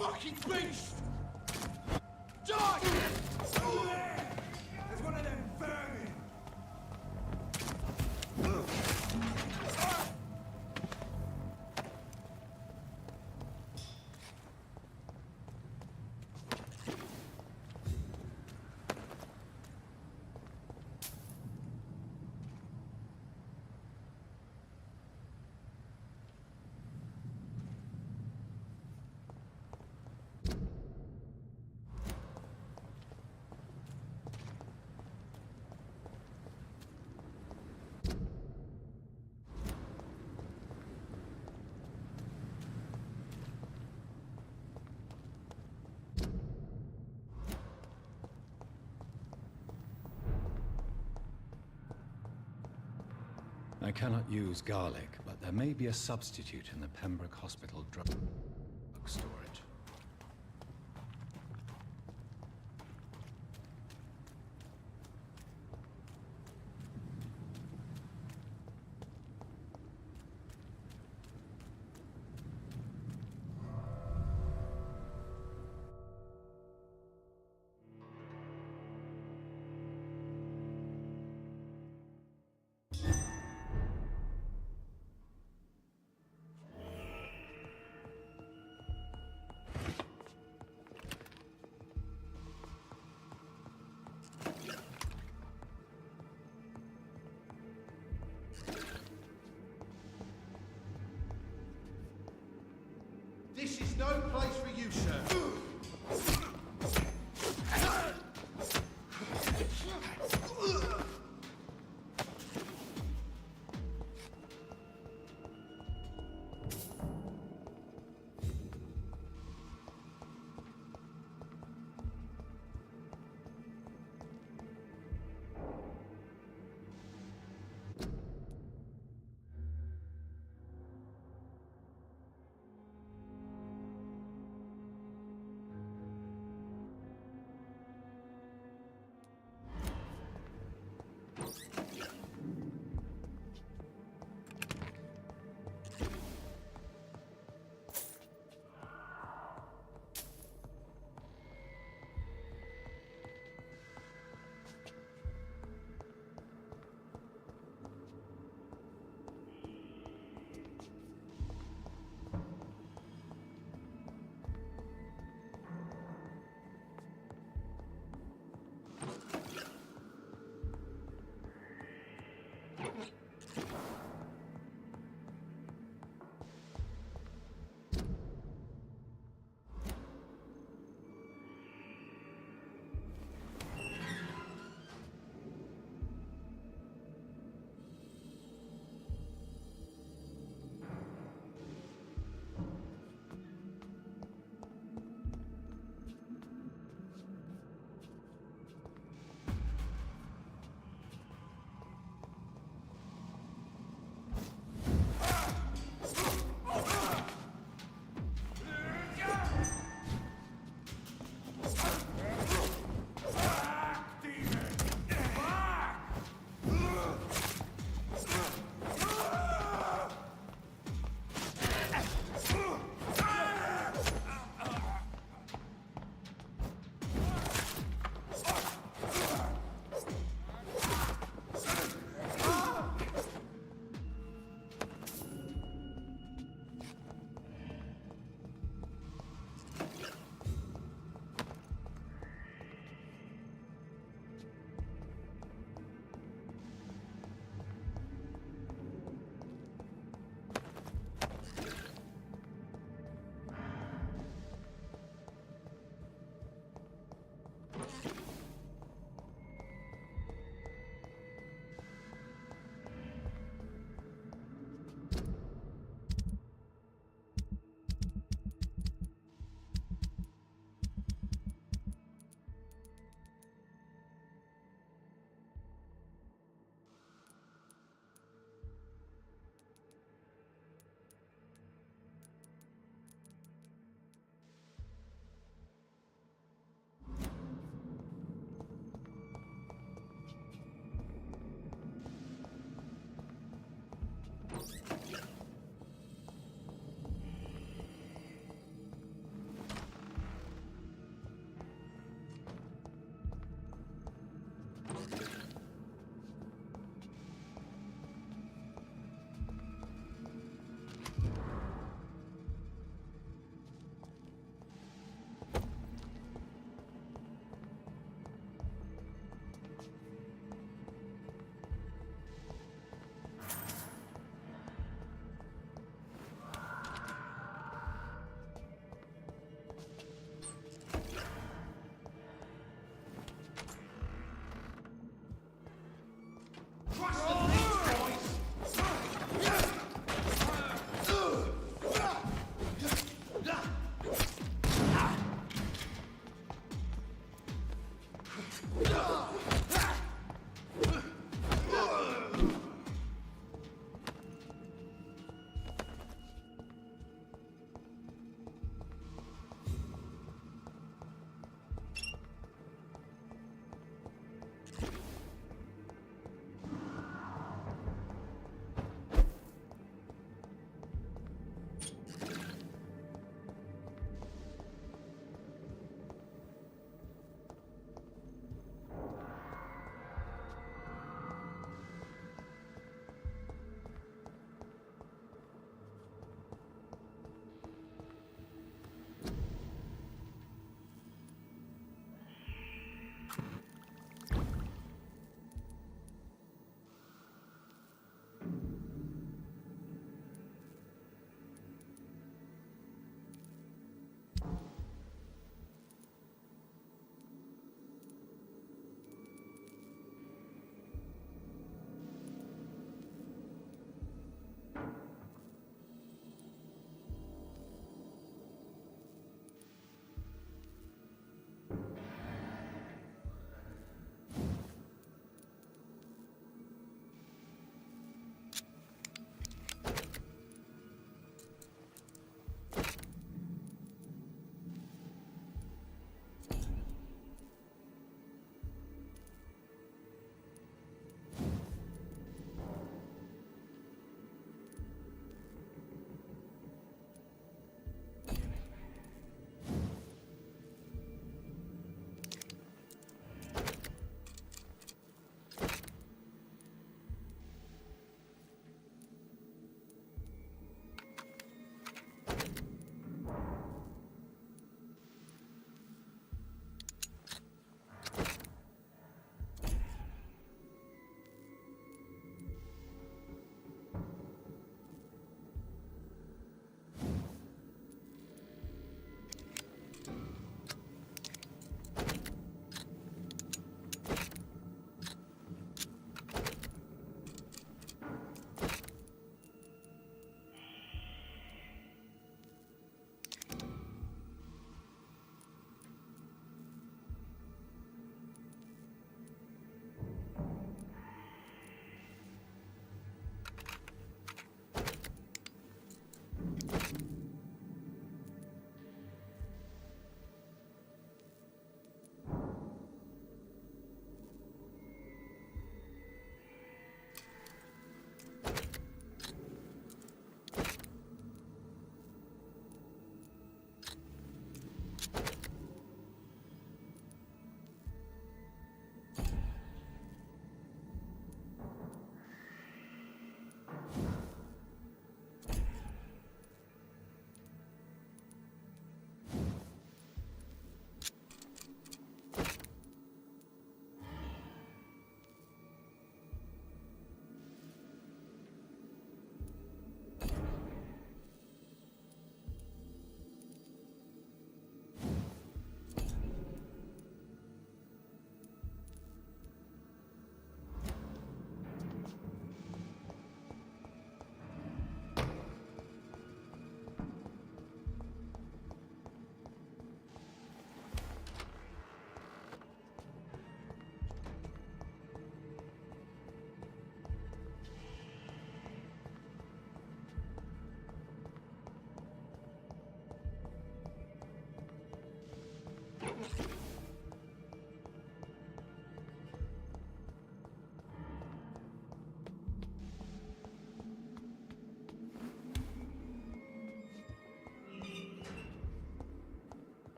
fucking beast! Die! There's one of them vermin! I cannot use garlic, but there may be a substitute in the Pembroke Hospital drug storage. This is no place for you, sir.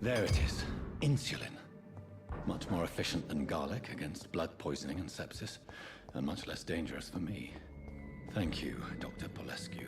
There it is. Insulin. Much more efficient than garlic against blood poisoning and sepsis, and much less dangerous for me. Thank you, Dr. Polescu.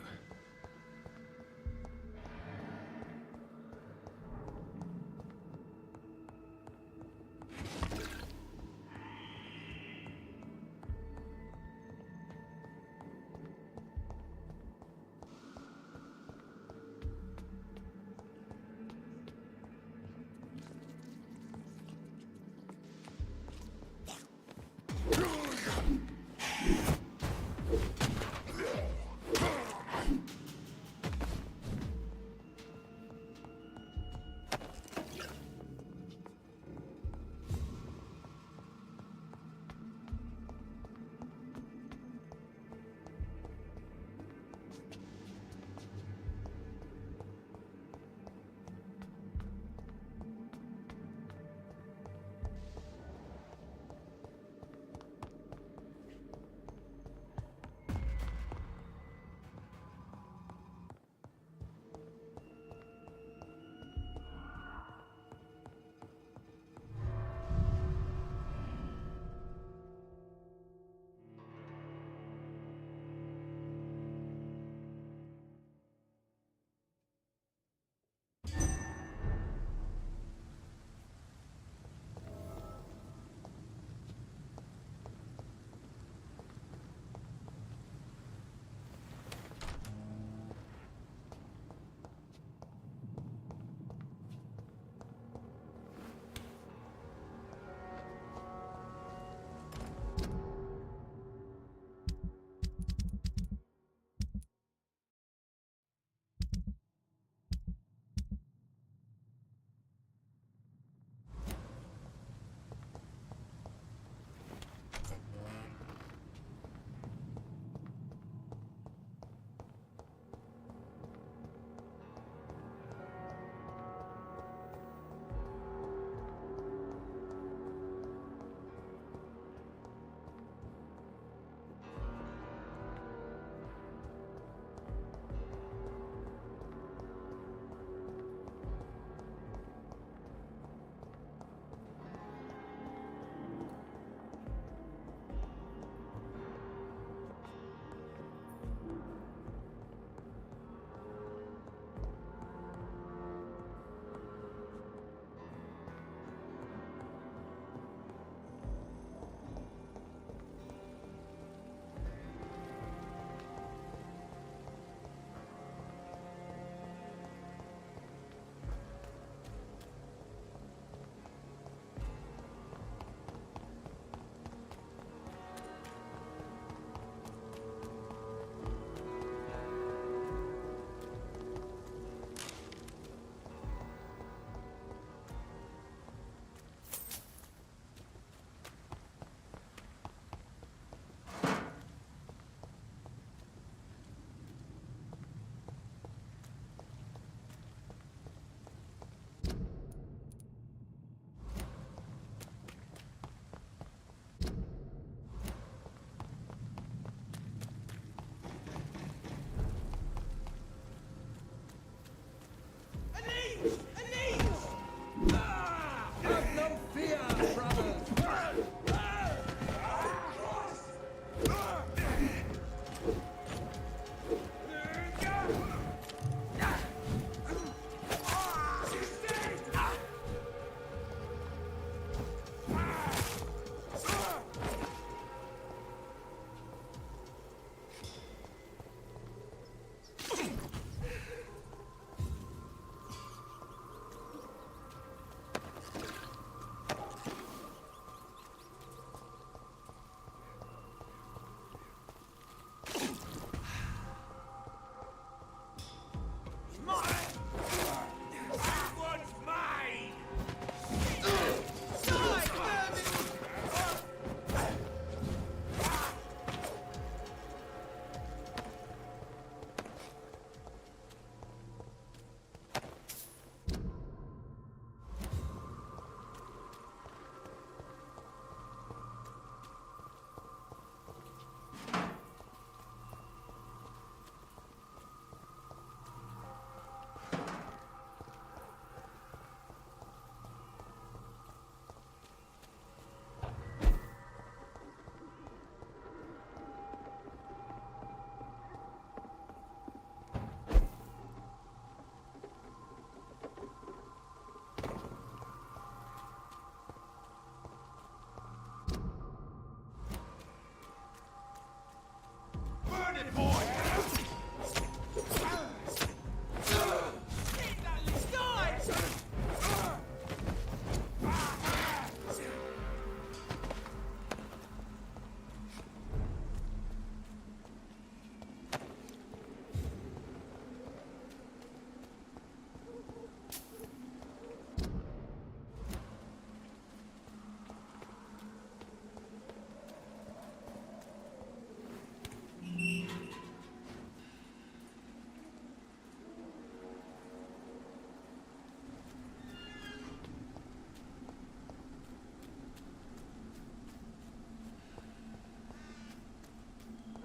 on it, boy!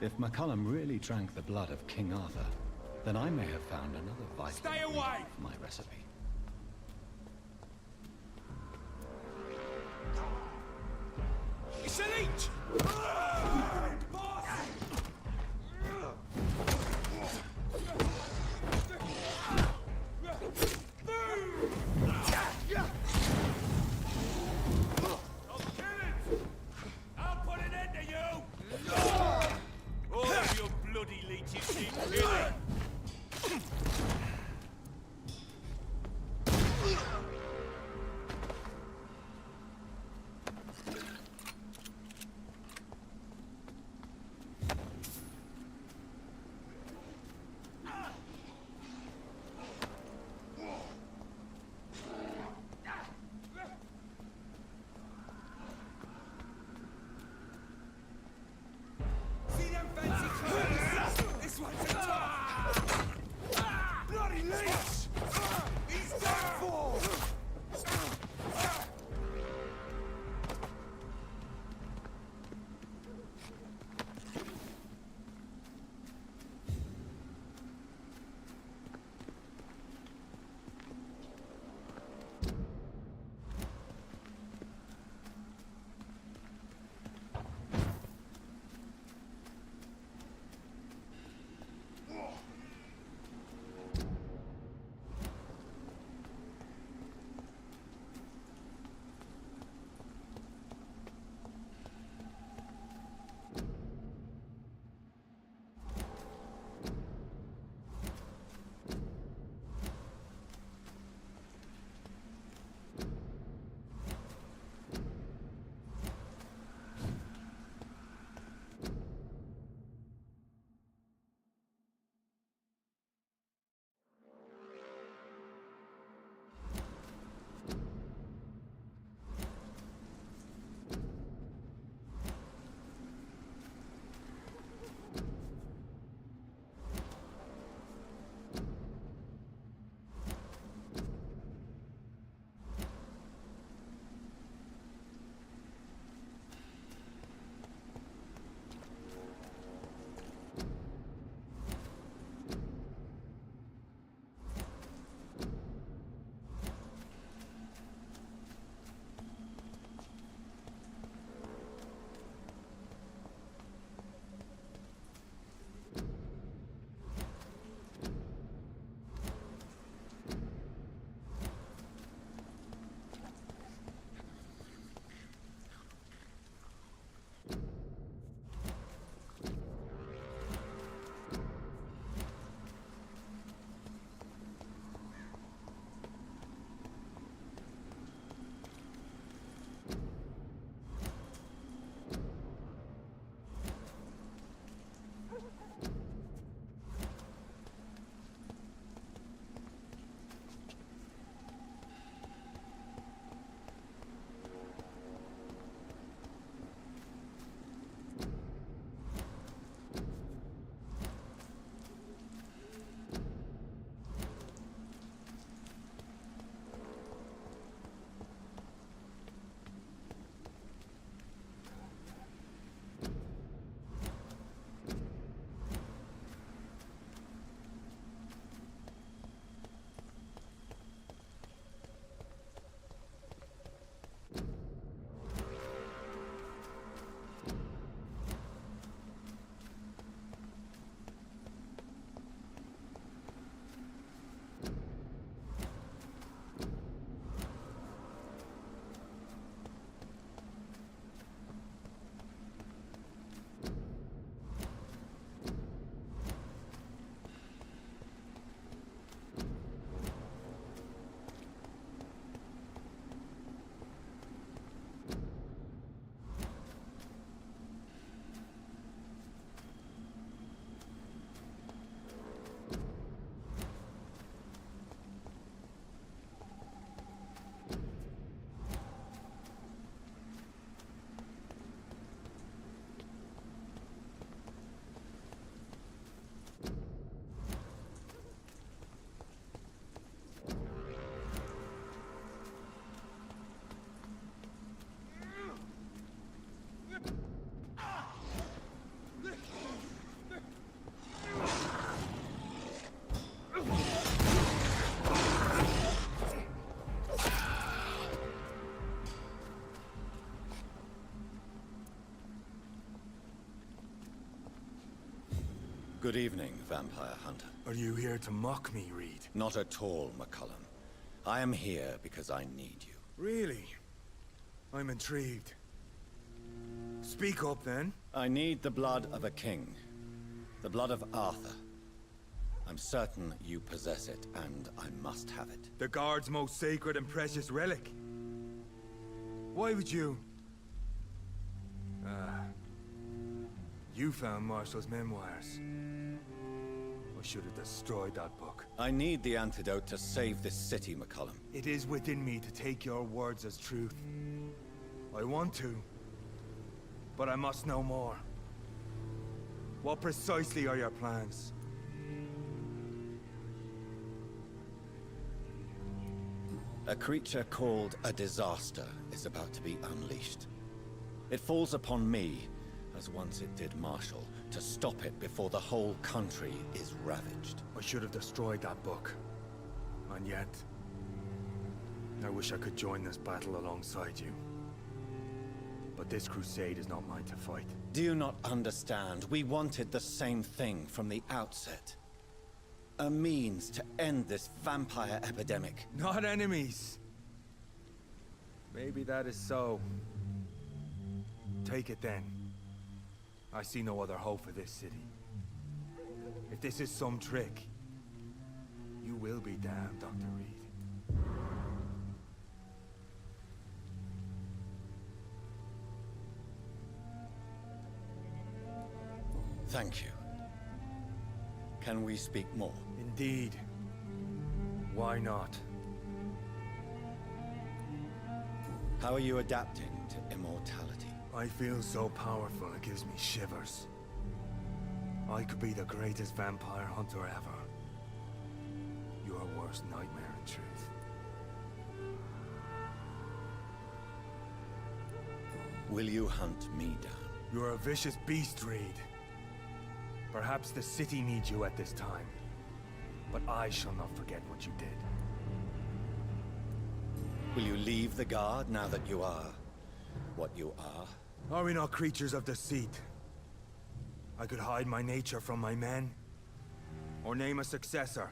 If McCullum really drank the blood of King Arthur, then I may have found another vital Stay away! ingredient for my recipe. It's an each! I'll put an end to you! All of your bloody leeches need killing! See them fancy clothes? This one's a top! Good evening, Vampire Hunter. Are you here to mock me, Reed? Not at all, McCullum. I am here because I need you. Really? I'm intrigued. Speak up, then. I need the blood of a king. The blood of Arthur. I'm certain you possess it, and I must have it. The Guard's most sacred and precious relic. Why would you... You found Marshall's memoirs. I should have destroyed that book. I need the antidote to save this city, McCullum. It is within me to take your words as truth. I want to, but I must know more. What precisely are your plans? A creature called a disaster is about to be unleashed. It falls upon me, as once it did Marshall, to stop it before the whole country is ravaged. I should have destroyed that book. And yet... I wish I could join this battle alongside you. But this crusade is not mine to fight. Do you not understand? We wanted the same thing from the outset. A means to end this vampire epidemic. Not enemies! Maybe that is so. Take it then. I see no other hope for this city. If this is some trick, you will be damned, Dr. Reed. Thank you. Can we speak more? Indeed. Why not? How are you adapting to immortality? I feel so powerful it gives me shivers. I could be the greatest vampire hunter ever. Your worst nightmare, in truth. Will you hunt me down? You're a vicious beast, Reed. Perhaps the city needs you at this time. But I shall not forget what you did. Will you leave the Guard now that you are what you are? Are we not creatures of deceit? I could hide my nature from my men, or name a successor.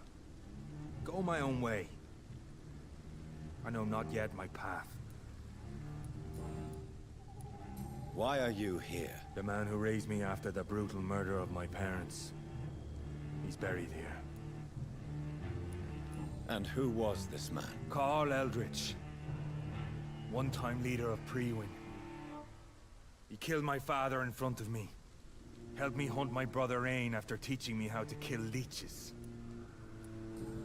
Go my own way. I know not yet my path. Why are you here? The man who raised me after the brutal murder of my parents. He's buried here. And who was this man? Carl Eldritch. One-time leader of Priwen. He killed my father in front of me. Helped me hunt my brother Ain after teaching me how to kill leeches.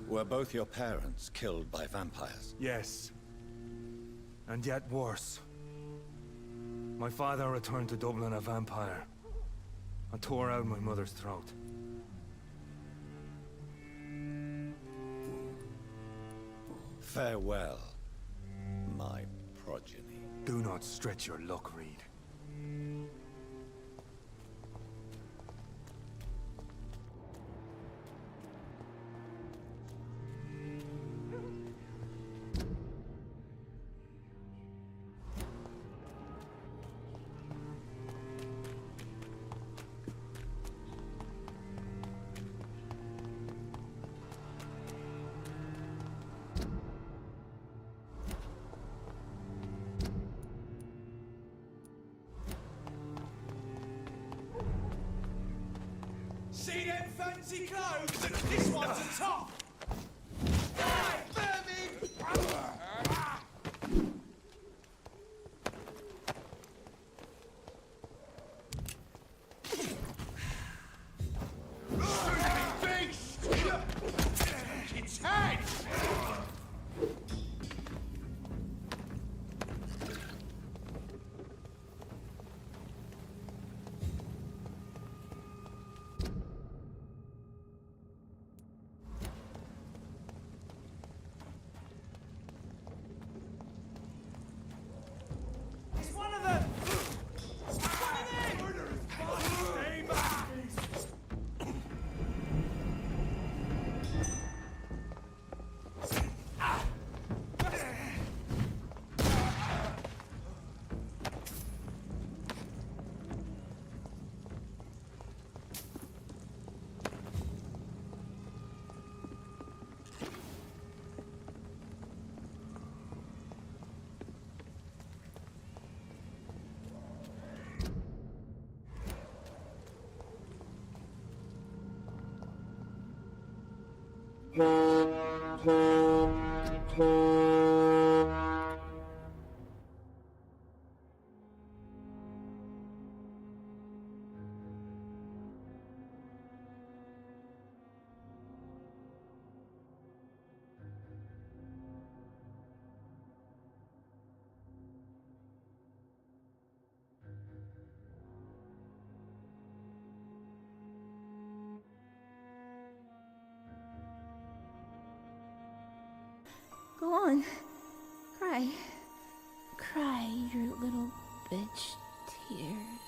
Were both your parents killed by vampires? Yes. And yet worse. My father returned to Dublin a vampire, and tore out my mother's throat. Farewell, my progeny. Do not stretch your luck, Reed. See them fancy clothes? This one's a top! Hey, vermin! Beast! Its head! Go on. Cry. Cry your little bitch tears.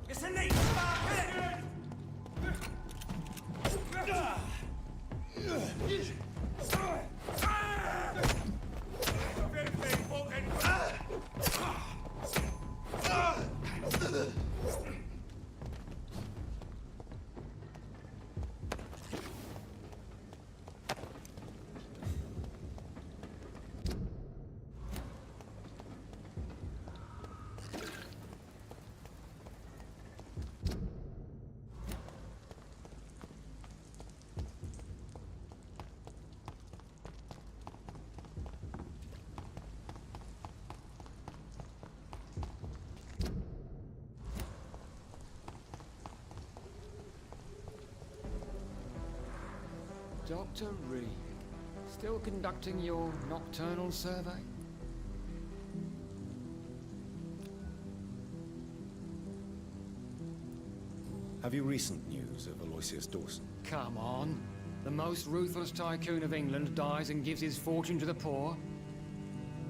It's a leak! Dr. Reed, still conducting your nocturnal survey? Have you recent news of Aloysius Dawson? Come on. The most ruthless tycoon of England dies and gives his fortune to the poor.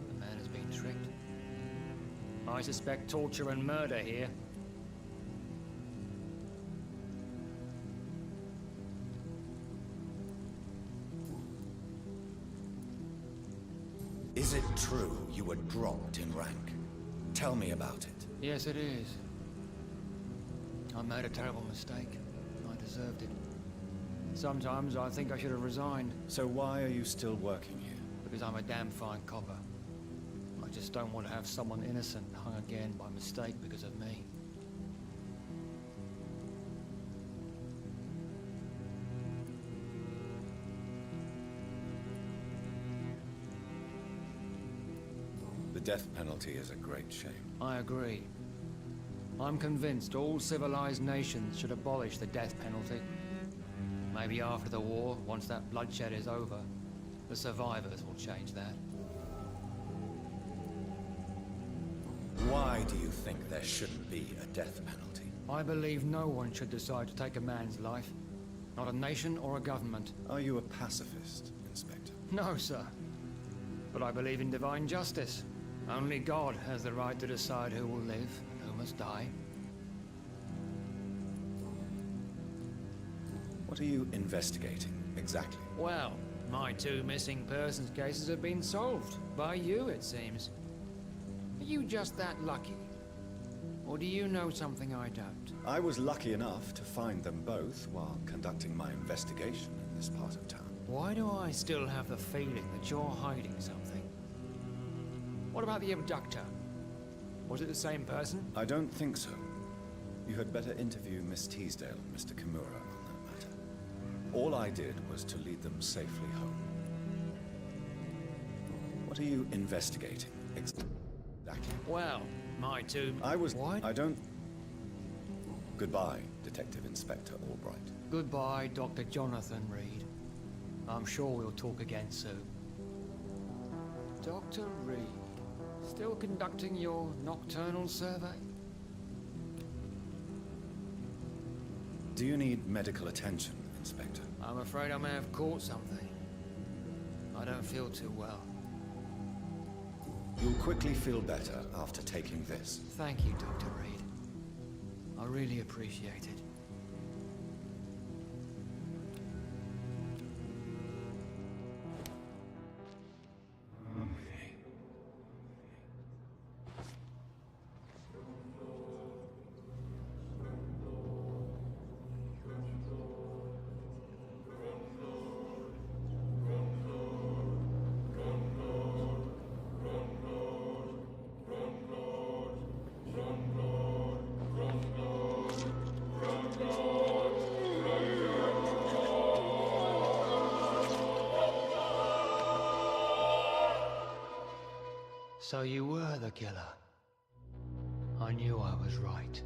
The man has been tricked. I suspect torture and murder here. Is it true you were dropped in rank? Tell me about it. Yes, it is. I made a terrible mistake. I deserved it. Sometimes I think I should have resigned. So why are you still working here? Because I'm a damn fine copper. I just don't want to have someone innocent hung again by mistake because of me. The death penalty is a great shame. I agree. I'm convinced all civilized nations should abolish the death penalty. Maybe after the war, once that bloodshed is over, the survivors will change that. Why do you think there shouldn't be a death penalty? I believe no one should decide to take a man's life. Not a nation or a government. Are you a pacifist, Inspector? No, sir. But I believe in divine justice. Only God has the right to decide who will live and who must die. What are you investigating, exactly? Well, my 2 missing persons cases have been solved. By you, it seems. Are you just that lucky? Or do you know something I don't? I was lucky enough to find them both while conducting my investigation in this part of town. Why do I still have the feeling that you're hiding something? What about the abductor? Was it the same person? I don't think so. You had better interview Miss Teasdale and Mr. Kimura on that matter. All I did was to lead them safely home. What are you investigating, exactly? Well, my 2... What? I don't... Goodbye, Detective Inspector Albright. Goodbye, Dr. Jonathan Reed. I'm sure we'll talk again soon. Dr. Reed, still conducting your nocturnal survey? Do you need medical attention, Inspector? I'm afraid I may have caught something. I don't feel too well. You'll quickly feel better after taking this. Thank you, Dr. Reed. I really appreciate it. So you were the killer. I knew I was right.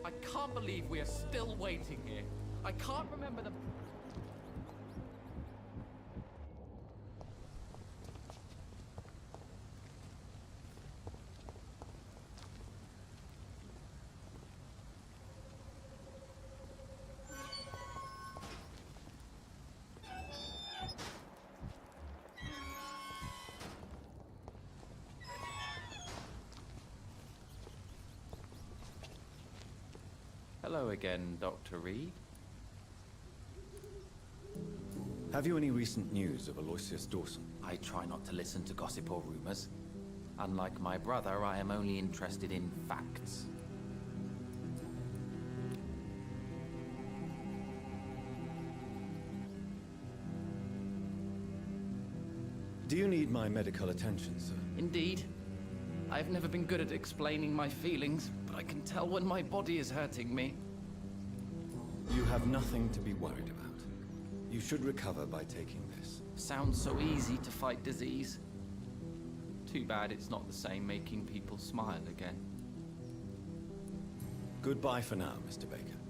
I can't believe we are still waiting here. I can't remember the... Hello again, Dr. Reed. Have you any recent news of Aloysius Dawson? I try not to listen to gossip or rumors. Unlike my brother, I am only interested in facts. Do you need my medical attention, sir? Indeed. I've never been good at explaining my feelings, but I can tell when my body is hurting me. You have nothing to be worried about. You should recover by taking this. Sounds so easy to fight disease. Too bad it's not the same making people smile again. Goodbye for now, Mr. Baker.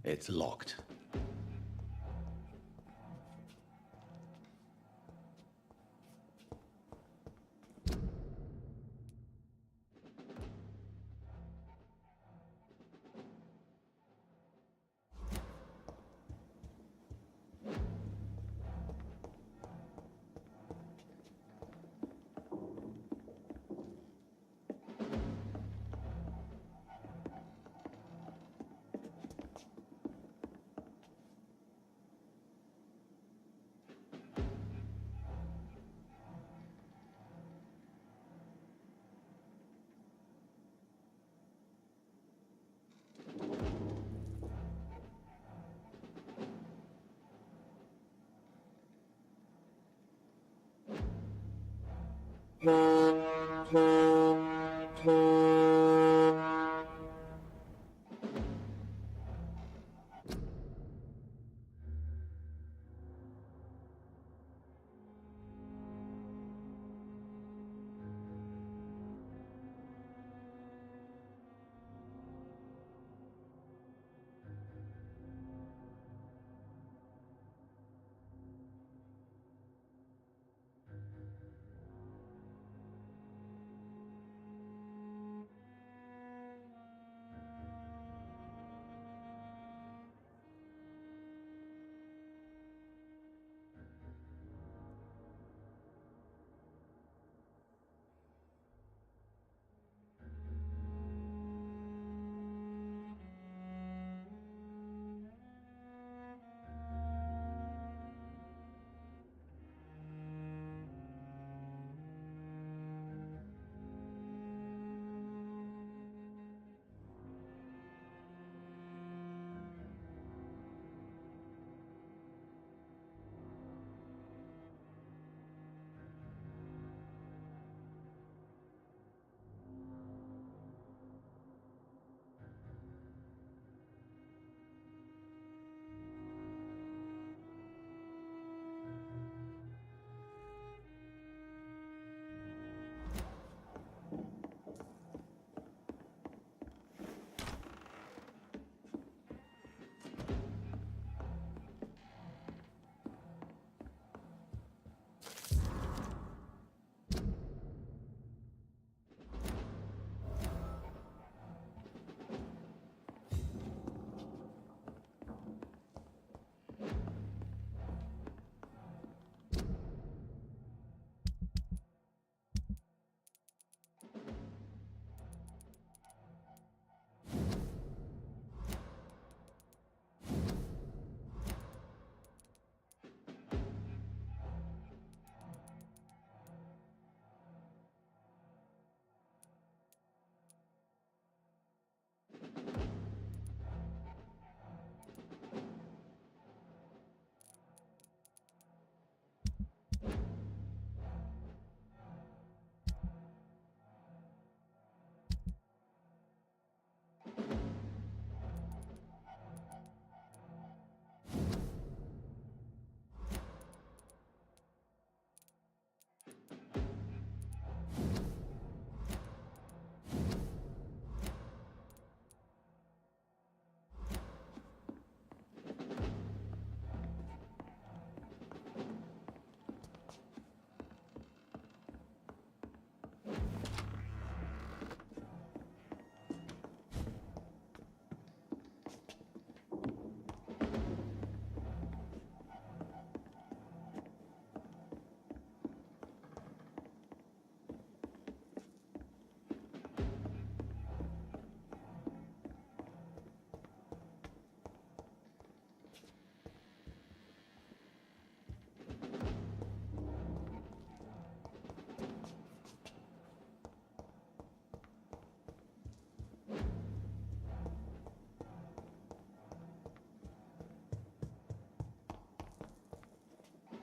It's locked.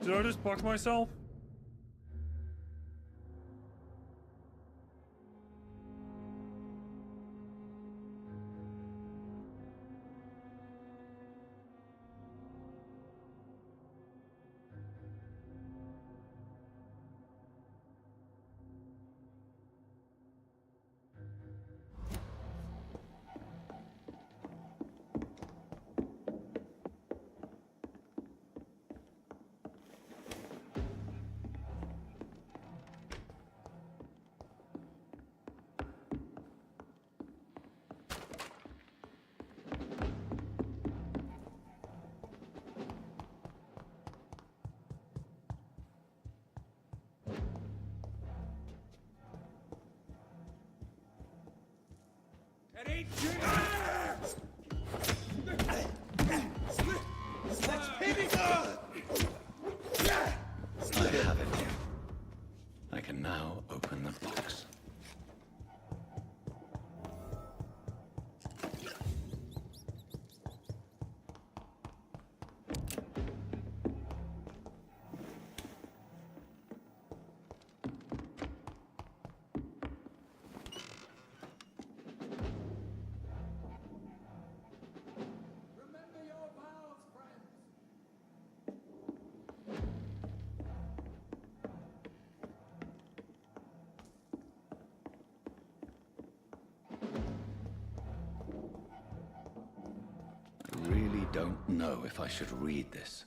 Did I just buck myself? It ain't you! Let's hit it! I have it. I can now open the box. Remember your vows, friends! I really don't know if I should read this.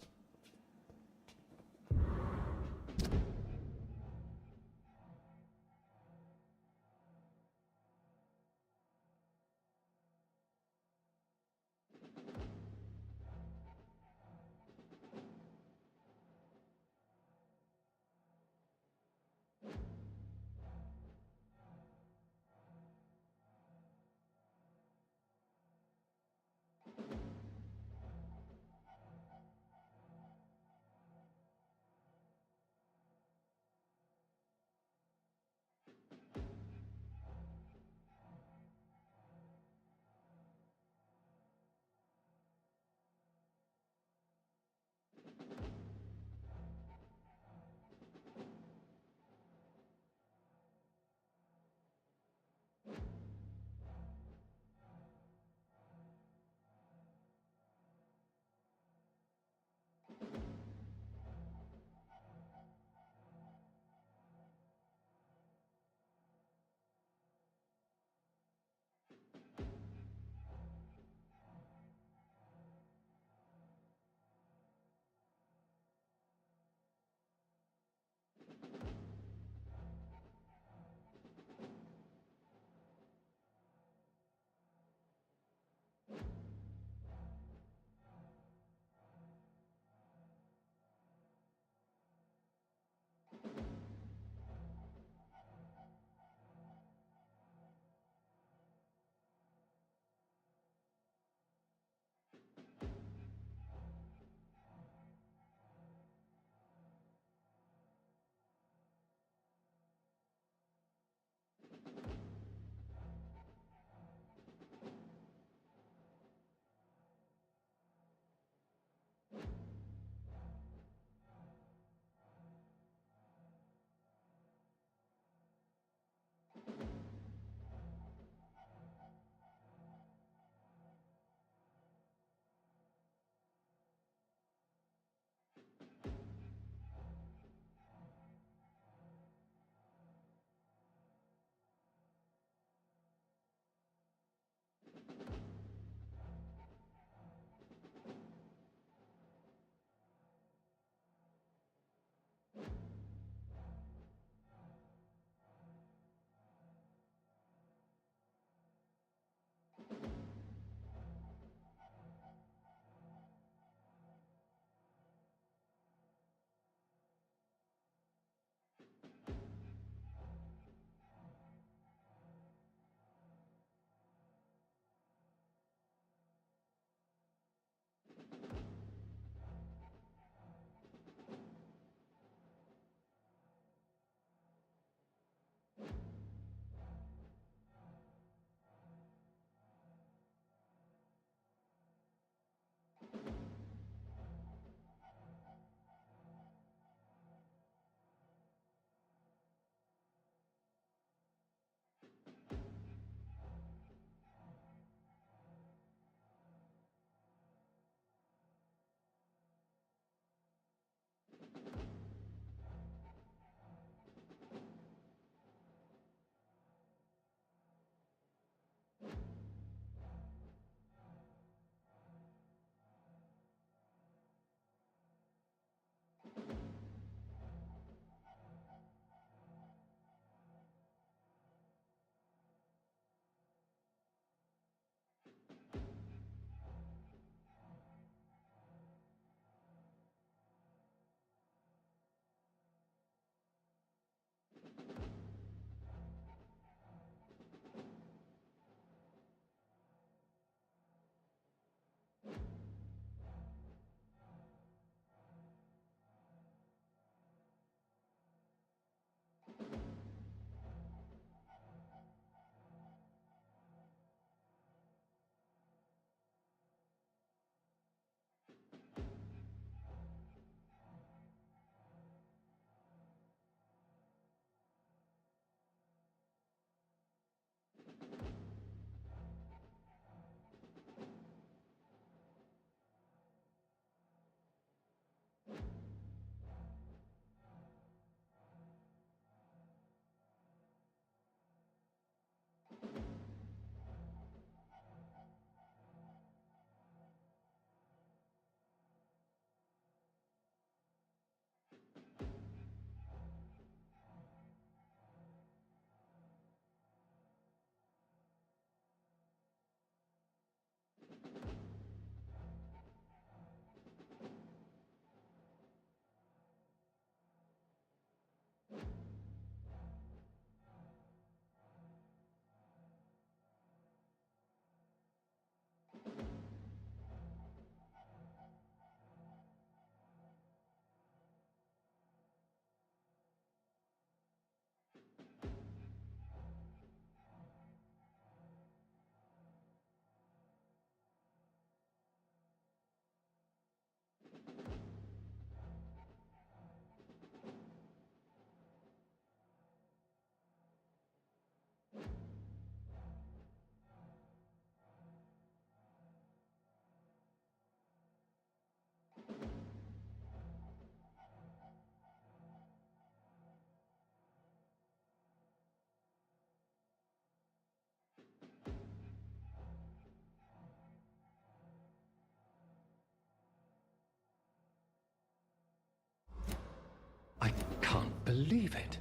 believe it.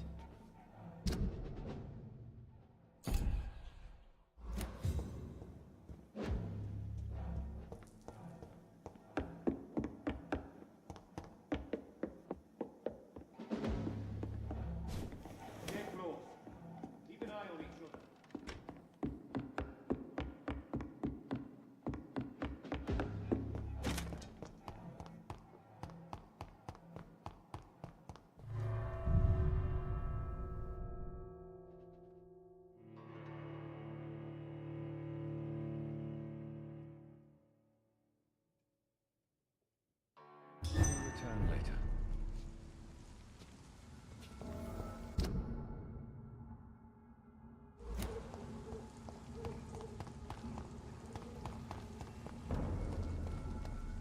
Return later.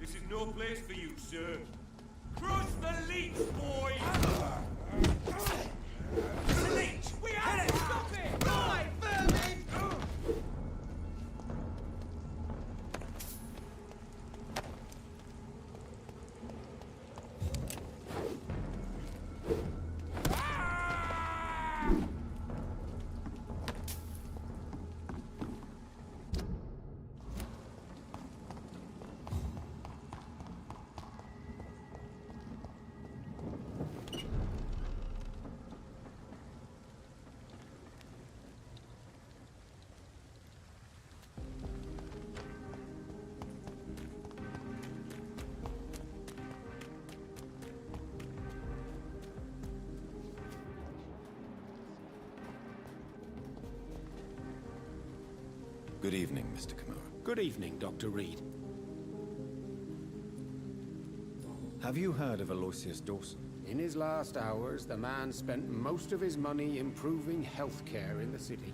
This is no place for you, sir. Crush the leech, boy! The leech! We have it! Stop it! Die, vermin! Good evening, Mr. Kimura. Good evening, Dr. Reed. Have you heard of Aloysius Dawson? In his last hours, the man spent most of his money improving healthcare in the city.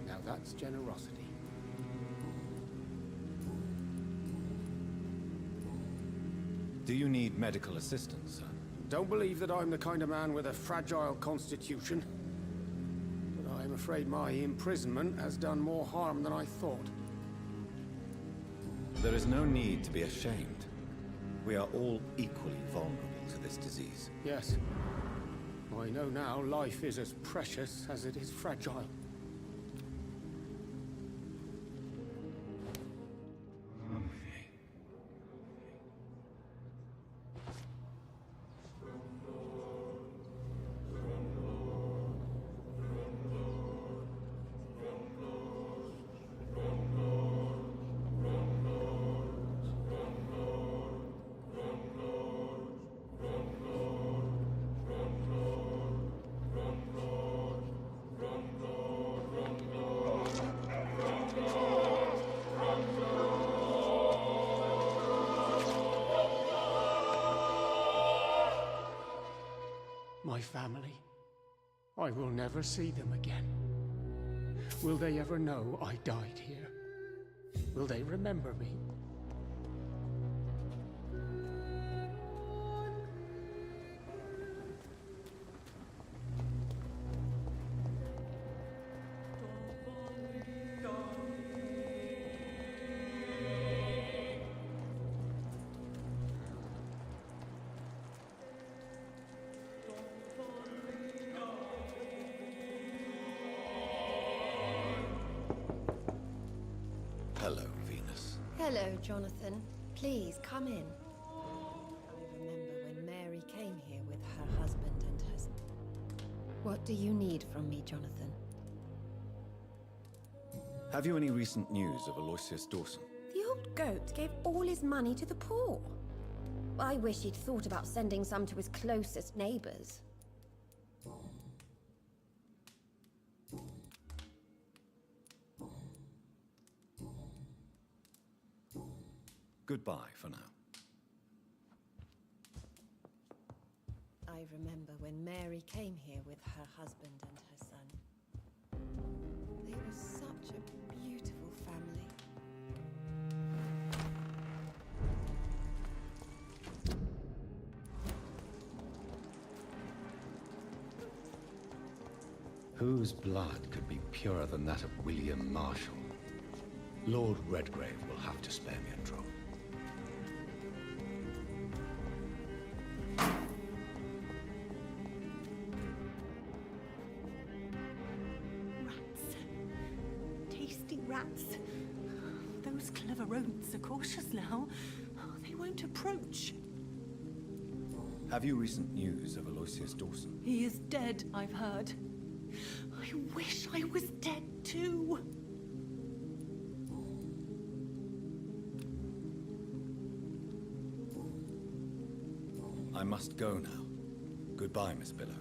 Now that's generosity. Do you need medical assistance, sir? Don't believe that I'm the kind of man with a fragile constitution. But I'm afraid my imprisonment has done more harm than I thought. There is no need to be ashamed. We are all equally vulnerable to this disease. Yes. I know now life is as precious as it is fragile. My family. I will never see them again. Will they ever know I died here? Will they remember me? Hello, Venus. Hello, Jonathan. Please, come in. I remember when Mary came here with her husband and her... What do you need from me, Jonathan? Have you any recent news of Aloysius Dawson? The old goat gave all his money to the poor. I wish he'd thought about sending some to his closest neighbors. Goodbye for now. I remember when Mary came here with her husband and her son. They were such a beautiful family. Whose blood could be purer than that of William Marshall? Lord Redgrave will have to spare me a drop. Beastly rats. Those clever rodents are cautious now. They won't approach. Have you recent news of Aloysius Dawson? He is dead, I've heard. I wish I was dead too. I must go now. Goodbye, Miss Billow.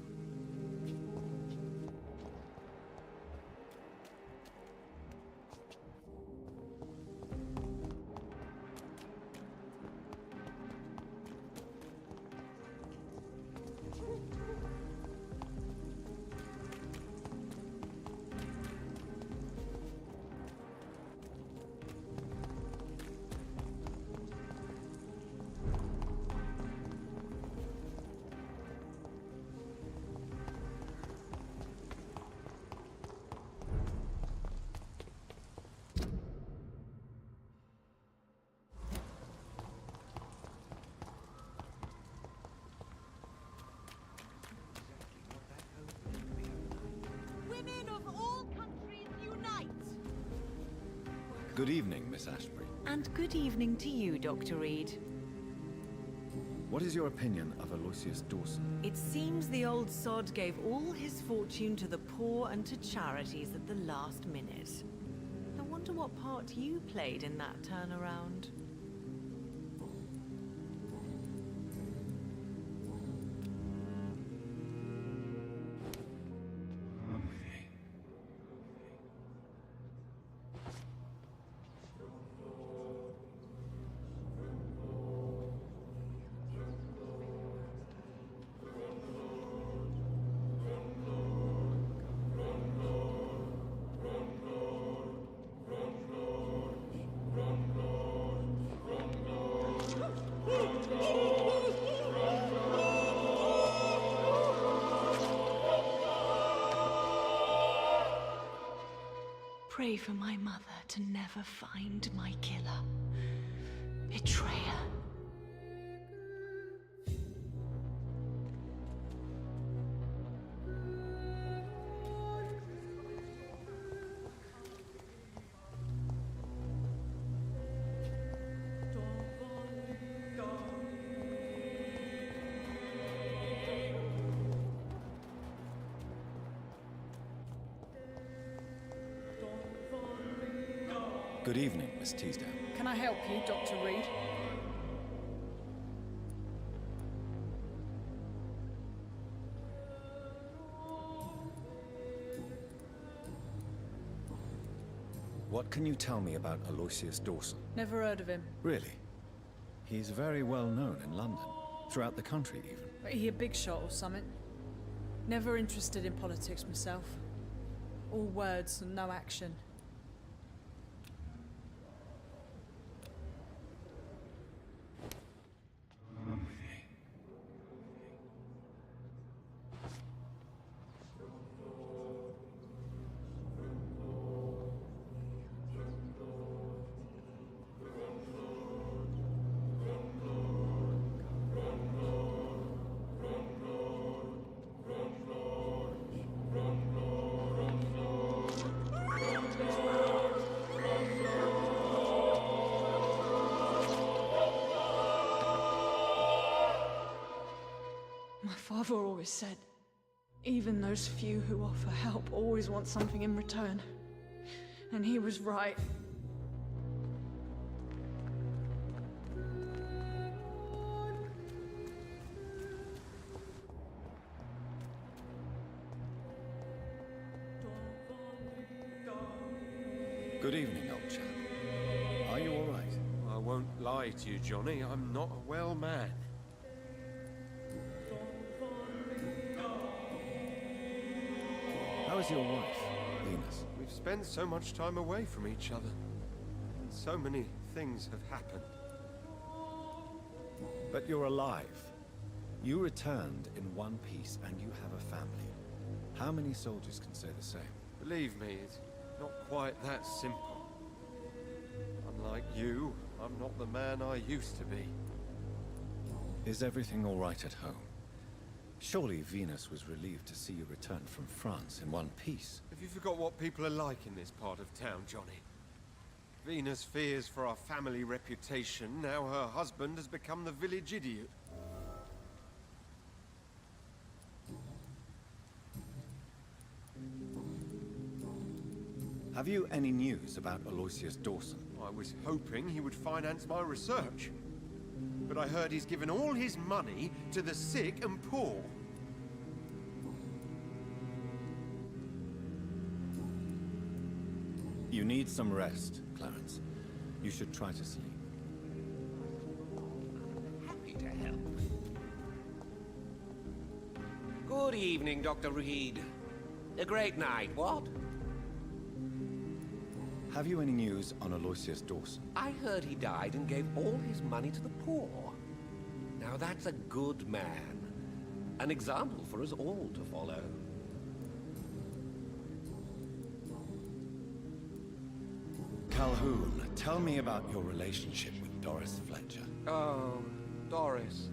Good evening, Miss Ashbury. And good evening to you, Dr. Reed. What is your opinion of Aloysius Dawson? It seems the old sod gave all his fortune to the poor and to charities at the last minute. I wonder what part you played in that turnaround. Pray for my mother to never find my killer. Betrayer. Good evening, Miss Teasdale. Can I help you, Dr. Reed? What can you tell me about Aloysius Dawson? Never heard of him. Really? He's very well known in London, throughout the country even. But he a big shot or something? Never interested in politics myself. All words and no action. Father always said, even those few who offer help always want something in return. And he was right. Good evening, old chap. Are you all right? I won't lie to you, Johnny. I'm not a well man. How is your wife, Venus? We've spent so much time away from each other, and so many things have happened. But you're alive. You returned in one piece, and you have a family. How many soldiers can say the same? Believe me, it's not quite that simple. Unlike you, I'm not the man I used to be. Is everything all right at home? Surely Venus was relieved to see you return from France in one piece. Have you forgot what people are like in this part of town, Johnny? Venus fears for our family reputation. Now her husband has become the village idiot. Have you any news about Aloysius Dawson? I was hoping he would finance my research. But I heard he's given all his money to the sick and poor. You need some rest, Clarence. You should try to sleep. Happy to help. Good evening, Dr. Reed. A great night, what? Have you any news on Aloysius Dawson? I heard he died and gave all his money to the poor. Now that's a good man. An example for us all to follow. Calhoun, tell me about your relationship with Doris Fletcher. Oh, Doris.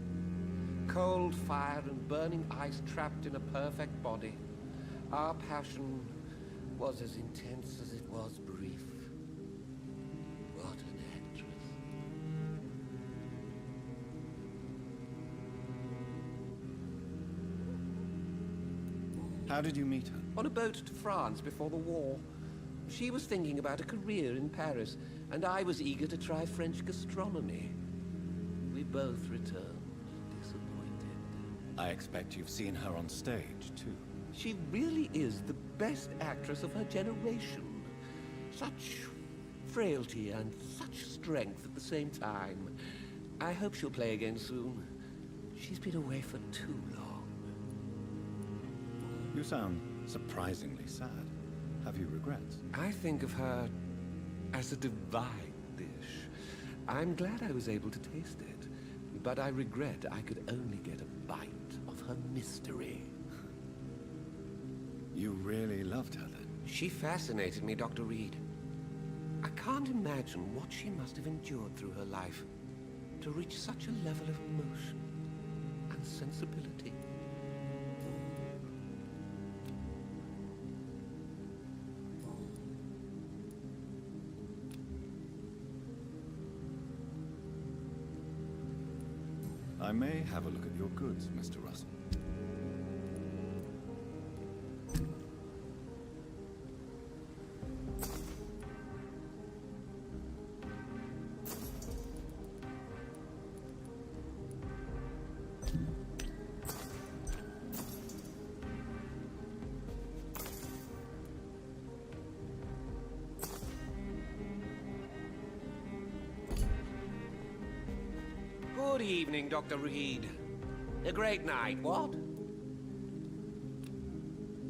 Cold fire and burning ice trapped in a perfect body. Our passion was as intense as it was brief. What an actress. How did you meet her? On a boat to France before the war. She was thinking about a career in Paris, and I was eager to try French gastronomy. We both returned disappointed. I expect you've seen her on stage, too. She really is the best actress of her generation. Such frailty and such strength at the same time. I hope she'll play again soon. She's been away for too long. You sound surprisingly sad. Have you regrets? I think of her as a divine dish. I'm glad I was able to taste it, but I regret I could only get a bite of her mystery. You really loved her then? She fascinated me, Dr. Reed. I can't imagine what she must have endured through her life to reach such a level of emotion and sensibility. I may have a look at your goods, Mr. Russell. Good evening, Dr. Reed. A great night, what?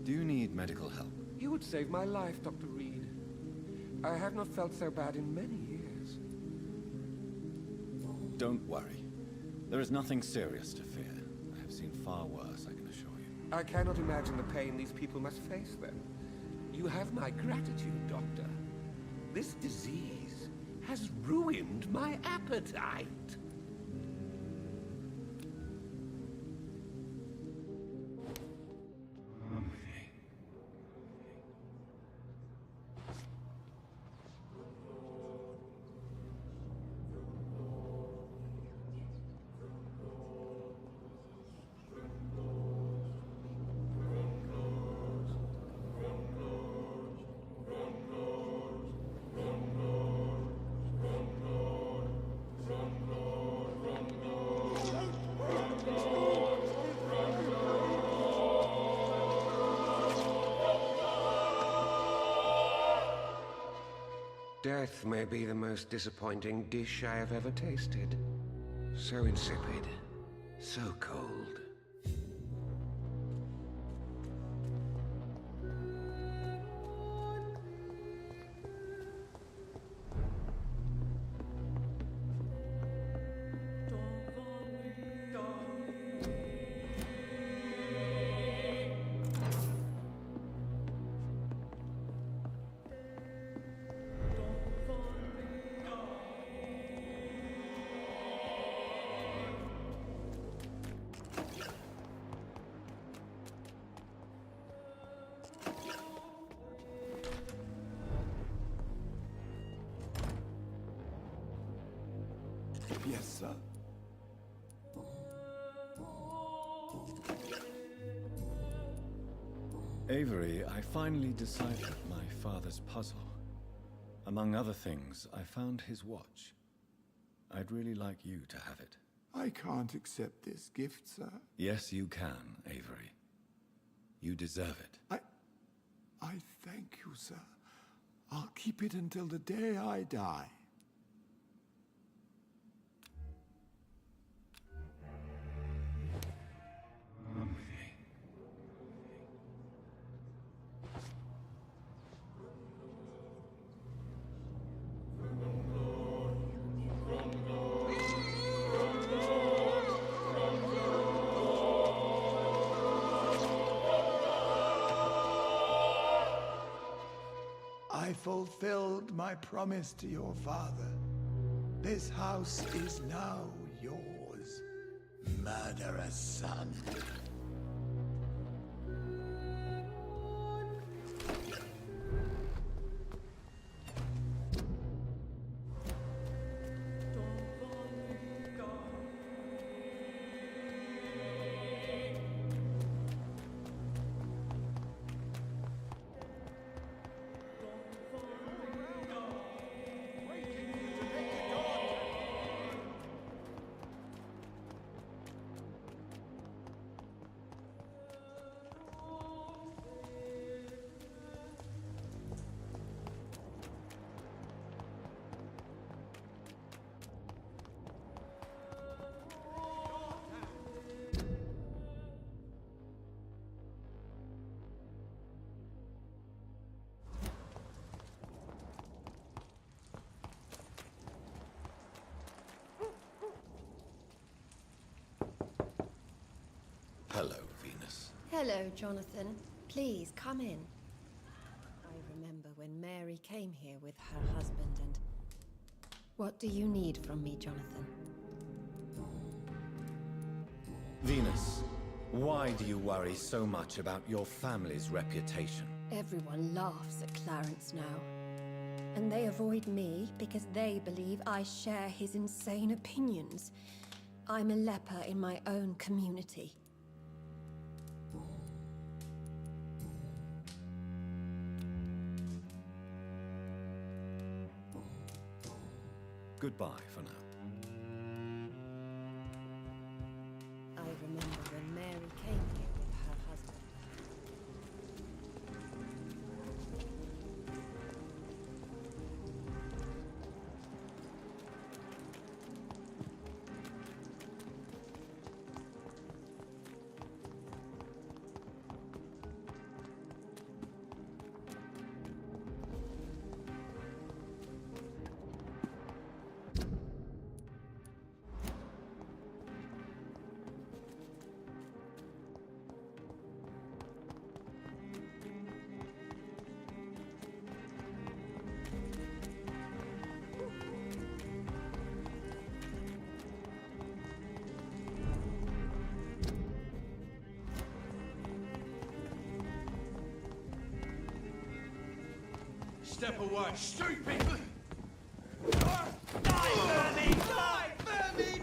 Do you need medical help? You would save my life, Dr. Reed. I have not felt so bad in many years. Don't worry. There is nothing serious to fear. I have seen far worse, I can assure you. I cannot imagine the pain these people must face then. You have my gratitude, Doctor. This disease has ruined my appetite. Death may be the most disappointing dish I have ever tasted. So insipid, so cold. Yes, sir. Avery, I finally deciphered my father's puzzle. Among other things, I found his watch. I'd really like you to have it. I can't accept this gift, sir. Yes, you can, Avery. You deserve it. I thank you, sir. I'll keep it until the day I die. I fulfilled my promise to your father. This house is now yours, murderous son. Hello, Venus. Hello, Jonathan. Please, come in. I remember when Mary came here with her husband and... What do you need from me, Jonathan? Venus, why do you worry so much about your family's reputation? Everyone laughs at Clarence now. And they avoid me because they believe I share his insane opinions. I'm a leper in my own community. Goodbye for now. I remember when Mary came here with her husband. Step away, stupid! Die, vermin! Die, vermin!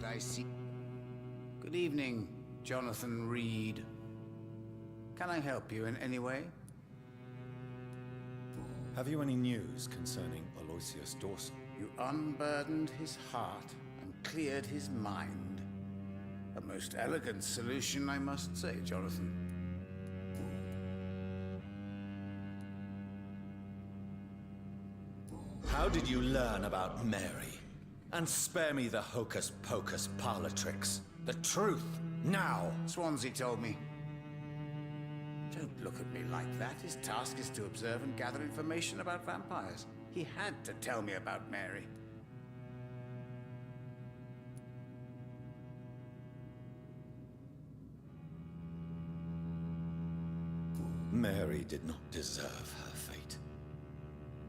I see? Good evening, Jonathan Reed. Can I help you in any way? Have you any news concerning Aloysius Dawson? You unburdened his heart and cleared his mind. A most elegant solution, I must say, Jonathan. How did you learn about Mary? And spare me the hocus-pocus parlor tricks. The truth, now! Swansea told me. Don't look at me like that. His task is to observe and gather information about vampires. He had to tell me about Mary. Mary did not deserve her fate.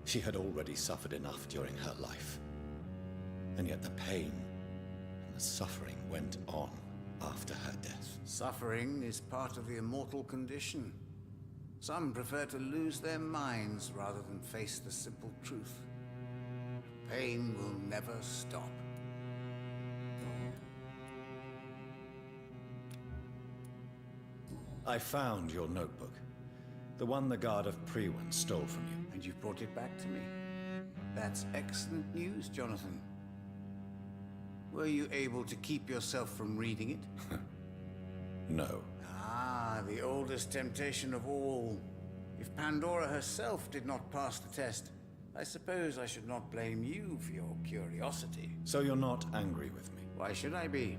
She had already suffered enough during her life. And yet the pain and the suffering went on after her death. Suffering is part of the immortal condition. Some prefer to lose their minds rather than face the simple truth. Pain will never stop. I found your notebook. The one the guard of Priwen stole from you. And you've brought it back to me. That's excellent news, Jonathan. Were you able to keep yourself from reading it? No. Ah, the oldest temptation of all. If Pandora herself did not pass the test, I suppose I should not blame you for your curiosity. So you're not angry with me? Why should I be?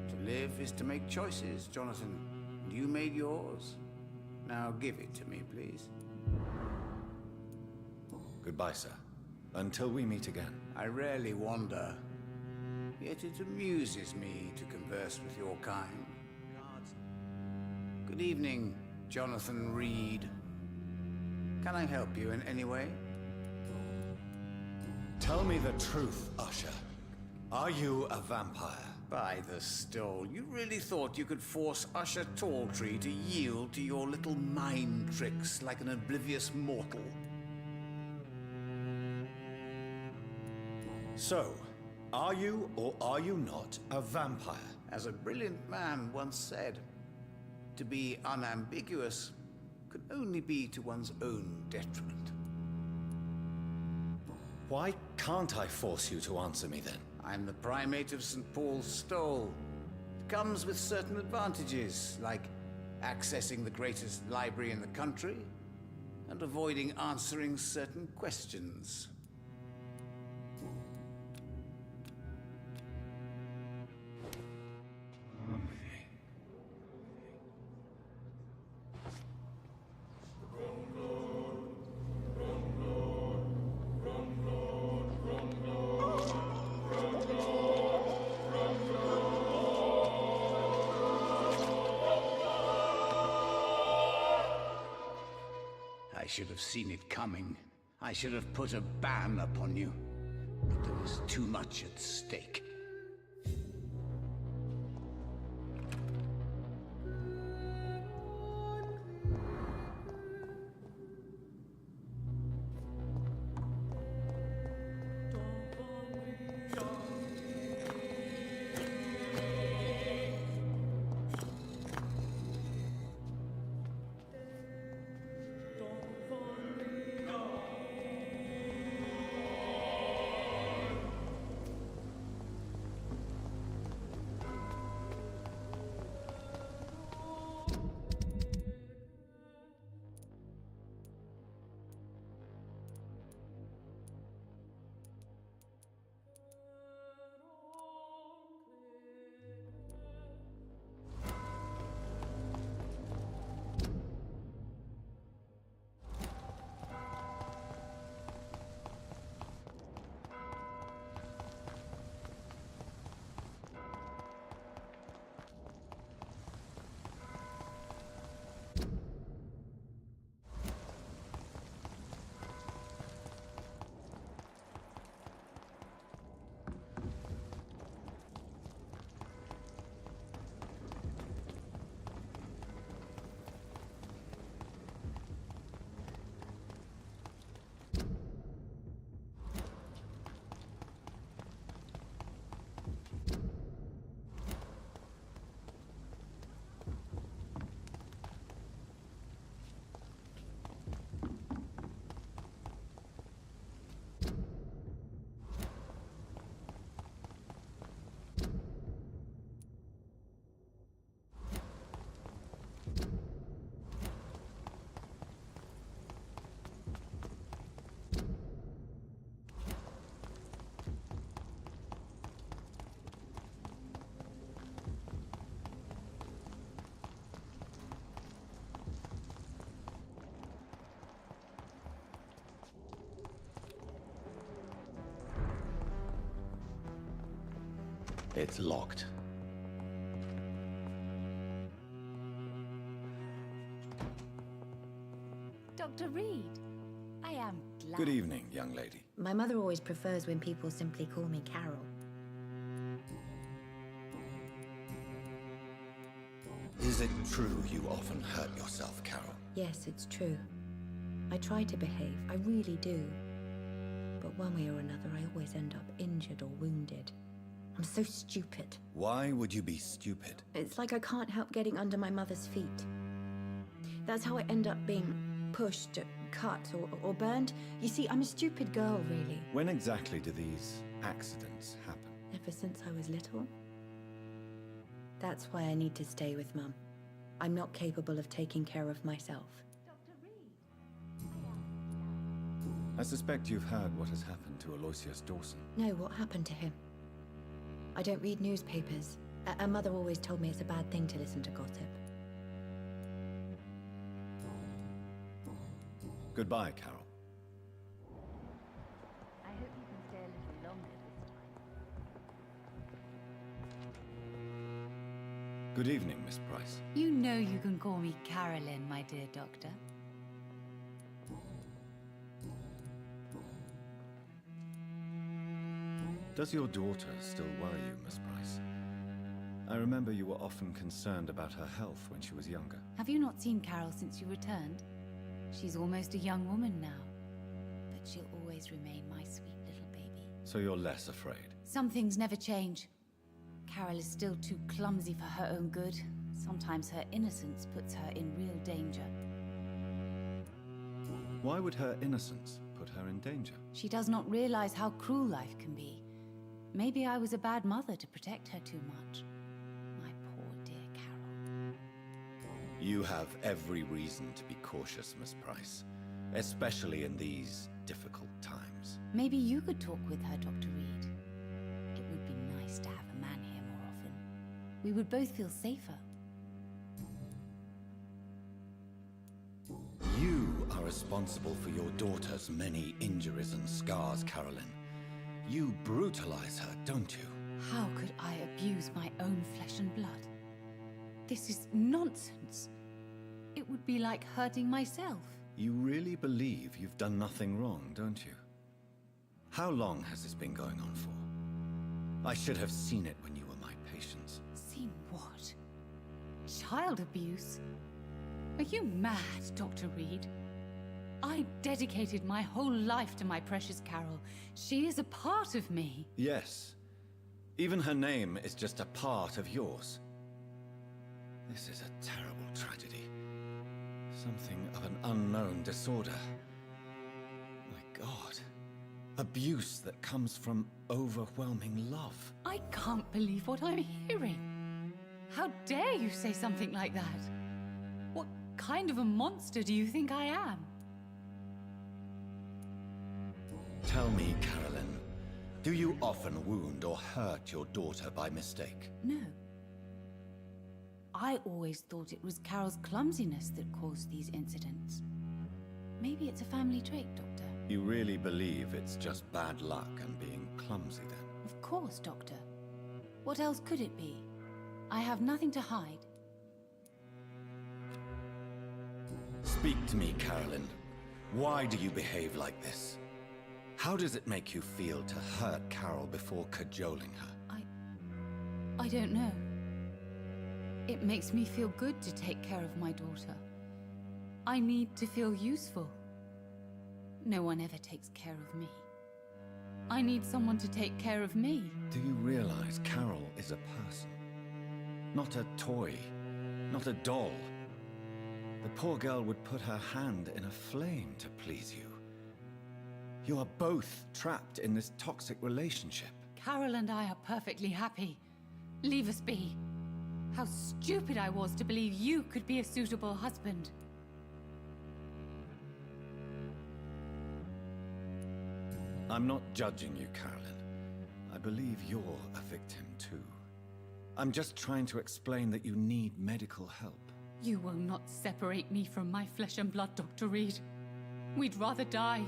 To live is to make choices, Jonathan. And you made yours. Now give it to me, please. Goodbye, sir. Until we meet again. I rarely wander. Yet it amuses me to converse with your kind. Good evening, Jonathan Reed. Can I help you in any way? Tell me the truth, Usher. Are you a vampire? By the stole, you really thought you could force Usher Talltree to yield to your little mind tricks like an oblivious mortal? So, are you or are you not a vampire? As a brilliant man once said, to be unambiguous can only be to one's own detriment. Why can't I force you to answer me then? I'm the primate of St. Paul's Stole. It comes with certain advantages, like accessing the greatest library in the country and avoiding answering certain questions. I should have seen it coming. I should have put a ban upon you. But there was too much at stake. It's locked. Dr. Reed, I am glad. Good evening, young lady. My mother always prefers when people simply call me Carol. Is it true you often hurt yourself, Carol? Yes, it's true. I try to behave, I really do. But one way or another, I always end up injured or wounded. I'm so stupid. Why would you be stupid? It's like I can't help getting under my mother's feet. That's how I end up being pushed, cut, or burned. You see, I'm a stupid girl, really. When exactly do these accidents happen? Ever since I was little. That's why I need to stay with Mum. I'm not capable of taking care of myself. I suspect you've heard what has happened to Aloysius Dawson. No, what happened to him? I don't read newspapers. A mother always told me it's a bad thing to listen to gossip. Goodbye, Carol. I hope you can stay a little longer this time. Good evening, Miss Price. You know you can call me Carolyn, my dear doctor. Does your daughter still worry you, Miss Price? I remember you were often concerned about her health when she was younger. Have you not seen Carol since you returned? She's almost a young woman now. But she'll always remain my sweet little baby. So you're less afraid? Some things never change. Carol is still too clumsy for her own good. Sometimes her innocence puts her in real danger. Why would her innocence put her in danger? She does not realize how cruel life can be. Maybe I was a bad mother to protect her too much. My poor dear Carol. You have every reason to be cautious, Miss Price. Especially in these difficult times. Maybe you could talk with her, Dr. Reed. It would be nice to have a man here more often. We would both feel safer. You are responsible for your daughter's many injuries and scars, Carolyn. You brutalize her, don't you? How could I abuse my own flesh and blood? This is nonsense. It would be like hurting myself. You really believe you've done nothing wrong, don't you? How long has this been going on for? I should have seen it when you were my patients. Seen what? Child abuse? Are you mad, Dr. Reed? I dedicated my whole life to my precious Carol. She is a part of me. Yes. Even her name is just a part of yours. This is a terrible tragedy. Something of an unknown disorder. My God. Abuse that comes from overwhelming love. I can't believe what I'm hearing. How dare you say something like that? What kind of a monster do you think I am? Tell me, Carolyn, do you often wound or hurt your daughter by mistake? No. I always thought it was Carol's clumsiness that caused these incidents. Maybe it's a family trait, Doctor. You really believe it's just bad luck and being clumsy, then? Of course, Doctor. What else could it be? I have nothing to hide. Speak to me, Carolyn. Why do you behave like this? How does it make you feel to hurt Carol before cajoling her? I don't know. It makes me feel good to take care of my daughter. I need to feel useful. No one ever takes care of me. I need someone to take care of me. Do you realize Carol is a person? Not a toy, not a doll. The poor girl would put her hand in a flame to please you. You are both trapped in this toxic relationship. Carol and I are perfectly happy. Leave us be. How stupid I was to believe you could be a suitable husband. I'm not judging you, Carolyn. I believe you're a victim too. I'm just trying to explain that you need medical help. You will not separate me from my flesh and blood, Dr. Reed. We'd rather die.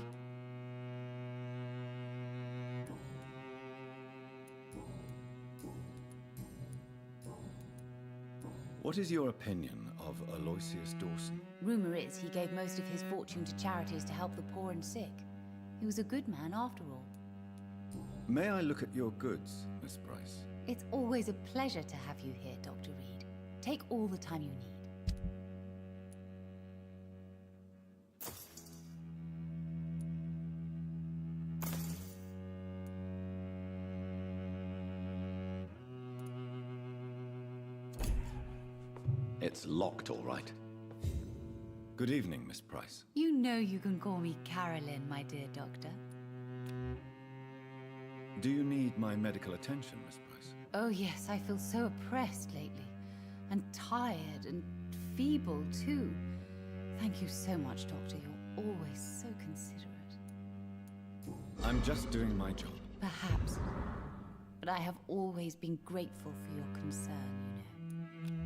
What is your opinion of Aloysius Dawson? Rumor is he gave most of his fortune to charities to help the poor and sick. He was a good man after all. May I look at your goods, Miss Price? It's always a pleasure to have you here, Dr. Reed. Take all the time you need. It's locked, all right. Good evening, Miss Price. You know you can call me Carolyn, my dear doctor. Do you need my medical attention, Miss Price? Oh yes, I feel so oppressed lately. And tired and feeble, too. Thank you so much, Doctor. You're always so considerate. I'm just doing my job. Perhaps. But I have always been grateful for your concern, you know.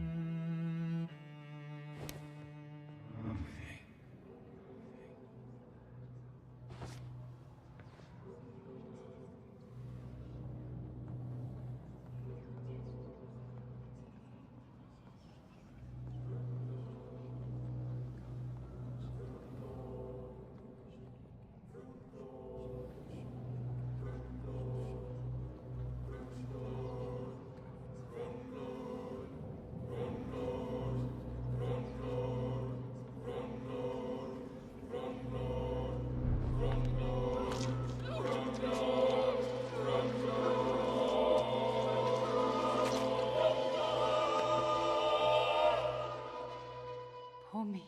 Poor me.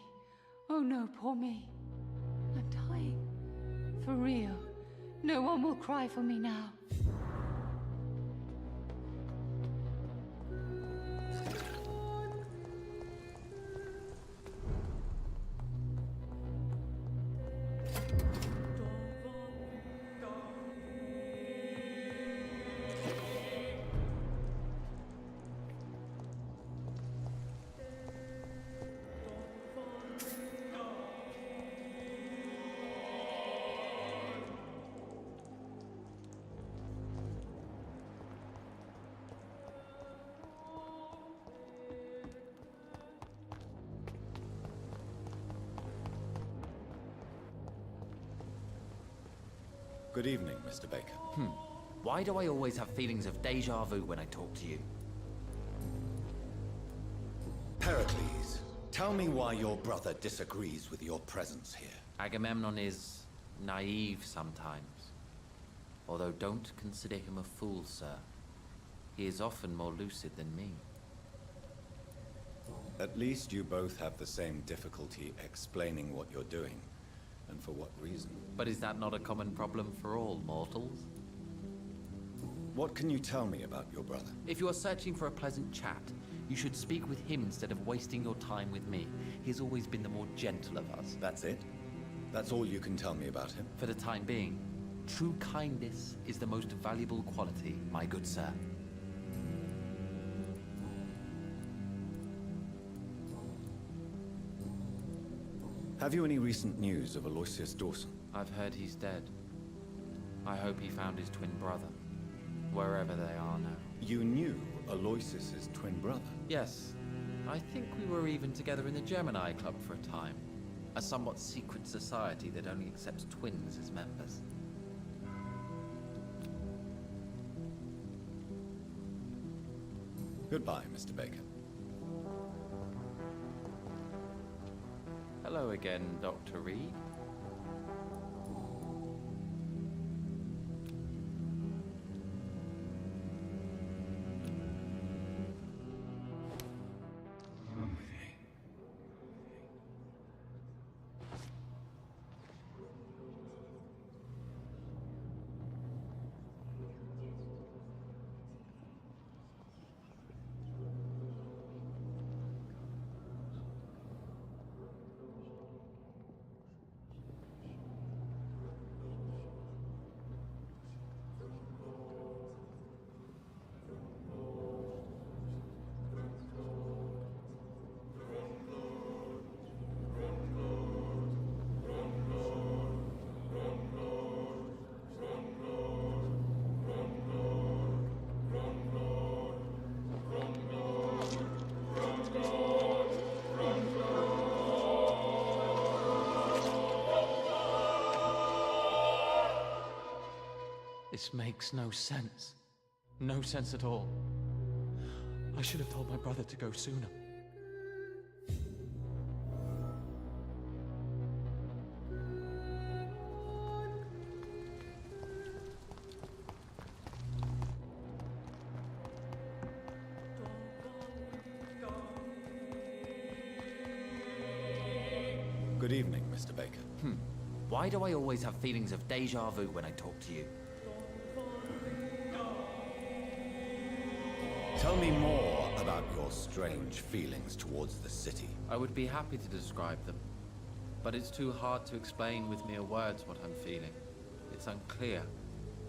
Oh no, poor me. I'm dying. For real. No one will cry for me now. Good evening, Mr. Baker. Why do I always have feelings of deja vu when I talk to you? Pericles, tell me why your brother disagrees with your presence here. Agamemnon is naive sometimes. Although don't consider him a fool, sir. He is often more lucid than me. At least you both have the same difficulty explaining what you're doing, and for what reason. But is that not a common problem for all mortals? What can you tell me about your brother? If you are searching for a pleasant chat, you should speak with him instead of wasting your time with me. He's always been the more gentle of us. That's it? That's all you can tell me about him? For the time being, true kindness is the most valuable quality, my good sir. Have you any recent news of Aloysius Dawson? I've heard he's dead. I hope he found his twin brother, wherever they are now. You knew Aloysius's twin brother? Yes. I think we were even together in the Gemini Club for a time. A somewhat secret society that only accepts twins as members. Goodbye, Mr. Baker. Hello again, Dr. Reed. This makes no sense. No sense at all. I should have told my brother to go sooner. Good evening, Mr. Baker. Why do I always have feelings of déjà vu when I talk to you? Tell me more about your strange feelings towards the city. I would be happy to describe them, but it's too hard to explain with mere words what I'm feeling. It's unclear,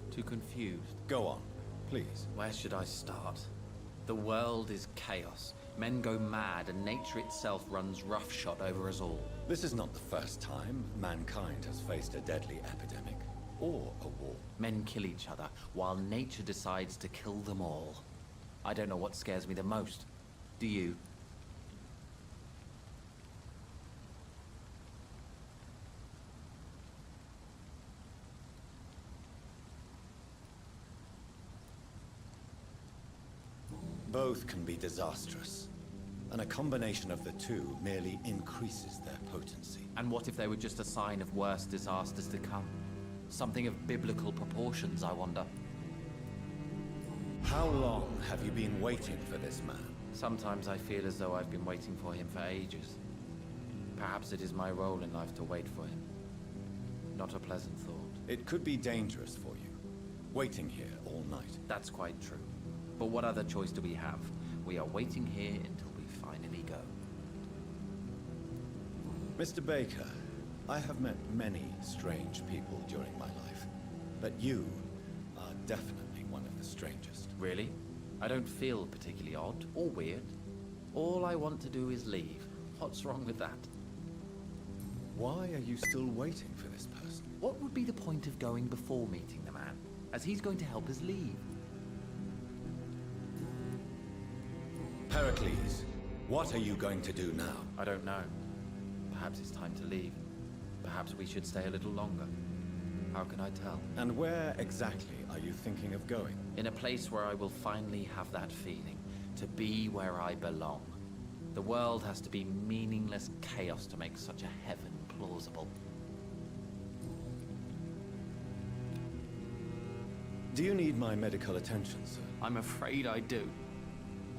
too confused. Go on, please. Where should I start? The world is chaos. Men go mad, and nature itself runs roughshod over us all. This is not the first time mankind has faced a deadly epidemic, or a war. Men kill each other, while nature decides to kill them all. I don't know what scares me the most. Do you? Both can be disastrous, and a combination of the two merely increases their potency. And what if they were just a sign of worse disasters to come? Something of biblical proportions, I wonder. How long have you been waiting for this man? Sometimes I feel as though I've been waiting for him for ages. Perhaps it is my role in life to wait for him. Not a pleasant thought. It could be dangerous for you, waiting here all night. That's quite true. But what other choice do we have? We are waiting here until we finally go. Mr. Baker, I have met many strange people during my life, but you are definitely one of the strangest. Really? I don't feel particularly odd or weird. All I want to do is leave. What's wrong with that? Why are you still waiting for this person? What would be the point of going before meeting the man, as he's going to help us leave? Pericles, what are you going to do now? I don't know. Perhaps it's time to leave. Perhaps we should stay a little longer. How can I tell? And where exactly are you thinking of going? In a place where I will finally have that feeling, to be where I belong. The world has to be meaningless chaos to make such a heaven plausible. Do you need my medical attention, sir? I'm afraid I do.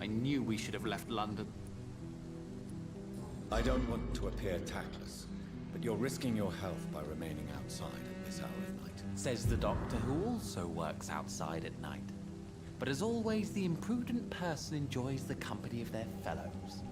I knew we should have left London. I don't want to appear tactless, but you're risking your health by remaining outside at this hour of night. Says the doctor, who also works outside at night. But as always, the imprudent person enjoys the company of their fellows.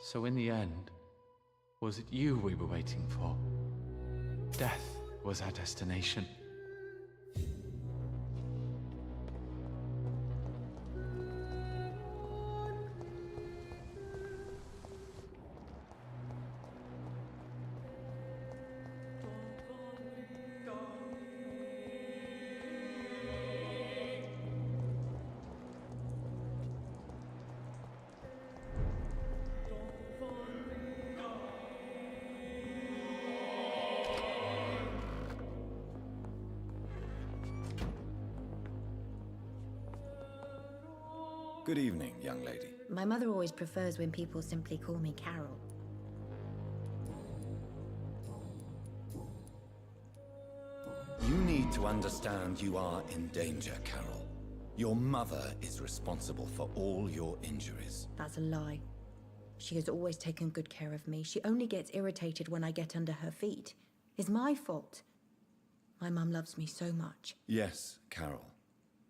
So in the end, was it you we were waiting for? Death was our destination. Good evening, young lady. My mother always prefers when people simply call me Carol. to understand you are in danger, Carol. Your mother is responsible for all your injuries. That's a lie. She has always taken good care of me. She only gets irritated when I get under her feet. It's my fault. My mum loves me so much. Yes, Carol.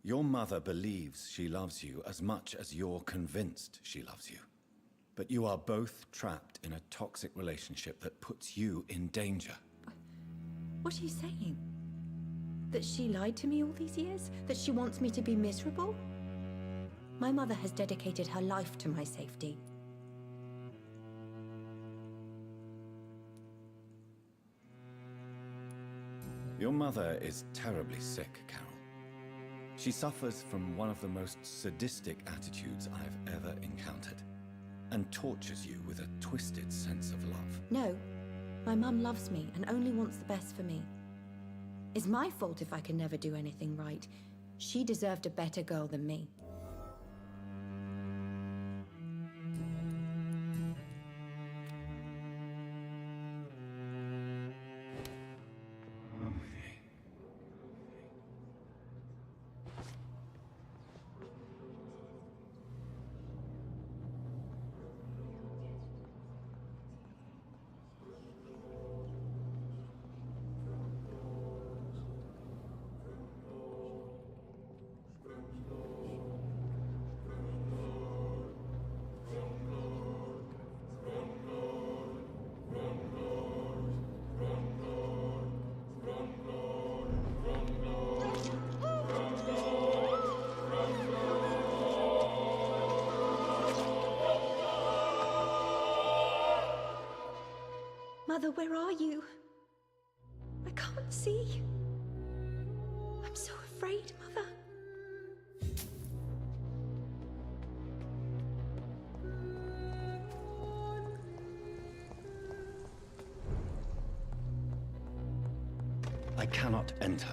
Your mother believes she loves you as much as you're convinced she loves you. But you are both trapped in a toxic relationship that puts you in danger. What are you saying? That she lied to me all these years? That she wants me to be miserable? My mother has dedicated her life to my safety. Your mother is terribly sick, Carol. She suffers from one of the most sadistic attitudes I've ever encountered, and tortures you with a twisted sense of love. No, my mum loves me and only wants the best for me. It's my fault if I can never do anything right. She deserved a better girl than me. Mother, where are you? I can't see. I'm so afraid, Mother. I cannot enter.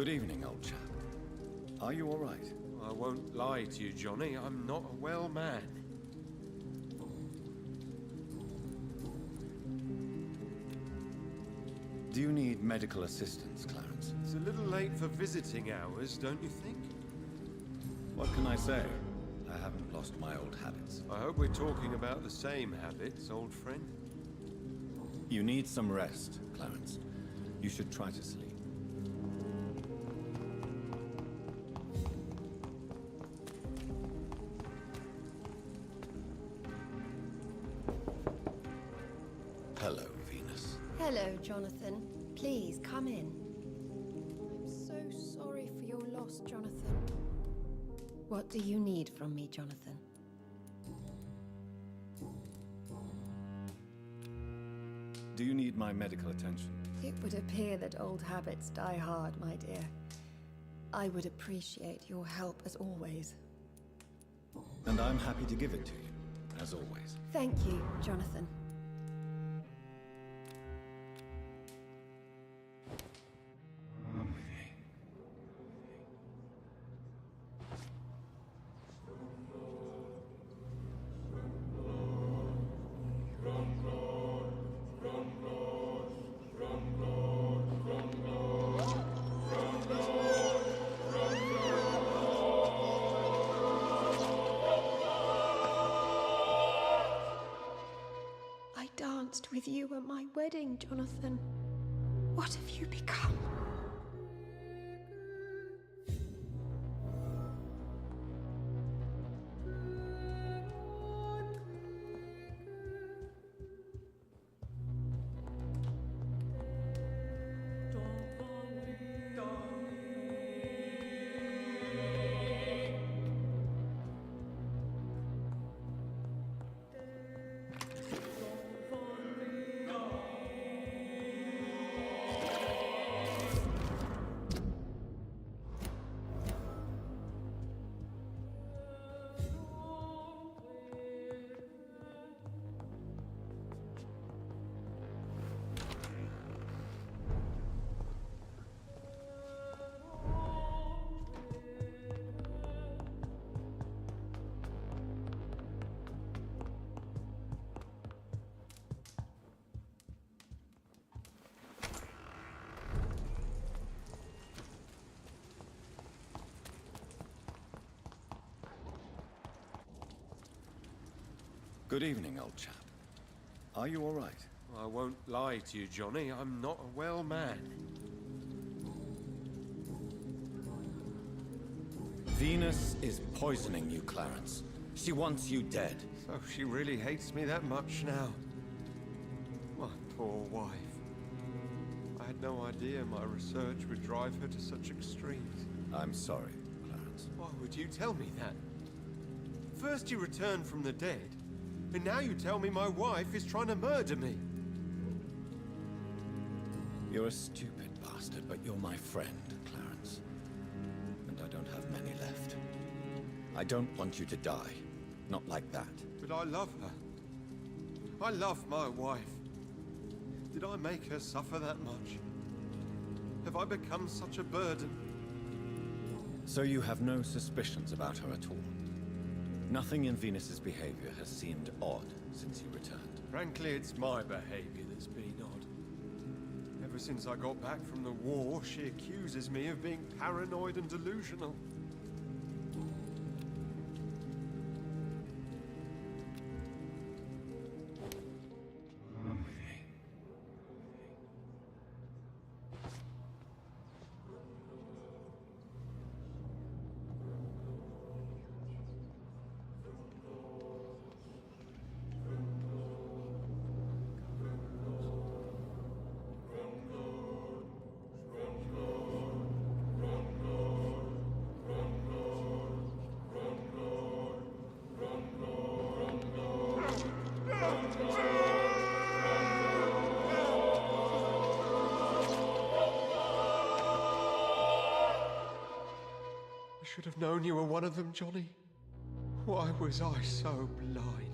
Good evening, old chap. Are you all right? I won't lie to you, Johnny. I'm not a well man. Do you need medical assistance, Clarence? It's a little late for visiting hours, don't you think? What can I say? I haven't lost my old habits. I hope we're talking about the same habits, old friend. You need some rest, Clarence. You should try to sleep. Hello, Venus. Hello, Jonathan. Please, come in. I'm so sorry for your loss, Jonathan. What do you need from me, Jonathan? Do you need my medical attention? It would appear that old habits die hard, my dear. I would appreciate your help as always. And I'm happy to give it to you, as always. Thank you, Jonathan. I danced with you at my wedding, Jonathan. What have you become? Good evening, old chap. Are you all right? I won't lie to you, Johnny. I'm not a well man. Venus is poisoning you, Clarence. She wants you dead. So she really hates me that much now. My poor wife. I had no idea my research would drive her to such extremes. I'm sorry, Clarence. Why would you tell me that? First you returned from the dead, and now you tell me my wife is trying to murder me. You're a stupid bastard, but you're my friend, Clarence. And I don't have many left. I don't want you to die. Not like that. But I love her. I love my wife. Did I make her suffer that much? Have I become such a burden? So you have no suspicions about her at all? Nothing in Venus's behavior has seemed odd since you returned. Frankly, it's my behavior that's been odd. Ever since I got back from the war, she accuses me of being paranoid and delusional. I should have known you were one of them, Johnny. Why was I so blind?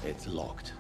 It's locked.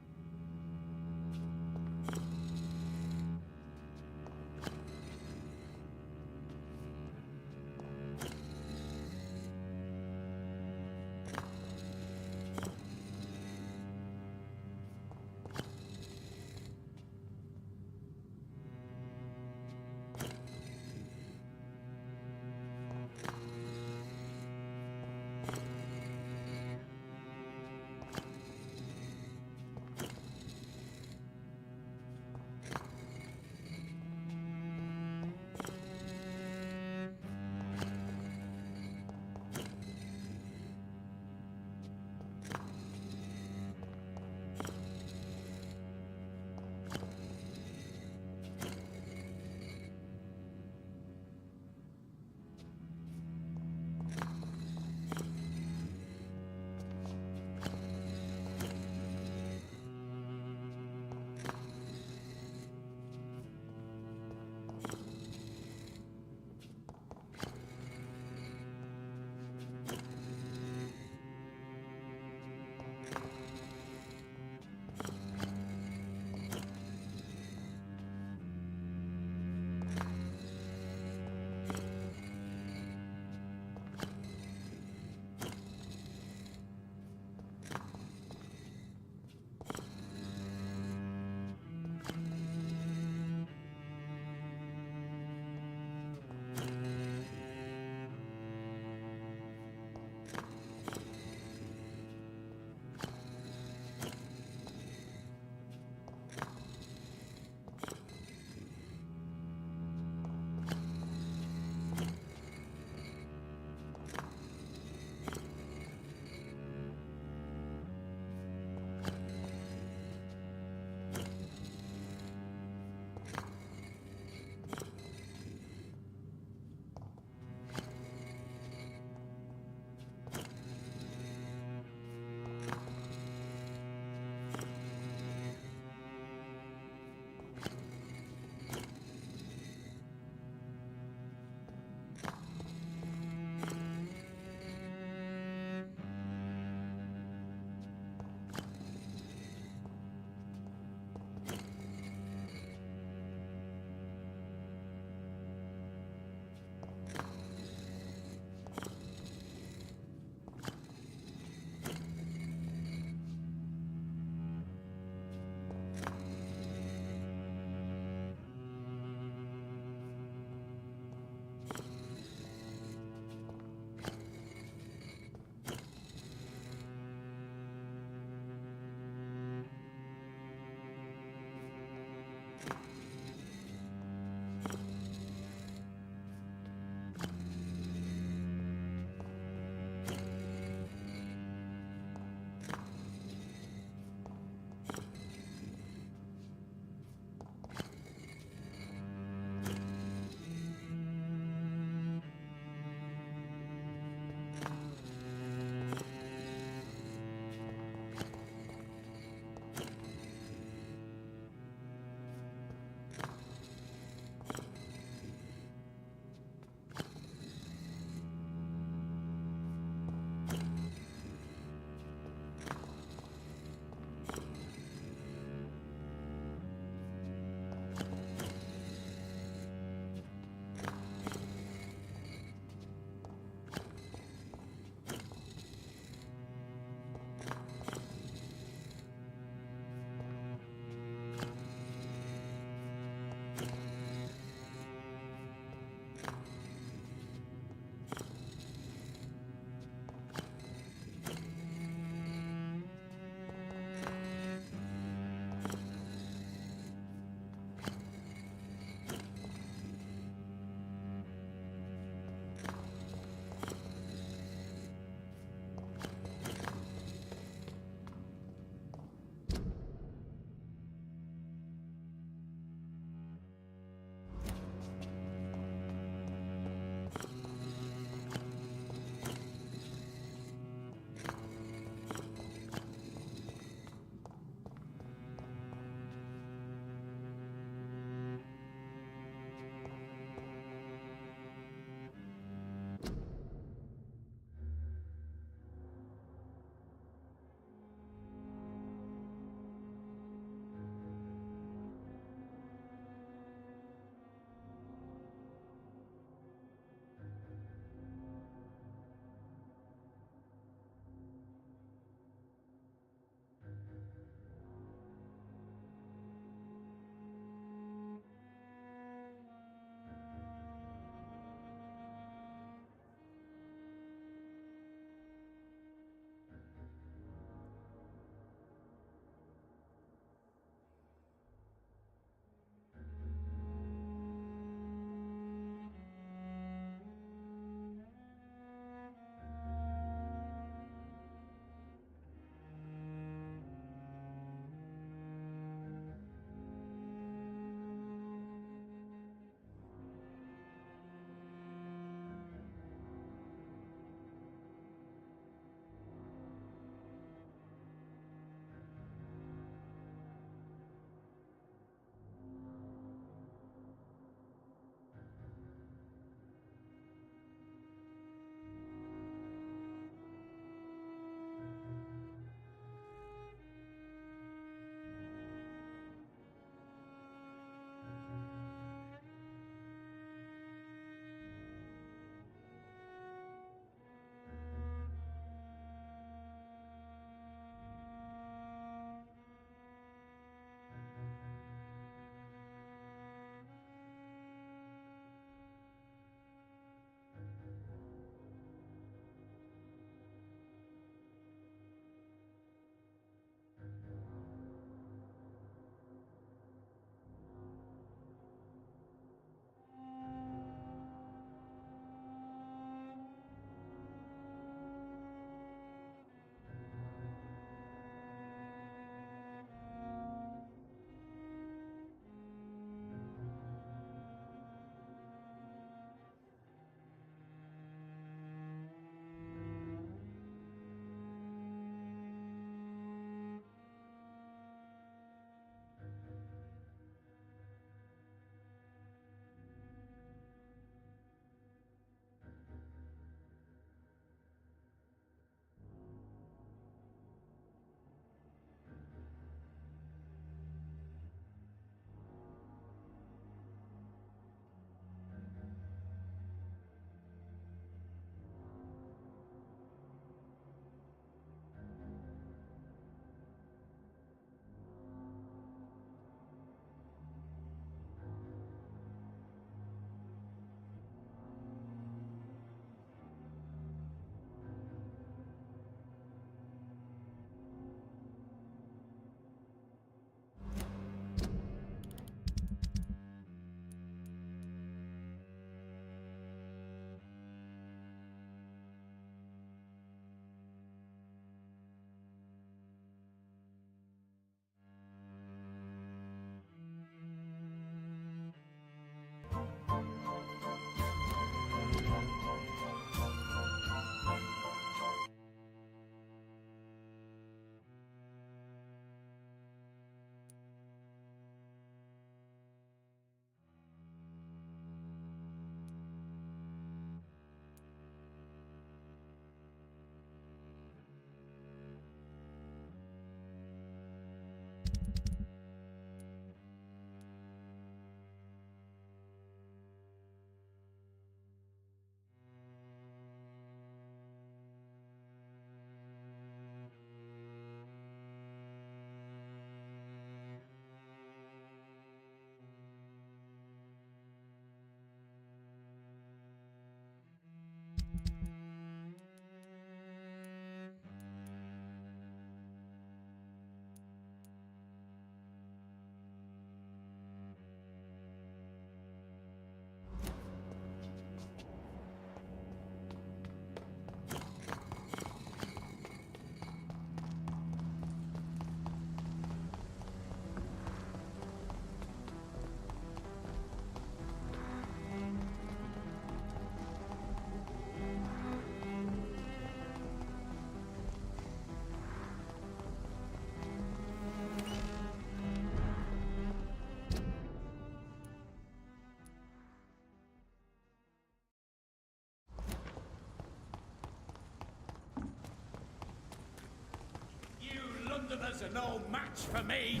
Londoners are no match for me!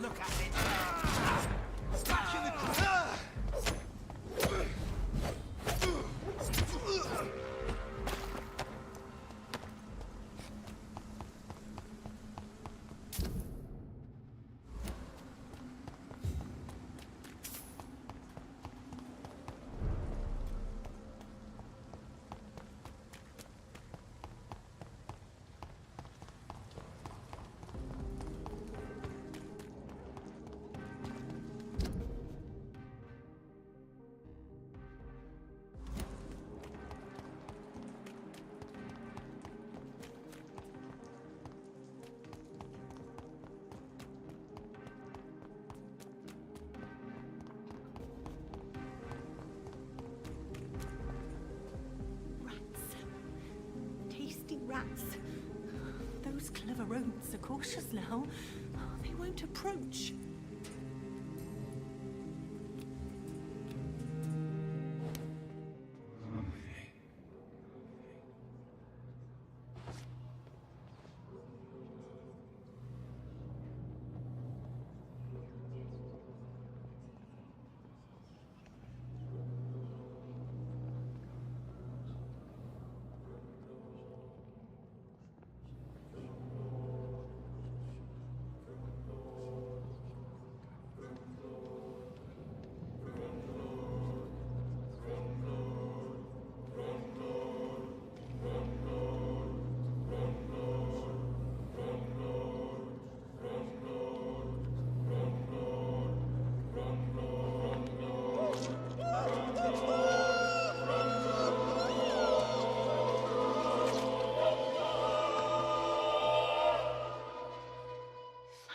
Look at it! Smash in the Rats. Those clever rodents are cautious now. They won't approach.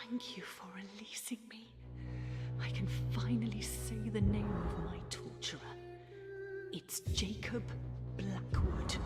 Thank you for releasing me. I can finally say the name of my torturer. It's Jacob Blackwood.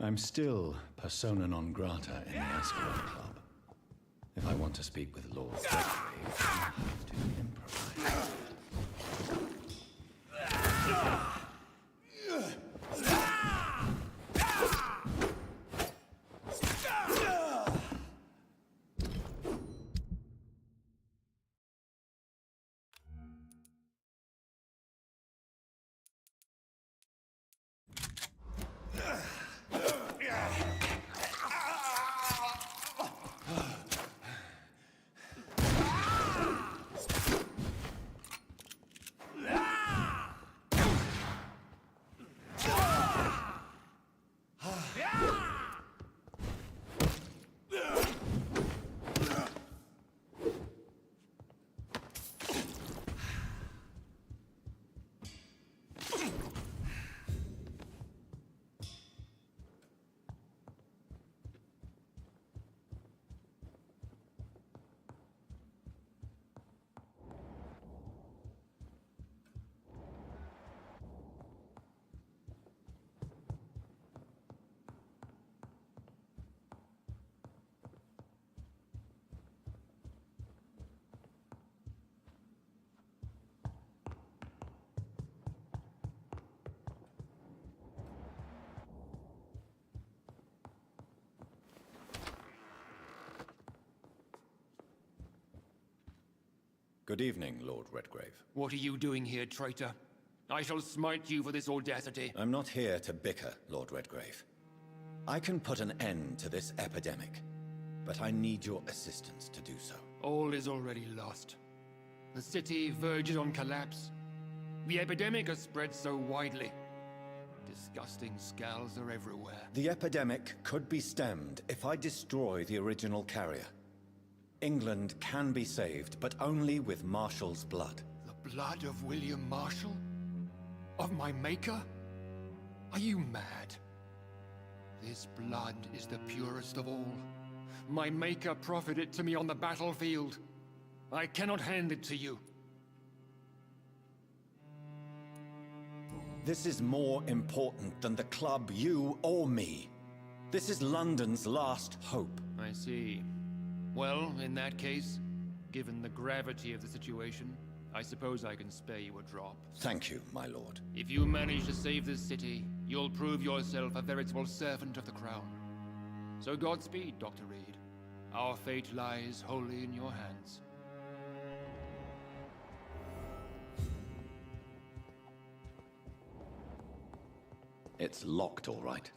I'm still persona non grata in the Ascalon Club. If I want to speak with Lord Redgrave, I'll have to improvise. Good evening, Lord Redgrave. What are you doing here, traitor? I shall smite you for this audacity. I'm not here to bicker, Lord Redgrave. I can put an end to this epidemic, but I need your assistance to do so. All is already lost. The city verges on collapse. The epidemic has spread so widely. Disgusting scals are everywhere. The epidemic could be stemmed if I destroy the original carrier. England can be saved, but only with Marshall's blood. The blood of William Marshall? Of my maker? Are you mad? This blood is the purest of all. My maker proffered it to me on the battlefield. I cannot hand it to you. This is more important than the club, you or me. This is London's last hope. I see. Well, in that case, given the gravity of the situation, I suppose I can spare you a drop. Thank you, my lord. If you manage to save this city, you'll prove yourself a veritable servant of the crown. So Godspeed, Dr. Reed. Our fate lies wholly in your hands. It's locked, all right.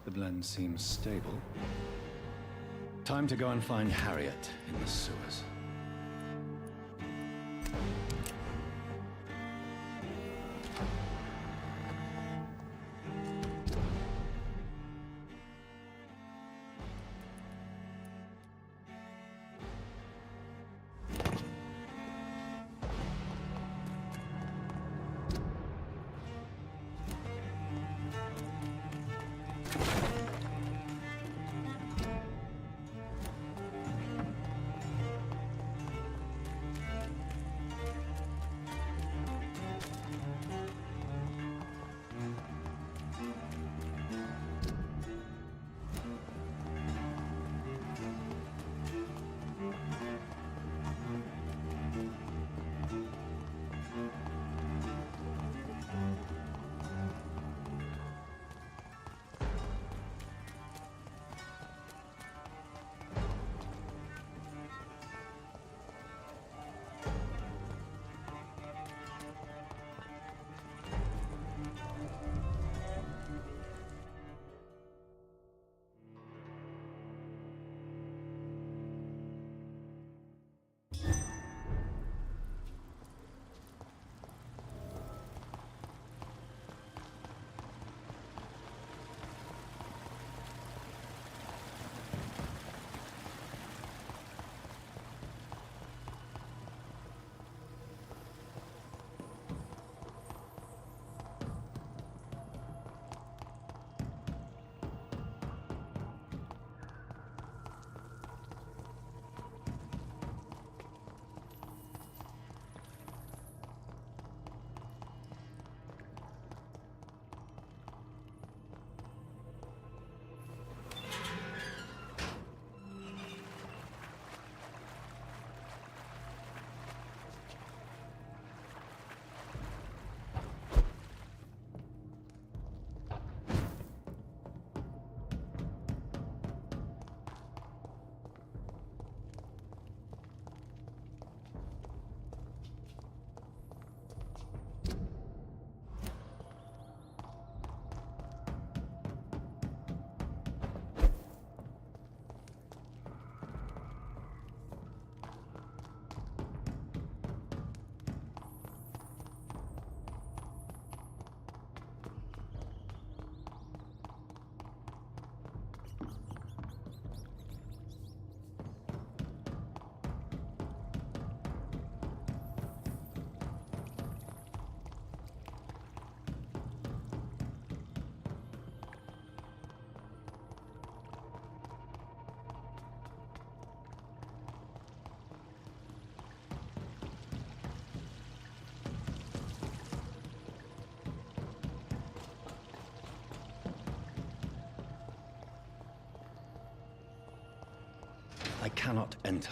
The blend seems stable. Time to go and find Harriet in the sewers. I cannot enter.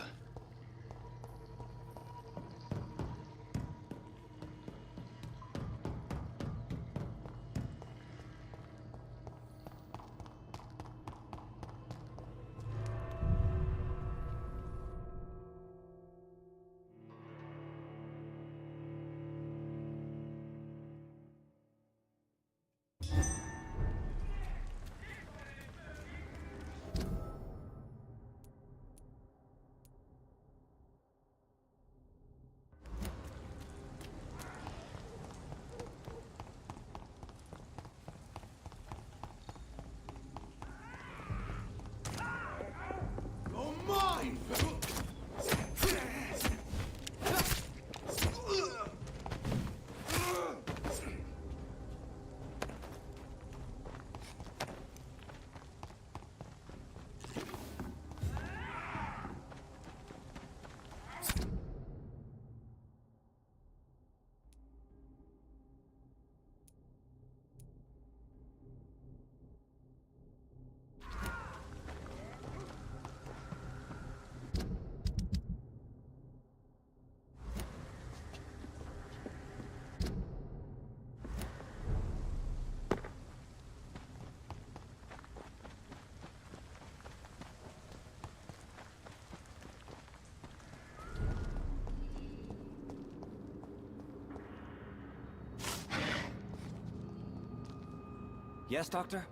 Yes, Doctor?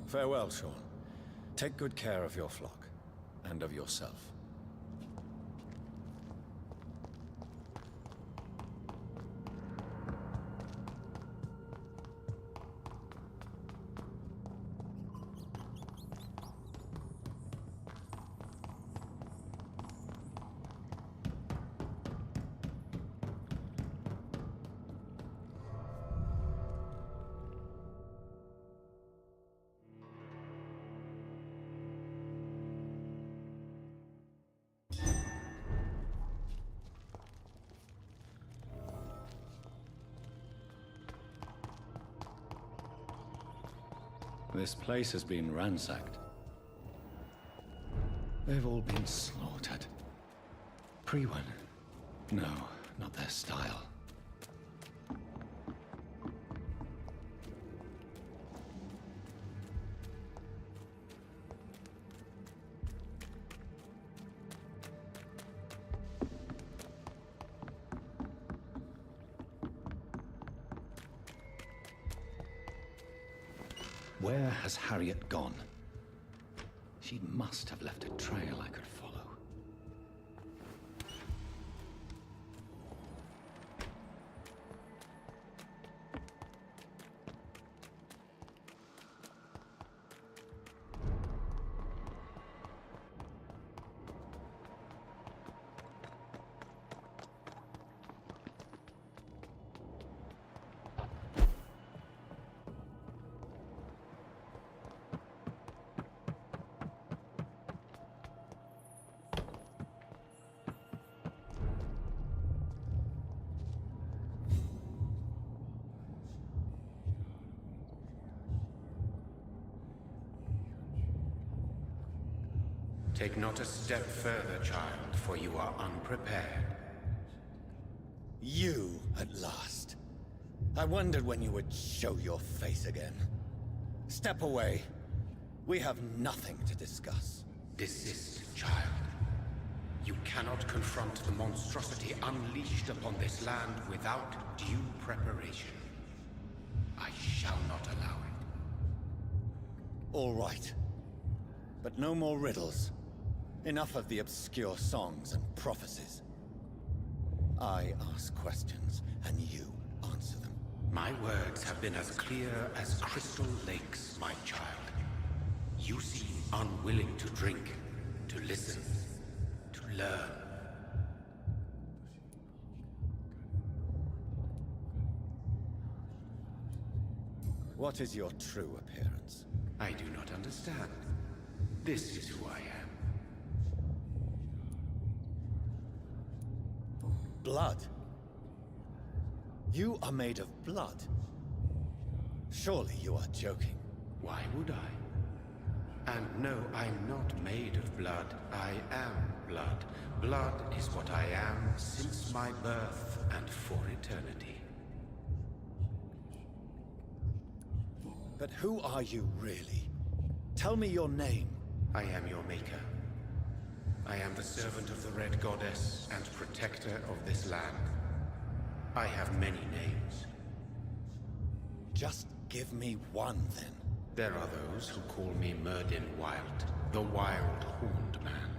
Farewell, Sean. Take good care of your flock, and of yourself. This place has been ransacked. They've all been slaughtered. Priwen? No, not their style. Where has Harriet gone? She must have left a trail I could follow. Take not a step further, child, for you are unprepared. You, at last. I wondered when you would show your face again. Step away. We have nothing to discuss. Desist, child. You cannot confront the monstrosity unleashed upon this land without due preparation. I shall not allow it. All right. But no more riddles. Enough of the obscure songs and prophecies. I ask questions, and you answer them. My words have been as clear as crystal lakes, my child. You seem unwilling to drink, to listen, to learn. What is your true appearance? I do not understand. This is who I am. Blood? You are made of blood. Surely you are joking. Why would I? And no, I'm not made of blood. I am blood. Blood is what I am since my birth and for eternity. But who are you really? Tell me your name. I am your maker. I am the servant of the Red Goddess and protector of this land. I have many names. Just give me one, then. There are those who call me Myrddin Wild, the Wild Horned Man.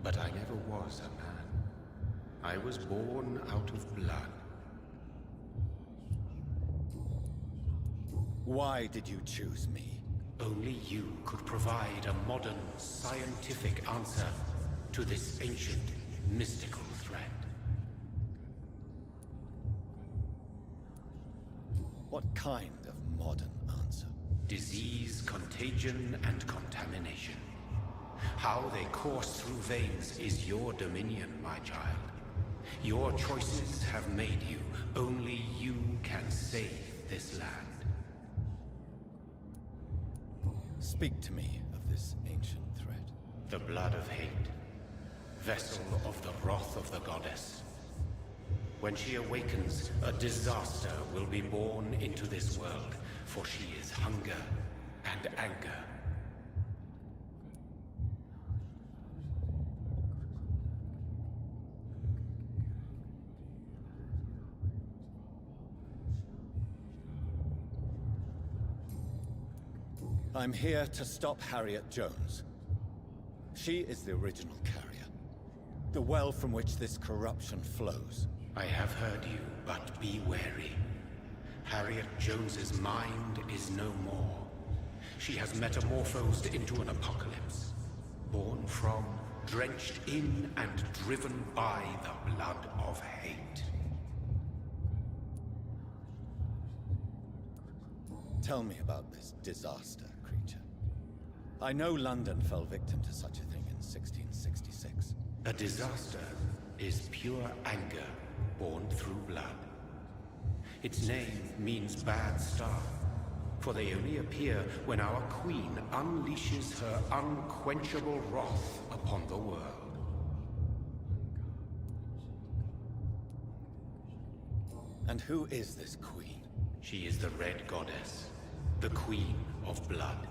But I never was a man. I was born out of blood. Why did you choose me? Only you could provide a modern, scientific answer to this ancient, mystical threat. What kind of modern answer? Disease, contagion, and contamination. How they course through veins is your dominion, my child. Your choices have made you. Only you can save this land. Speak to me of this ancient threat. The blood of hate. Vessel of the wrath of the goddess. When she awakens, a disaster will be born into this world, for she is hunger and anger. I'm here to stop Harriet Jones. She is the original carrier. The well from which this corruption flows. I have heard you, but be wary. Harriet Jones's mind is no more. She has metamorphosed into an apocalypse. Born from, drenched in, and driven by the blood of hate. Tell me about this disaster, creature. I know London fell victim to such a thing in 1666. A disaster is pure anger born through blood. Its name means bad star, for they only appear when our queen unleashes her unquenchable wrath upon the world. And who is this queen? She is the Red Goddess, the Queen of Blood.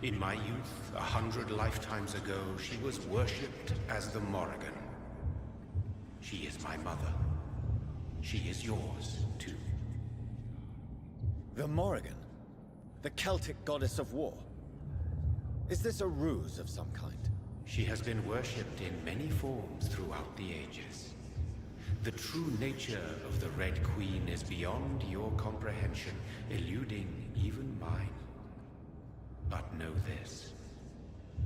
In my youth, 100 lifetimes ago, she was worshipped as the Morrigan. She is my mother. She is yours, too. The Morrigan? The Celtic goddess of war? Is this a ruse of some kind? She has been worshipped in many forms throughout the ages. The true nature of the Red Queen is beyond your comprehension, eluding even mine. But know this,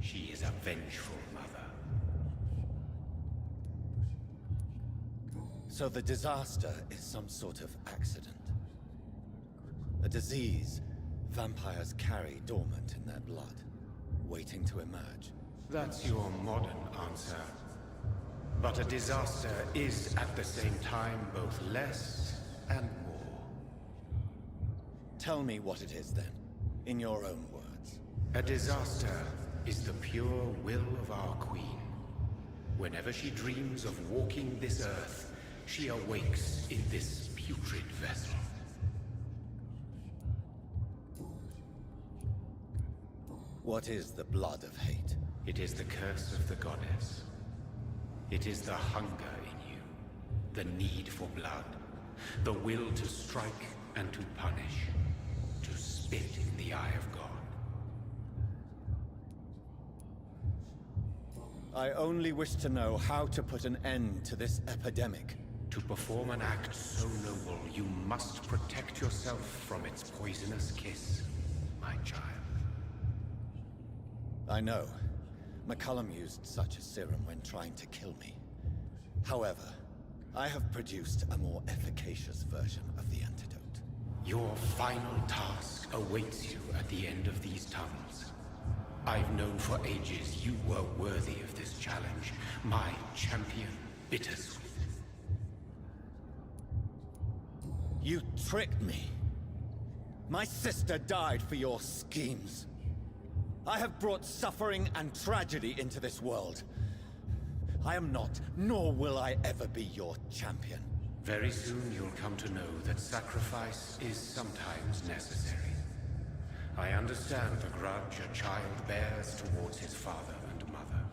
she is a vengeful mother. So the disaster is some sort of accident. A disease vampires carry dormant in their blood, waiting to emerge. That's your modern answer. But a disaster is at the same time both less and more. Tell me what it is then, in your own words. A disaster is the pure will of our queen. Whenever she dreams of walking this earth, she awakes in this putrid vessel. What is the blood of hate? It is the curse of the goddess. It is the hunger in you, the need for blood, the will to strike and to punish, to spit in the eye of God. I only wish to know how to put an end to this epidemic. To perform an act so noble, you must protect yourself from its poisonous kiss, my child. I know. McCullum used such a serum when trying to kill me. However, I have produced a more efficacious version of the antidote. Your final task awaits you at the end of these tunnels. I've known for ages you were worthy of this challenge, my champion, Bittersweet. You tricked me. My sister died for your schemes. I have brought suffering and tragedy into this world. I am not, nor will I ever be your champion. Very soon you'll come to know that sacrifice is sometimes necessary. I understand the grudge a child bears towards his father and mother.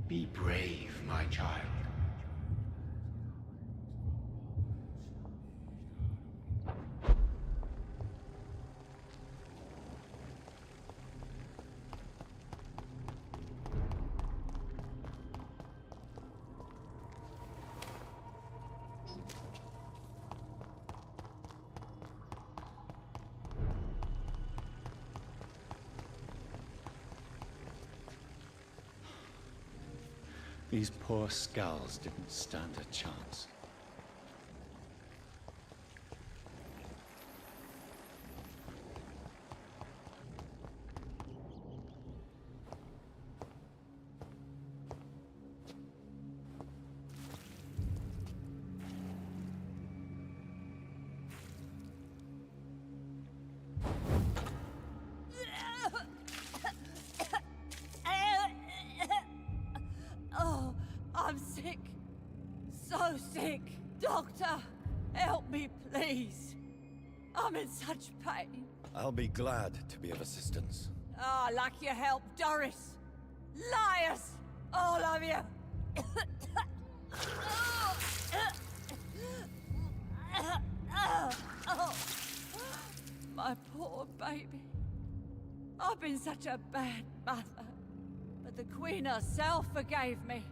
Be brave, my child. These poor skulls didn't stand a chance. Oh, I'm sick. So sick. Doctor, help me, please. I'm in such pain. I'll be glad to be of assistance. Ah, like your help, Doris. Liars! All of you! My poor baby. I've been such a bad mother. But the Queen herself forgave me.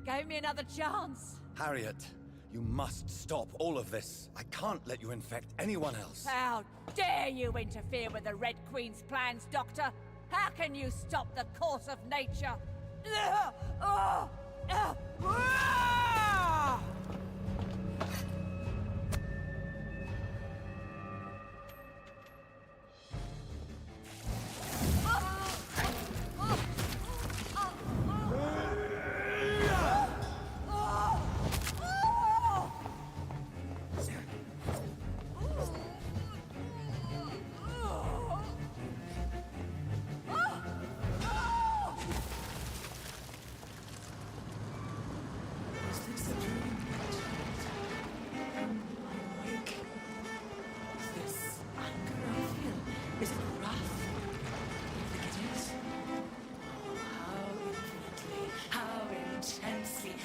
Gave me another chance. Harriet, you must stop all of this. I can't let you infect anyone else. How dare you interfere with the Red Queen's plans, Doctor? How can you stop the course of nature?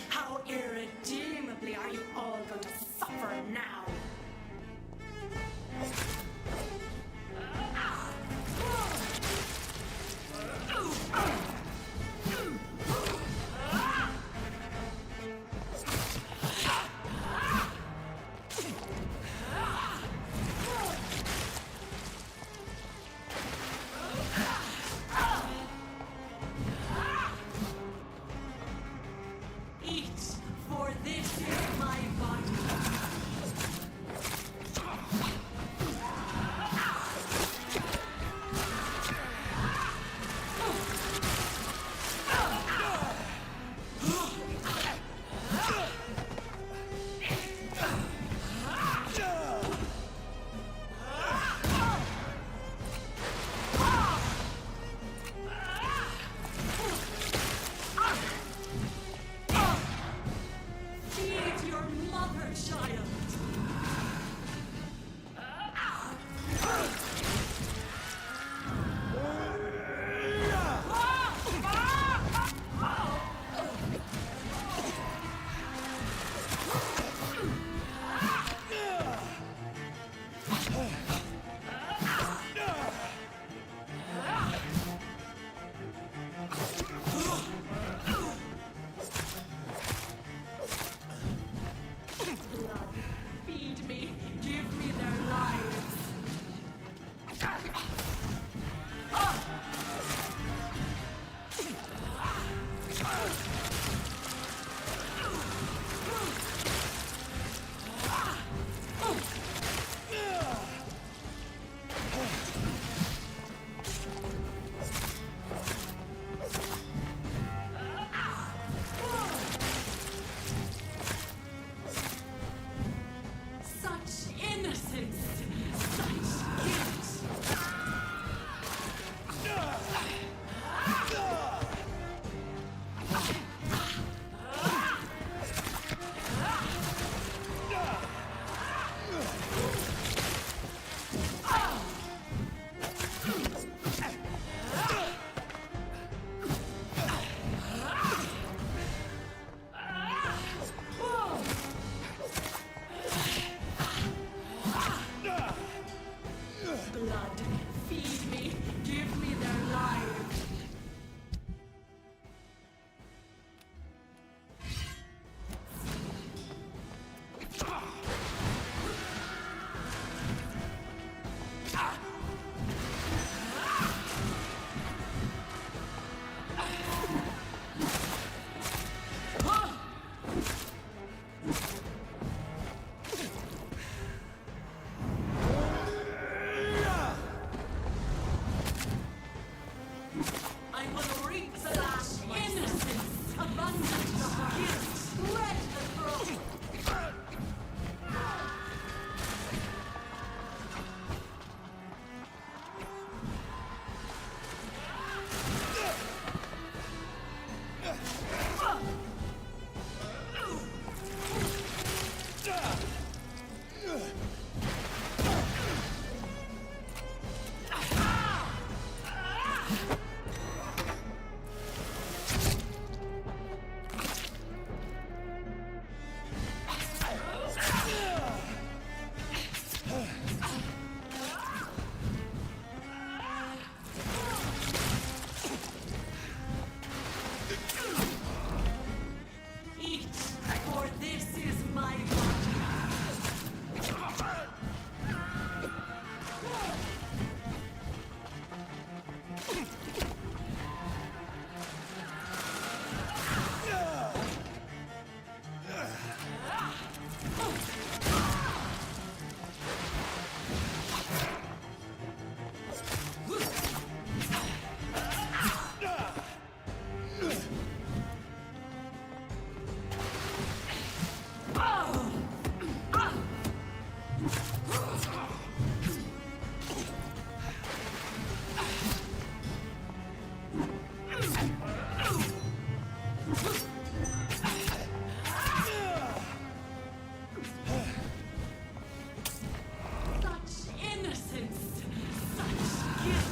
How irredeemably are you all going to suffer now? blood. Feed me. Give me their lives. I will reap the last innocence, abundance of guilt. Let the throne. Eat, for this is my such innocence, such guilt.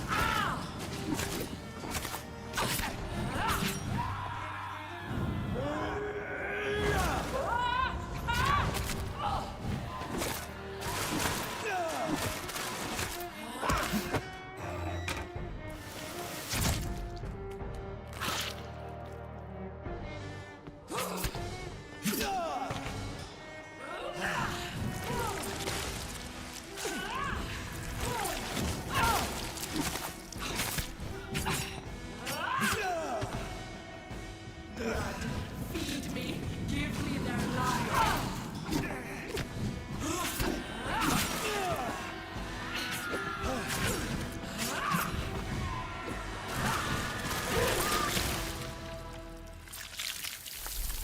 Blood, feed me, give me their lives.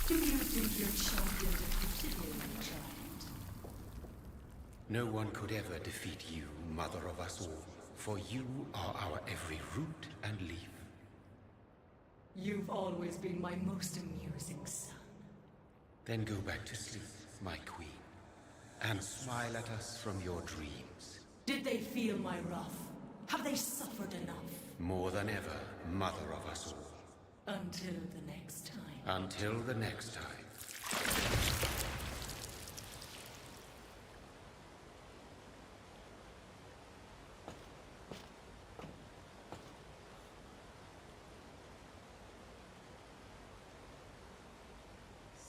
Do you think your champion defeated me, my child? No one could ever defeat you, mother of us all, for you are our every root and leaf. You've always been my most amusing son. Then go back to sleep, my queen, and smile at us from your dreams. Did they feel my wrath? Have they suffered enough? More than ever, mother of us all. Until the next time. Until the next time.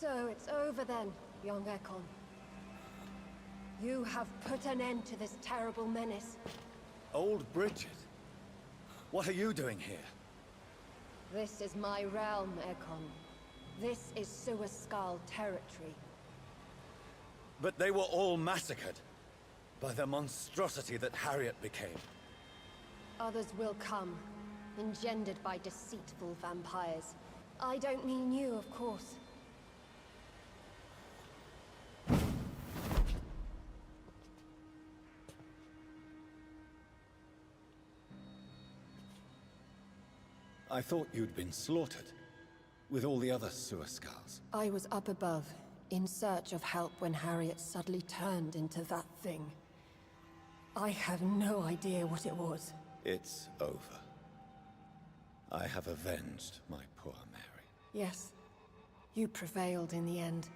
So it's over then, young Ekon. You have put an end to this terrible menace. Old Bridget? What are you doing here? This is my realm, Ekon. This is Suaskal territory. But they were all massacred by the monstrosity that Harriet became. Others will come, engendered by deceitful vampires. I don't mean you, of course. I thought you'd been slaughtered, with all the other Suaskals. I was up above, in search of help when Harriet suddenly turned into that thing. I have no idea what it was. It's over. I have avenged my poor Mary. Yes, you prevailed in the end.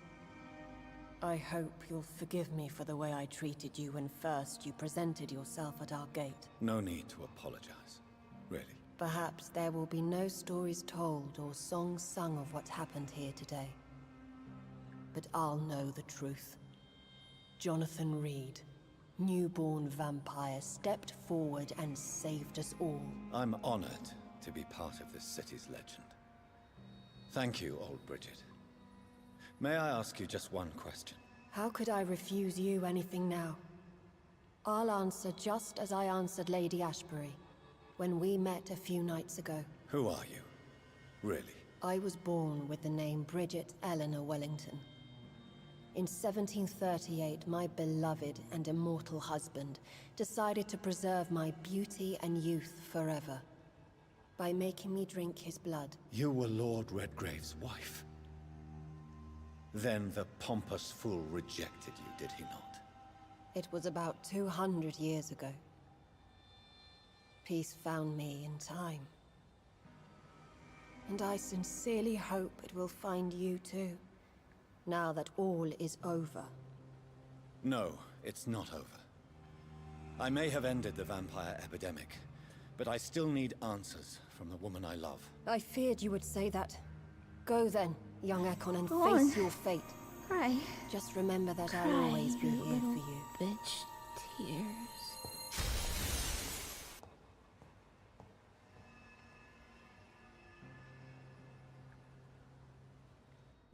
I hope you'll forgive me for the way I treated you when first you presented yourself at our gate. No need to apologize. Really. Perhaps there will be no stories told or songs sung of what happened here today. But I'll know the truth. Jonathan Reed, newborn vampire, stepped forward and saved us all. I'm honored to be part of this city's legend. Thank you, old Bridget. May I ask you just one question? How could I refuse you anything now? I'll answer just as I answered Lady Ashbury when we met a few nights ago. Who are you? Really? I was born with the name Bridget Eleanor Wellington. In 1738, my beloved and immortal husband decided to preserve my beauty and youth forever by making me drink his blood. You were Lord Redgrave's wife. Then the pompous fool rejected you, did he not? It was about 200 years ago. Peace found me in time. And I sincerely hope it will find you too, now that all is over. No, it's not over. I may have ended the vampire epidemic, but I still need answers from the woman I love. I feared you would say that. Go then, young Ekon, and Go face on. your fate. Cry. Just remember that Cry, I'll always be you here little for you. Bitch, tears.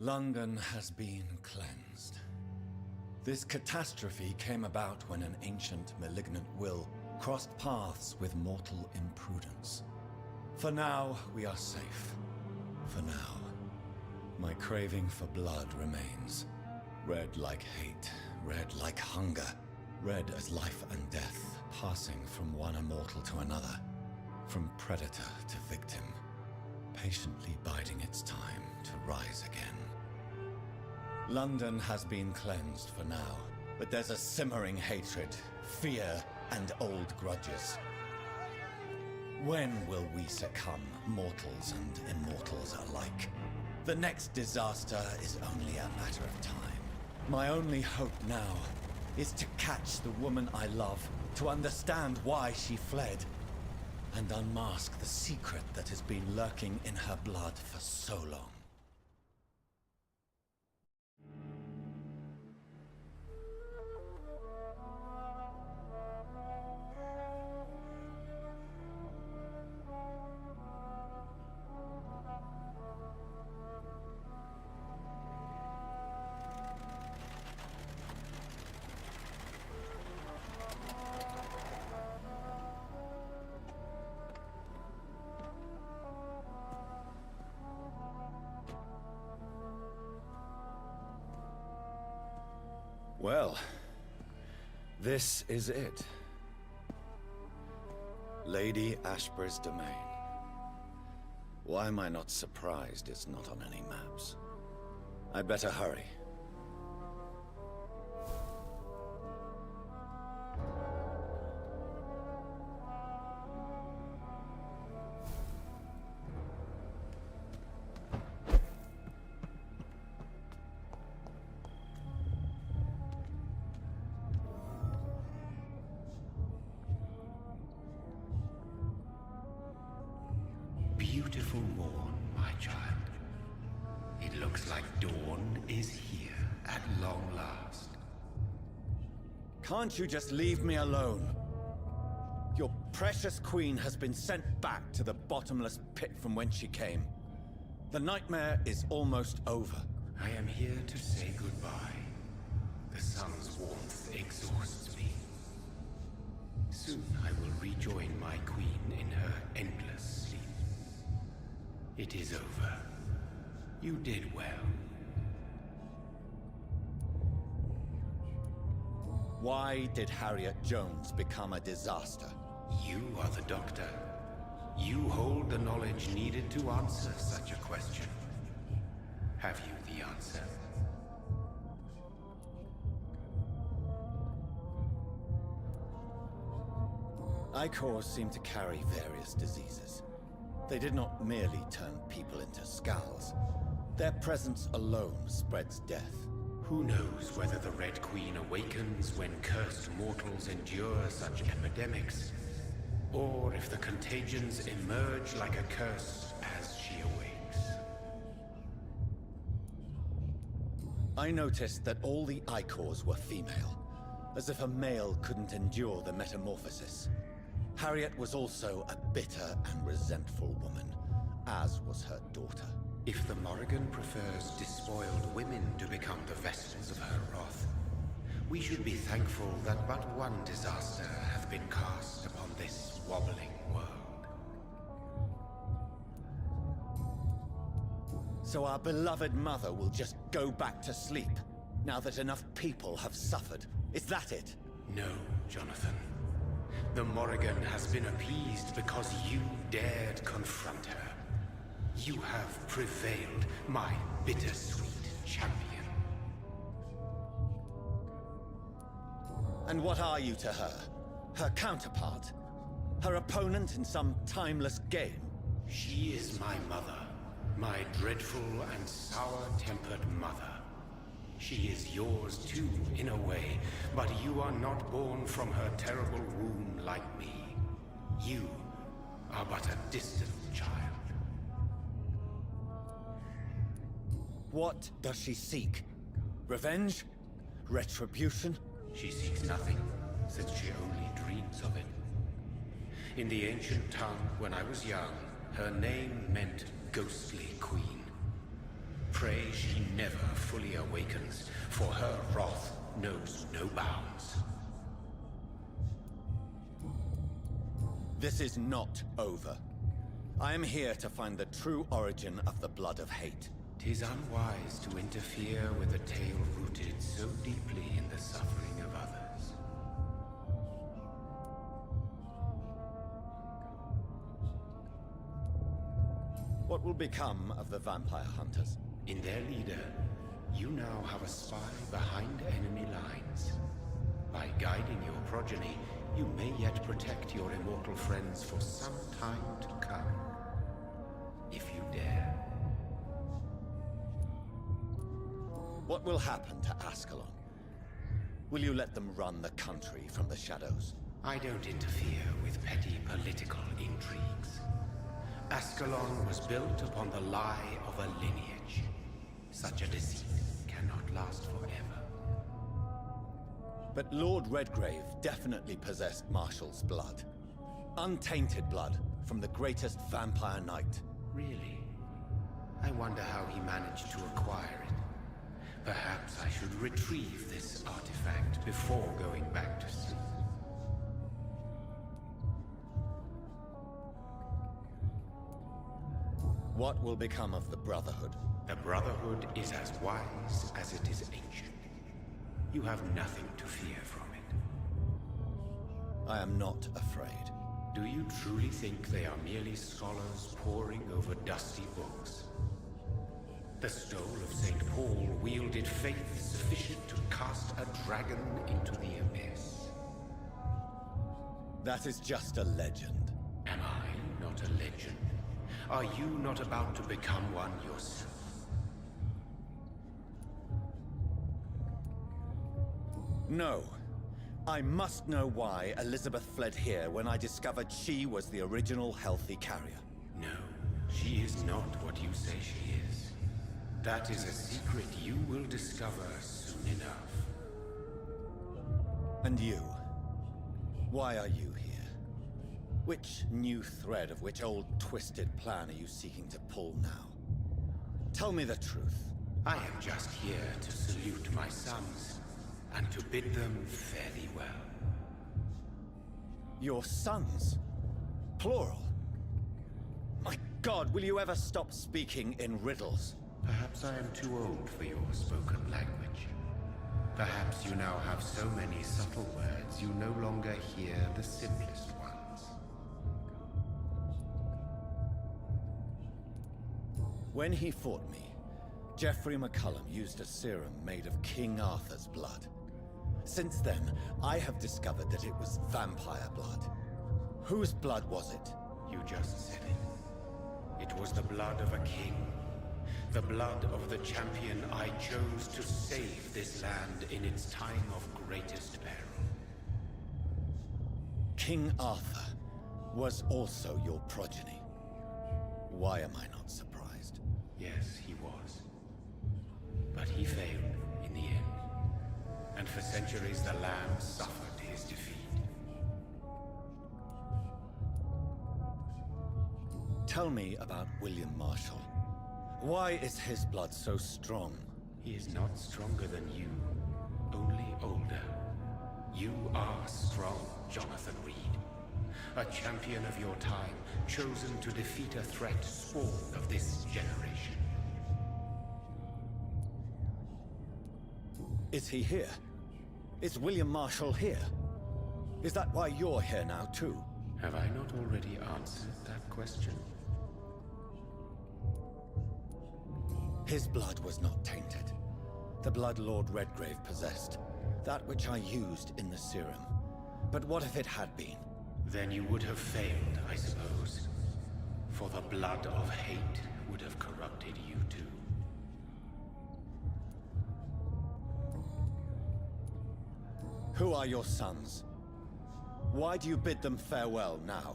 London has been cleansed. This catastrophe came about when an ancient, malignant will crossed paths with mortal imprudence. For now, we are safe. For now. My craving for blood remains. Red like hate, red like hunger. Red as life and death, passing from one immortal to another. From predator to victim. Patiently biding its time to rise again. London has been cleansed for now, but there's a simmering hatred, fear, and old grudges. When will we succumb, mortals and immortals alike? The next disaster is only a matter of time. My only hope now is to catch the woman I love, to understand why she fled, and unmask the secret that has been lurking in her blood for so long. Well, this is it. Lady Ashbury's domain. Why am I not surprised it's not on any maps? I'd better hurry. Beautiful morn, my child. It looks like dawn is here at long last. Can't you just leave me alone? Your precious queen has been sent back to the bottomless pit from whence she came. The nightmare is almost over. I am here to say goodbye. The sun's warmth exhausts me. Soon I will rejoin my queen in her endless sleep. It is over. You did well. Why did Harriet Jones become a disaster? You are the doctor. You hold the knowledge needed to answer such a question. Have you the answer? Icors seem to carry various diseases. They did not merely turn people into skulls. Their presence alone spreads death. Who knows whether the Red Queen awakens when cursed mortals endure such epidemics, or if the contagions emerge like a curse as she awakes. I noticed that all the Icors were female, as if a male couldn't endure the metamorphosis. Harriet was also a bitter and resentful woman, as was her daughter. If the Morrigan prefers despoiled women to become the vessels of her wrath, we should be thankful that but one disaster hath been cast upon this wobbling world. So our beloved mother will just go back to sleep, now that enough people have suffered. Is that it? No, Jonathan. The Morrigan has been appeased because you dared confront her. You have prevailed, my bittersweet champion. And what are you to her? Her counterpart? Her opponent in some timeless game? She is my mother. My dreadful and sour-tempered mother. She is yours too, in a way, but you are not born from her terrible womb like me. You are but a distant child. What does she seek? Revenge? Retribution? She seeks nothing, since she only dreams of it. In the ancient tongue, when I was young, her name meant Ghostly Queen. Pray she never fully awakens, for her wrath knows no bounds. This is not over. I am here to find the true origin of the blood of hate. 'Tis unwise to interfere with a tale rooted so deeply in the suffering of others. What will become of the vampire hunters? In their leader, you now have a spy behind enemy lines. By guiding your progeny, you may yet protect your immortal friends for some time to come. If you dare. What will happen to Ascalon? Will you let them run the country from the shadows? I don't interfere with petty political intrigues. Ascalon was built upon the lie of a lineage. Such a deceit cannot last forever. But Lord Redgrave definitely possessed Marshall's blood. Untainted blood from the greatest vampire knight. Really? I wonder how he managed to acquire it. Perhaps I should retrieve this artifact before going back to sleep. What will become of the Brotherhood? The Brotherhood is as wise as it is ancient. You have nothing to fear from it. I am not afraid. Do you truly think they are merely scholars poring over dusty books? The stole of St. Paul wielded faith sufficient to cast a dragon into the abyss. That is just a legend. Am I not a legend? Are you not about to become one yourself? No. I must know why Elizabeth fled here when I discovered she was the original healthy carrier. No, she is not what you say she is. That is a secret you will discover soon enough. And you? Why are you here? Which new thread of which old twisted plan are you seeking to pull now? Tell me the truth. I am just here to salute my sons, and to bid them fare thee well. Your sons? Plural? My God, will you ever stop speaking in riddles? Perhaps I am too old for your spoken language. Perhaps you now have so many subtle words you no longer hear the simplest ones. When he fought me, Geoffrey McCullum used a serum made of King Arthur's blood. Since then, I have discovered that it was vampire blood. Whose blood was it? You just said it. It was the blood of a king. The blood of the champion I chose to save this land in its time of greatest peril. King Arthur was also your progeny. Why am I not surprised? Yes, he was. But he failed in the end. And for centuries the land suffered his defeat. Tell me about William Marshall. Why is his blood so strong? He is not stronger than you, only older. You are strong, Jonathan Reed. A champion of your time, chosen to defeat a threat spawn of this generation. Is he here? Is William Marshall here? Is that why you're here now, too? Have I not already answered that question? His blood was not tainted. The blood Lord Redgrave possessed. That which I used in the serum. But what if it had been? Then you would have failed, I suppose. For the blood of hate would have corrupted you too. Who are your sons? Why do you bid them farewell now?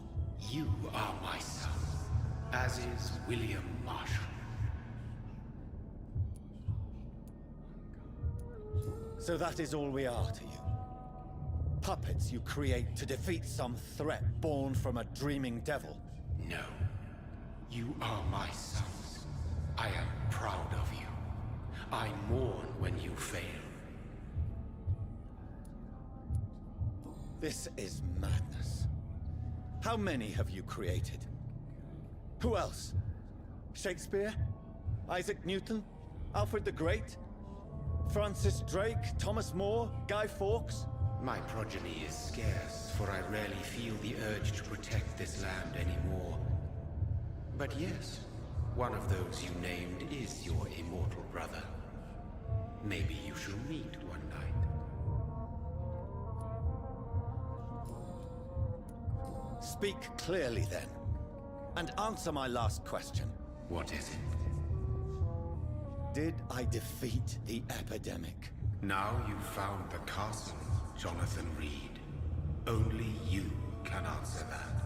You are my son, as is William Marshall. So that is all we are to you? Puppets you create to defeat some threat born from a dreaming devil? No. You are my sons. I am proud of you. I mourn when you fail. This is madness. How many have you created? Who else? Shakespeare? Isaac Newton? Alfred the Great? Francis Drake? Thomas More? Guy Fawkes? My progeny is scarce, for I rarely feel the urge to protect this land anymore. But yes, one of those you named is your immortal brother. Maybe you shall meet one night. Speak clearly then, and answer my last question. What is it? Did I defeat the epidemic? Now you've found the castle, Jonathan Reed. Only you can answer that.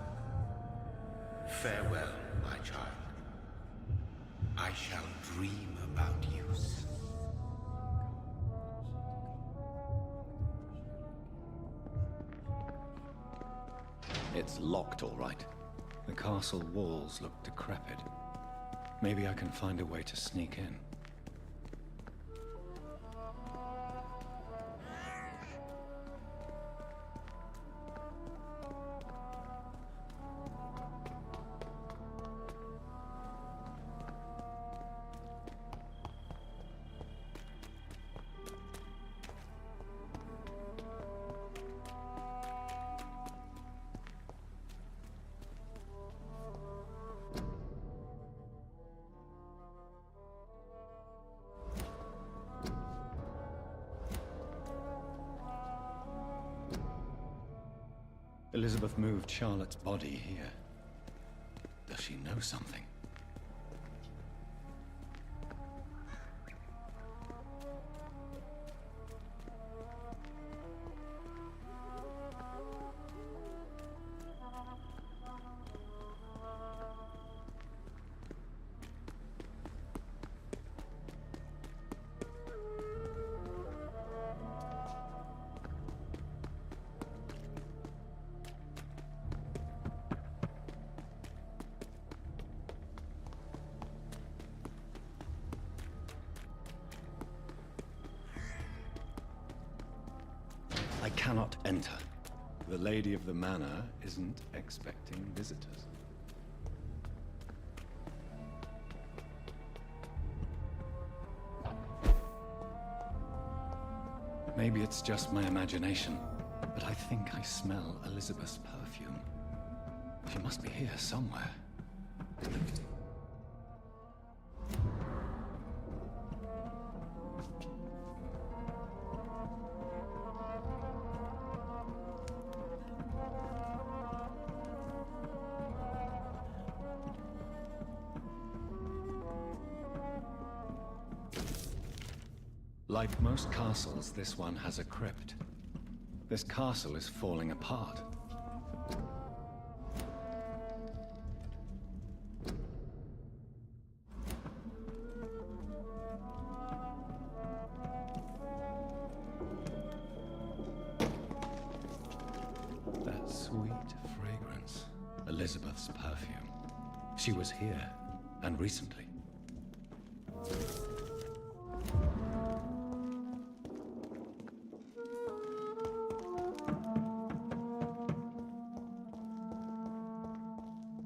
Farewell, my child. I shall dream about you soon. It's locked, all right. The castle walls look decrepit. Maybe I can find a way to sneak in. Elizabeth moved Charlotte's body here. Does she know something? I cannot enter. The lady of the manor isn't expecting visitors. Maybe it's just my imagination, but I think I smell Elizabeth's perfume. She must be here somewhere. Like most castles, this one has a crypt. This castle is falling apart. That sweet fragrance. Elizabeth's perfume. She was here, and recently.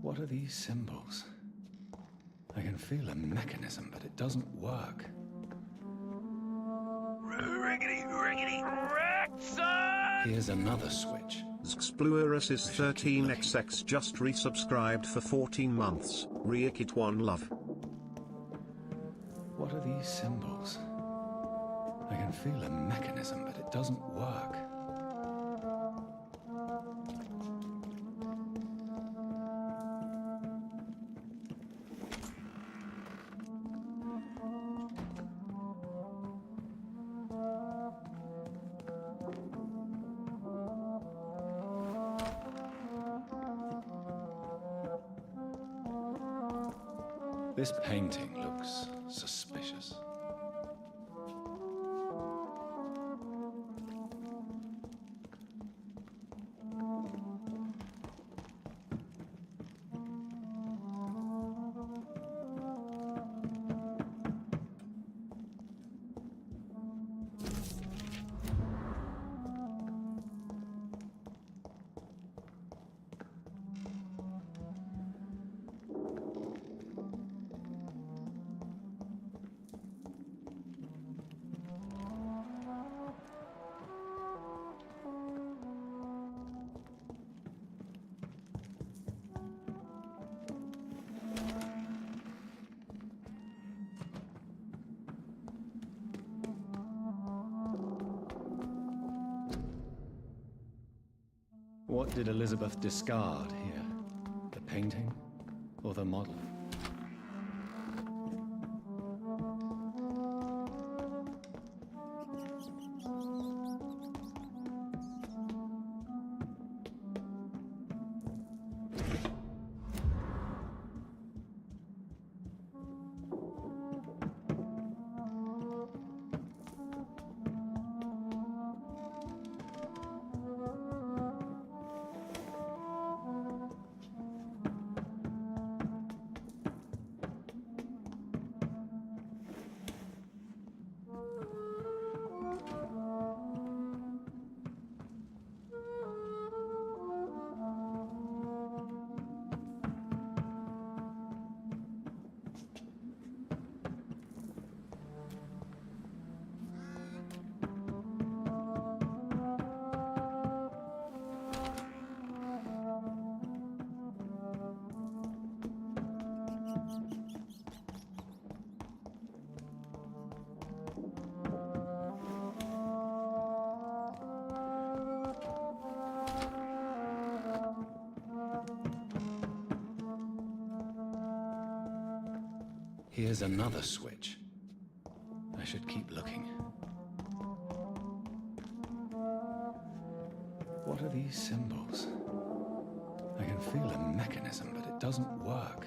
What are these symbols? I can feel a mechanism, but it doesn't work. Here's another switch. Xpluorus 13XX just resubscribed for 14 months. Riekit one love. What are these symbols? I can feel a mechanism, but it doesn't work. This painting looks suspicious. What did Elizabeth discard here? The painting or the model? Here's another switch. I should keep looking. What are these symbols? I can feel a mechanism, but it doesn't work.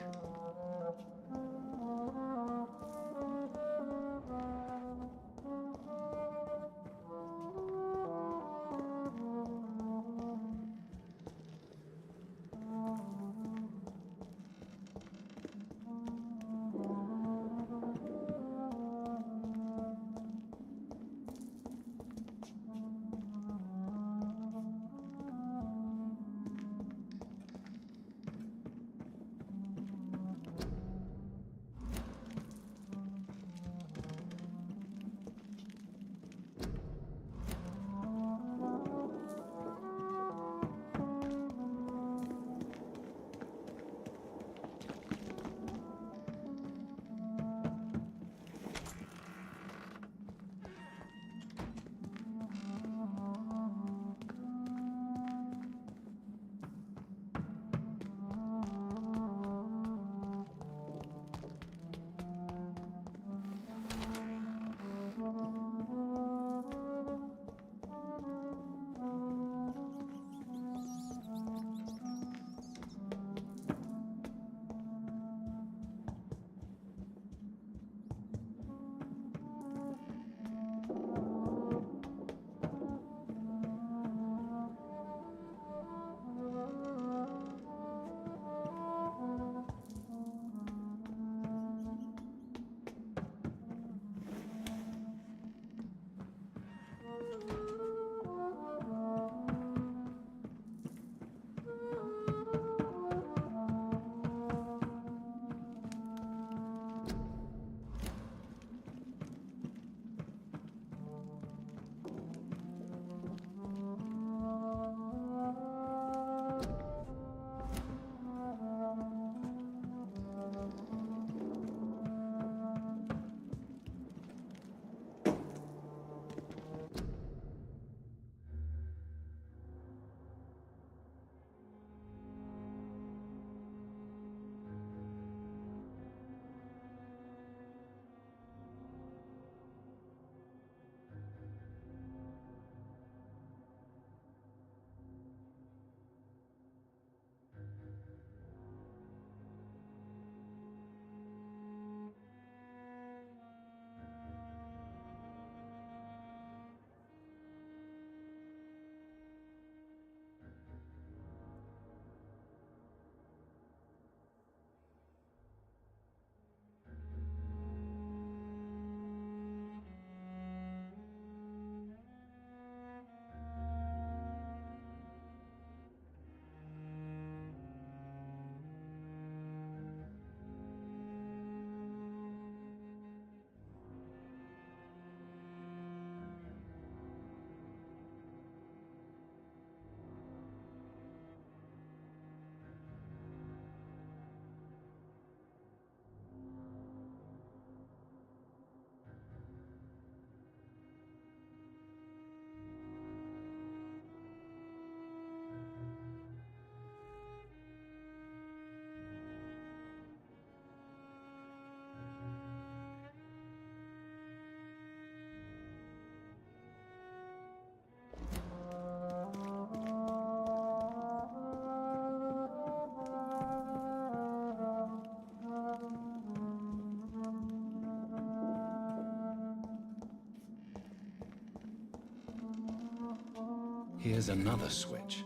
Here's another switch.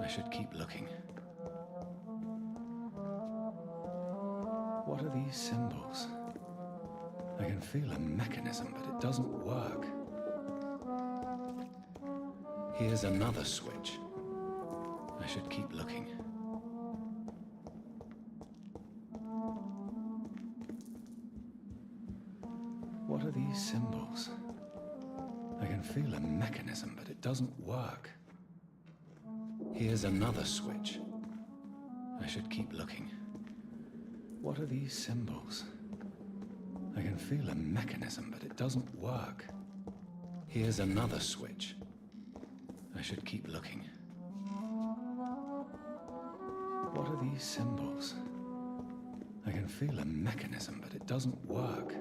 I should keep looking. What are these symbols? I can feel a mechanism, but it doesn't work. Here's another switch. I should keep looking. What are these symbols? I can feel a mechanism, but it doesn't work. Here's another switch. I should keep looking. What are these symbols? I can feel a mechanism, but it doesn't work. Here's another switch. I should keep looking. What are these symbols? I can feel a mechanism, but it doesn't work.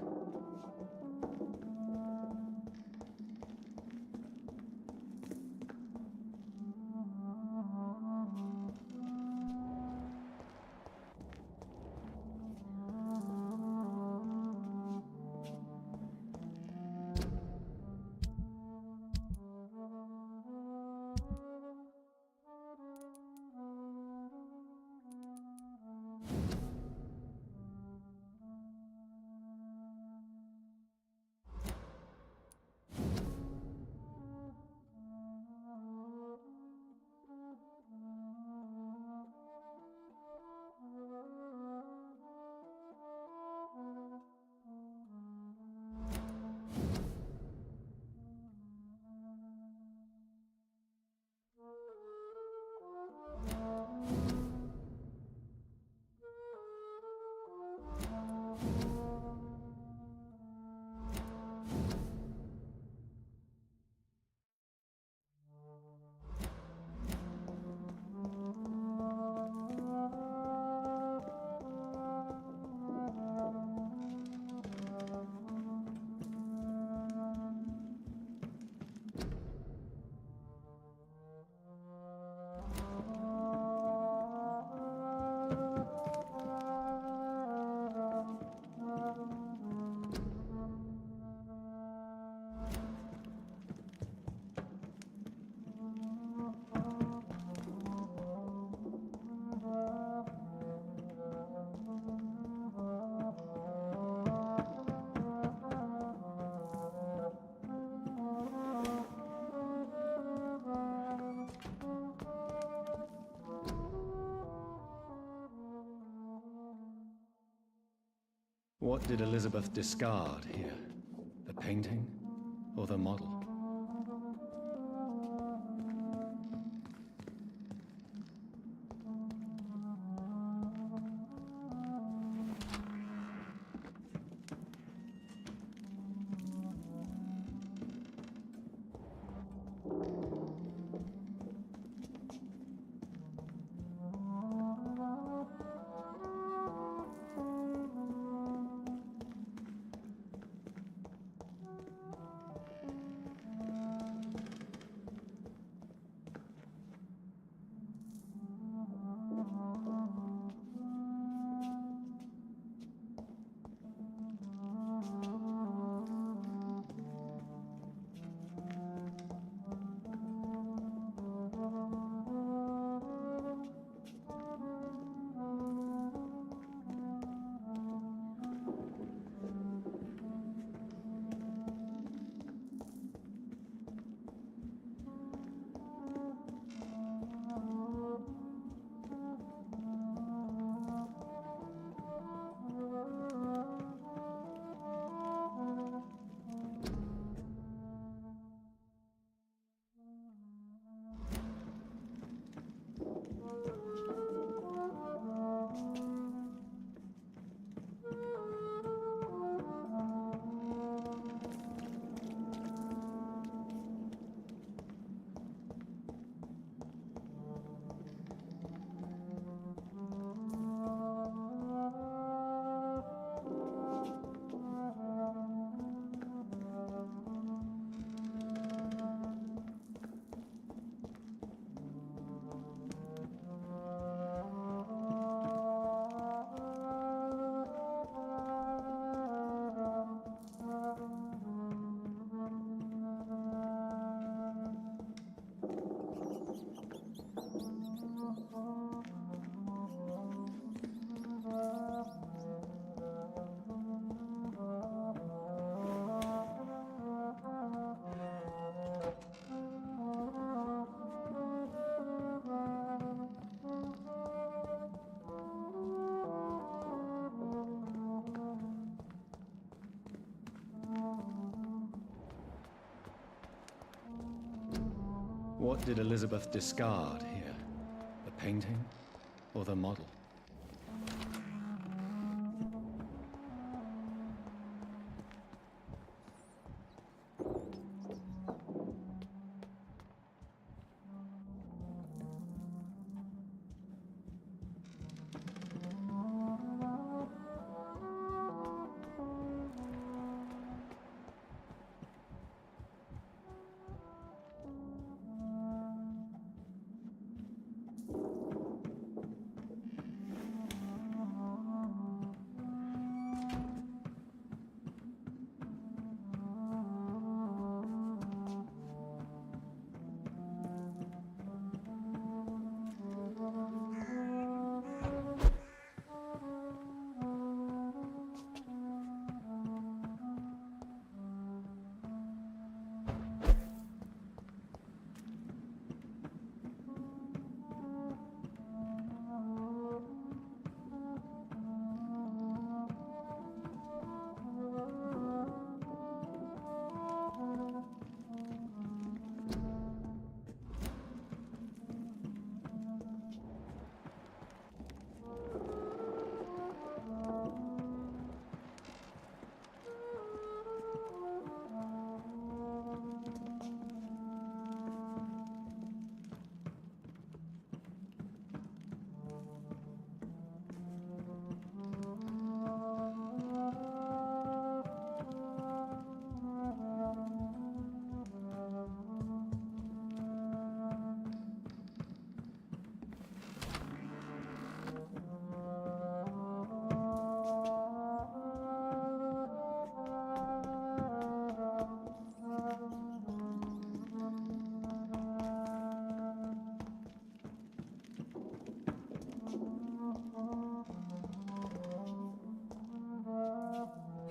What did Elizabeth discard here? The painting or the model? What did Elizabeth discard here? The painting or the model?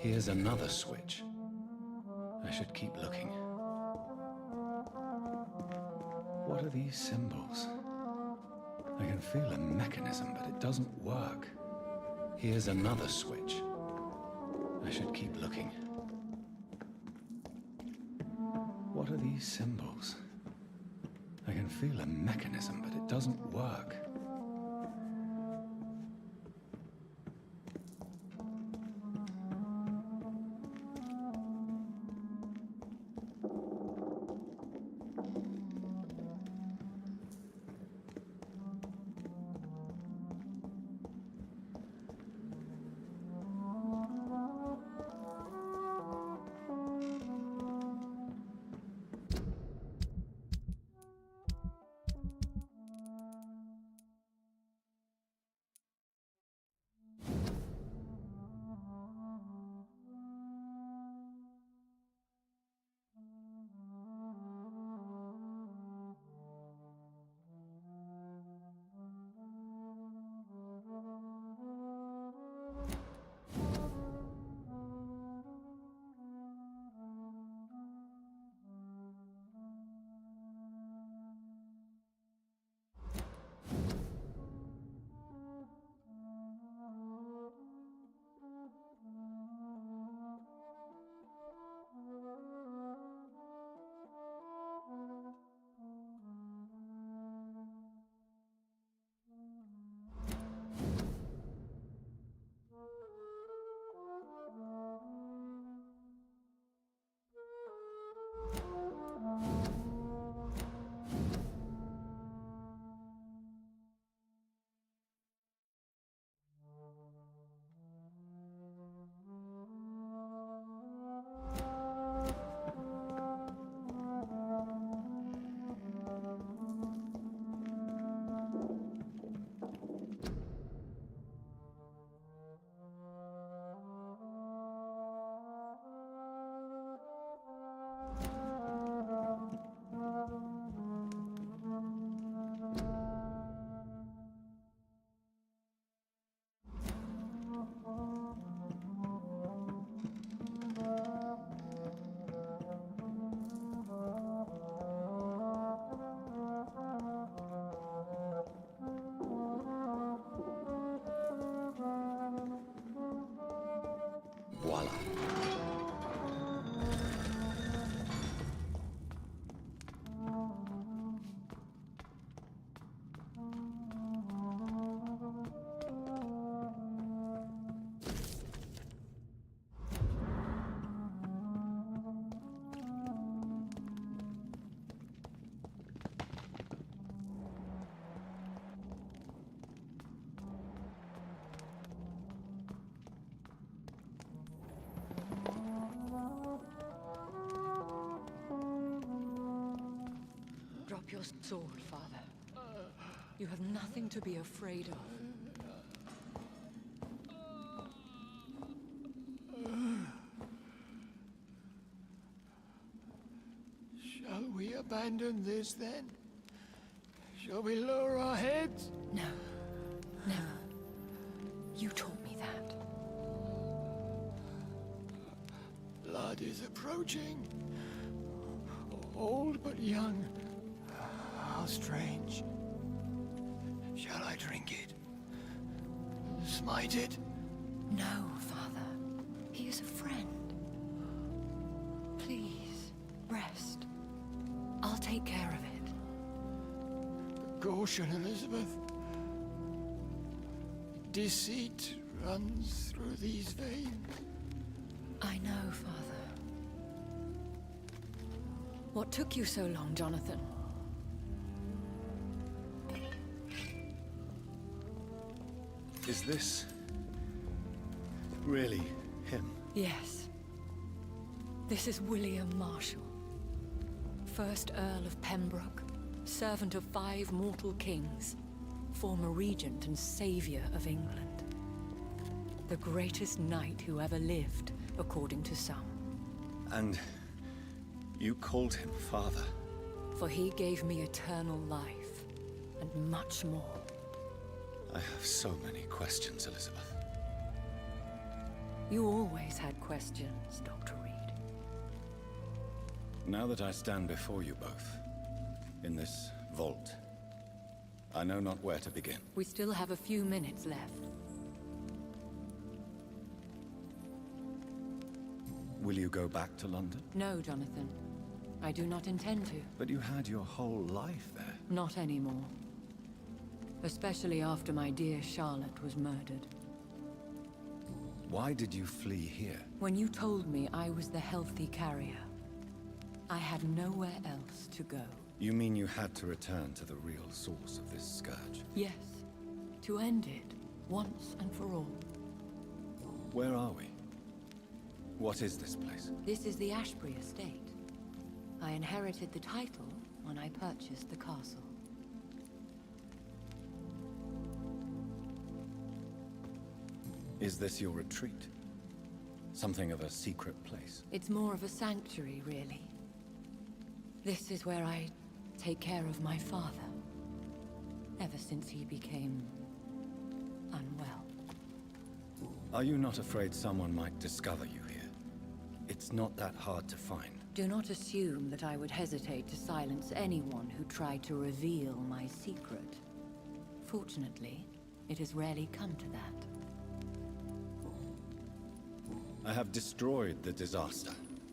Here's another switch. I should keep looking. What are these symbols? I can feel a mechanism, but it doesn't work. Here's another switch. I should keep looking. What are these symbols? I can feel a mechanism, but it doesn't work. your sword, Father. You have nothing to be afraid of. Shall we abandon this then? Shall we lower our heads? No. Never. You taught me that. Blood is approaching. Old but young. How strange. Shall I drink it? Smite it? No, Father. He is a friend. Please, rest. I'll take care of it. Caution, Elizabeth. Deceit runs through these veins. I know, Father. What took you so long, Jonathan? Is this really him? Yes. This is William Marshall, 1st Earl of Pembroke, servant of 5 mortal kings, former regent and savior of England. The greatest knight who ever lived, according to some. And you called him father? For he gave me eternal life, and much more. I have so many questions, Elizabeth. You always had questions, Dr. Reed. Now that I stand before you both, in this vault, I know not where to begin. We still have a few minutes left. Will you go back to London? No, Jonathan. I do not intend to. But you had your whole life there. Not anymore. Especially after my dear Charlotte was murdered. Why did you flee here? When you told me I was the healthy carrier, I had nowhere else to go. You mean you had to return to the real source of this scourge? Yes. To end it, once and for all. Where are we? What is this place? This is the Ashbury estate. I inherited the title when I purchased the castle. Is this your retreat? Something of a secret place? It's more of a sanctuary, really. This is where I take care of my father. Ever since he became unwell. Are you not afraid someone might discover you here? It's not that hard to find. Do not assume that I would hesitate to silence anyone who tried to reveal my secret. Fortunately, it has rarely come to that. I have destroyed the disaster,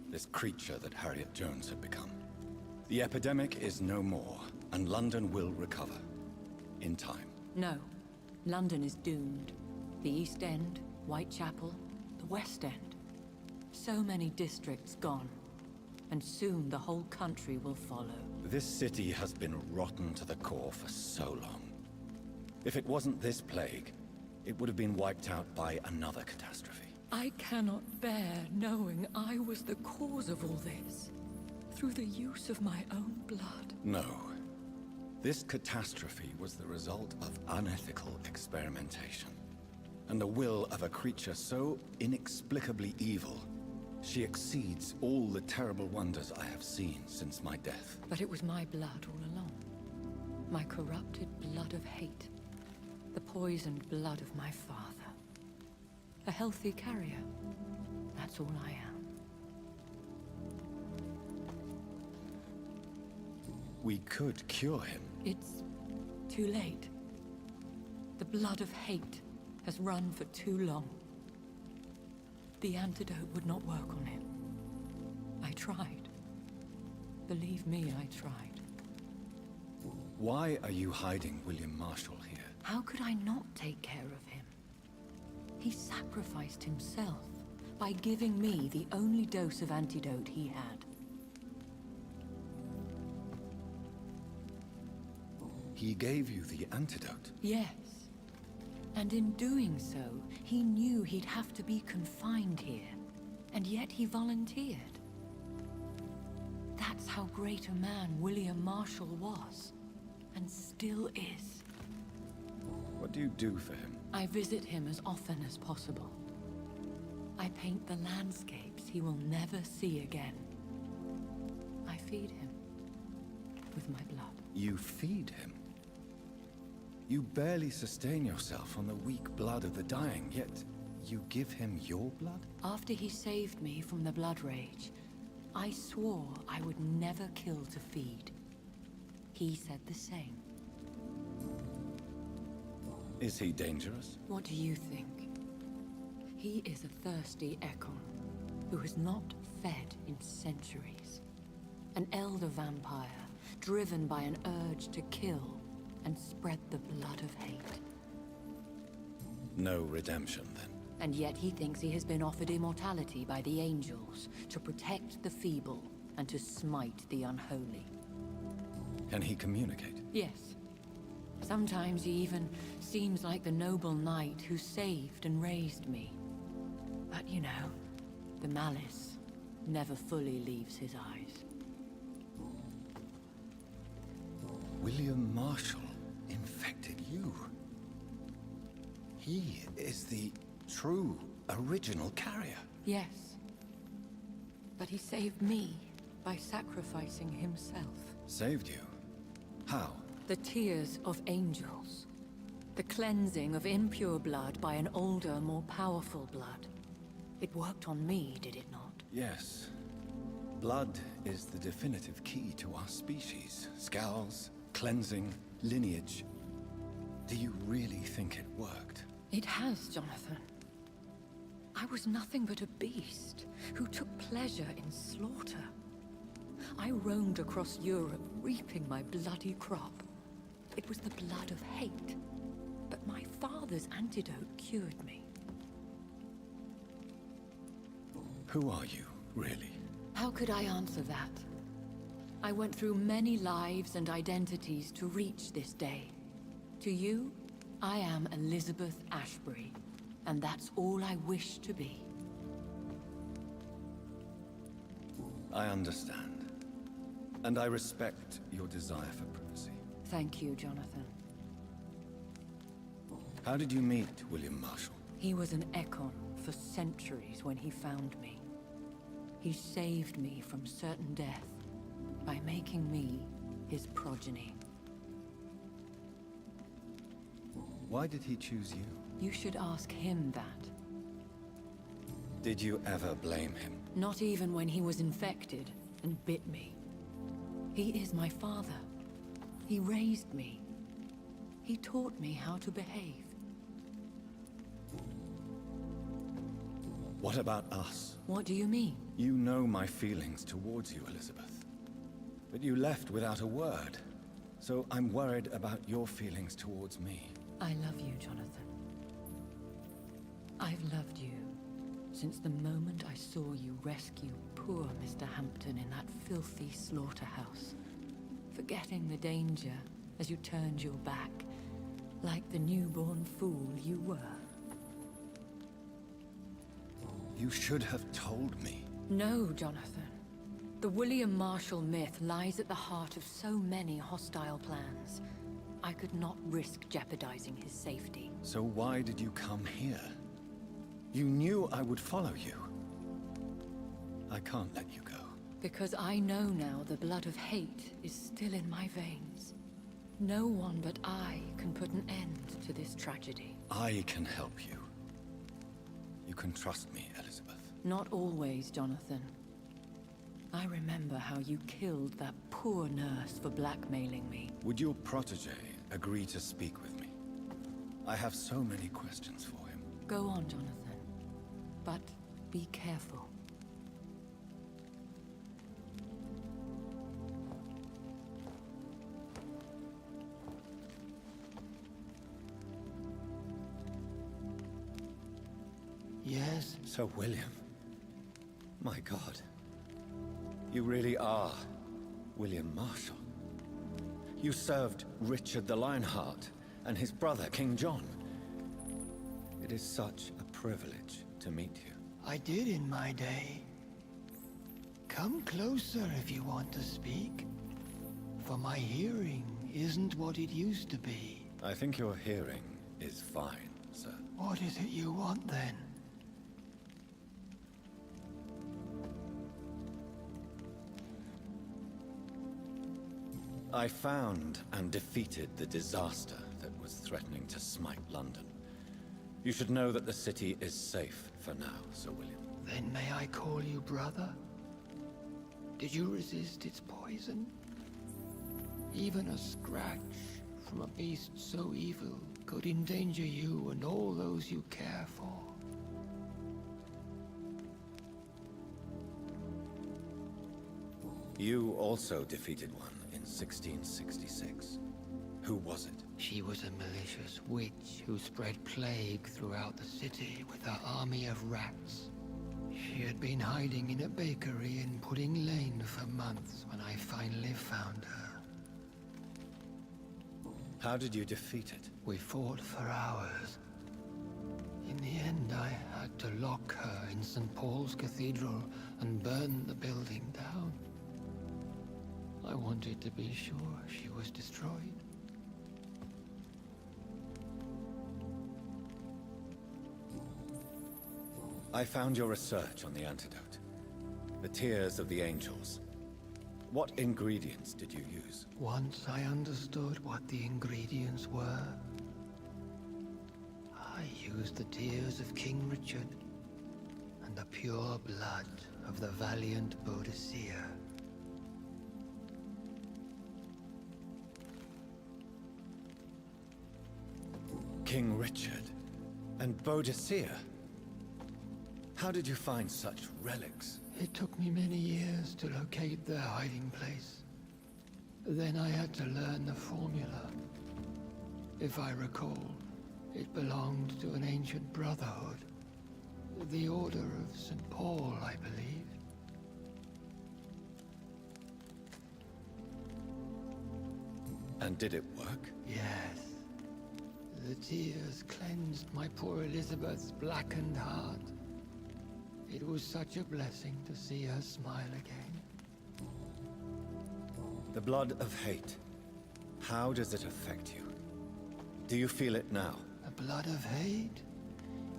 this creature that Harriet Jones had become. The epidemic is no more, and London will recover. In time. No. London is doomed. The East End, Whitechapel, the West End. So many districts gone. And soon the whole country will follow. This city has been rotten to the core for so long. If it wasn't this plague, it would have been wiped out by another catastrophe. I cannot bear knowing I was the cause of all this. Through the use of my own blood. No. This catastrophe was the result of unethical experimentation. And the will of a creature so inexplicably evil, she exceeds all the terrible wonders I have seen since my death. But it was my blood all along. My corrupted blood of hate. The poisoned blood of my father. A healthy carrier. That's all I am. We could cure him. It's too late. The blood of hate has run for too long. The antidote would not work on him. I tried. Believe me, I tried. Why are you hiding William Marshall here? How could I not take care of him? He sacrificed himself by giving me the only dose of antidote he had. He gave you the antidote? Yes. And in doing so, he knew he'd have to be confined here. And yet he volunteered. That That's how great a man William Marshall was, and still is. What do you do for him? I visit him as often as possible. I paint the landscapes he will never see again. I feed him with my blood. You feed him? You barely sustain yourself on the weak blood of the dying, yet you give him your blood? After he saved me from the blood rage, I swore I would never kill to feed. He said the same. Is he dangerous? What do you think? He is a thirsty Ekon, who has not fed in centuries. An elder vampire, driven by an urge to kill and spread the blood of hate. No redemption, then? And yet he thinks he has been offered immortality by the angels to protect the feeble and to smite the unholy. Can he communicate? Yes. Sometimes he even seems like the noble knight who saved and raised me. But you know, the malice never fully leaves his eyes. William Marshall infected you. He is the true, original carrier. Yes. But he saved me by sacrificing himself. Saved you? How? The tears of angels. The cleansing of impure blood by an older, more powerful blood. It worked on me, did it not? Yes. Blood is the definitive key to our species. Scowls, cleansing, lineage. Do you really think it worked? It has, Jonathan. I was nothing but a beast who took pleasure in slaughter. I roamed across Europe, reaping my bloody crop. It was the blood of hate. But my father's antidote cured me. Who are you, really? How could I answer that? I went through many lives and identities to reach this day. To you, I am Elizabeth Ashbury, and that's all I wish to be. I understand. And I respect your desire for privacy. Thank you, Jonathan. How did you meet William Marshall? He was an Ekon for centuries when he found me. He saved me from certain death by making me his progeny. Why did he choose you? You should ask him that. Did you ever blame him? Not even when he was infected and bit me. He is my father. He raised me. He taught me how to behave. What about us? What do you mean? You know my feelings towards you, Elizabeth. But you left without a word. So I'm worried about your feelings towards me. I love you, Jonathan. I've loved you since the moment I saw you rescue poor Mr. Hampton in that filthy slaughterhouse, forgetting the danger as you turned your back, like the newborn fool you were. You should have told me. No, Jonathan. The William Marshall myth lies at the heart of so many hostile plans. I could not risk jeopardizing his safety. So why did you come here? You knew I would follow you. I can't let you go. Because I know now the blood of hate is still in my veins. No one but I can put an end to this tragedy. I can help you. You can trust me, Elizabeth. Not always, Jonathan. I remember how you killed that poor nurse for blackmailing me. Would your protege agree to speak with me? I have so many questions for him. Go on, Jonathan. But be careful. Yes? Sir William. My God. You really are William Marshall. You served Richard the Lionheart and his brother, King John. It is such a privilege to meet you. I did in my day. Come closer if you want to speak. For my hearing isn't what it used to be. I think your hearing is fine, sir. What is it you want, then? I found and defeated the disaster that was threatening to smite London. You should know that the city is safe for now, Sir William. Then may I call you brother? Did you resist its poison? Even a scratch from a beast so evil could endanger you and all those you care for. You also defeated one in 1666. Who was it? She was a malicious witch who spread plague throughout the city with her army of rats. She had been hiding in a bakery in Pudding Lane for months when I finally found her. How did you defeat it? We fought for hours. In the end, I had to lock her in St. Paul's Cathedral and burn the building down. I wanted to be sure she was destroyed. I found your research on the antidote. The tears of the angels. What ingredients did you use? Once I understood what the ingredients were, I used the tears of King Richard and the pure blood of the valiant Boadicea. King Richard and Boadicea? How did you find such relics? It took me many years to locate their hiding place. Then I had to learn the formula. If I recall, it belonged to an ancient brotherhood. The Order of St. Paul, I believe. And did it work? Yes. The tears cleansed my poor Elizabeth's blackened heart. It was such a blessing to see her smile again. The blood of hate. How does it affect you? Do you feel it now? The blood of hate?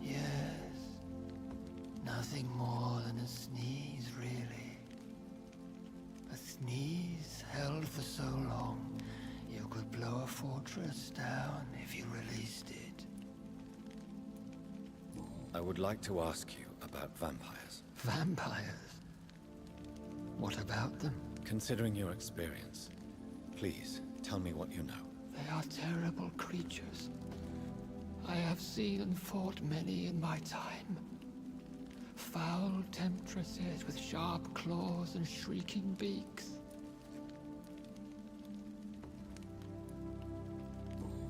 Yes. Nothing more than a sneeze, really. A sneeze held for so long, you could blow a fortress down if you released it. I would like to ask you about vampires. Vampires? What about them? Considering your experience, please tell me what you know. They are terrible creatures. I have seen and fought many in my time. Foul temptresses with sharp claws and shrieking beaks.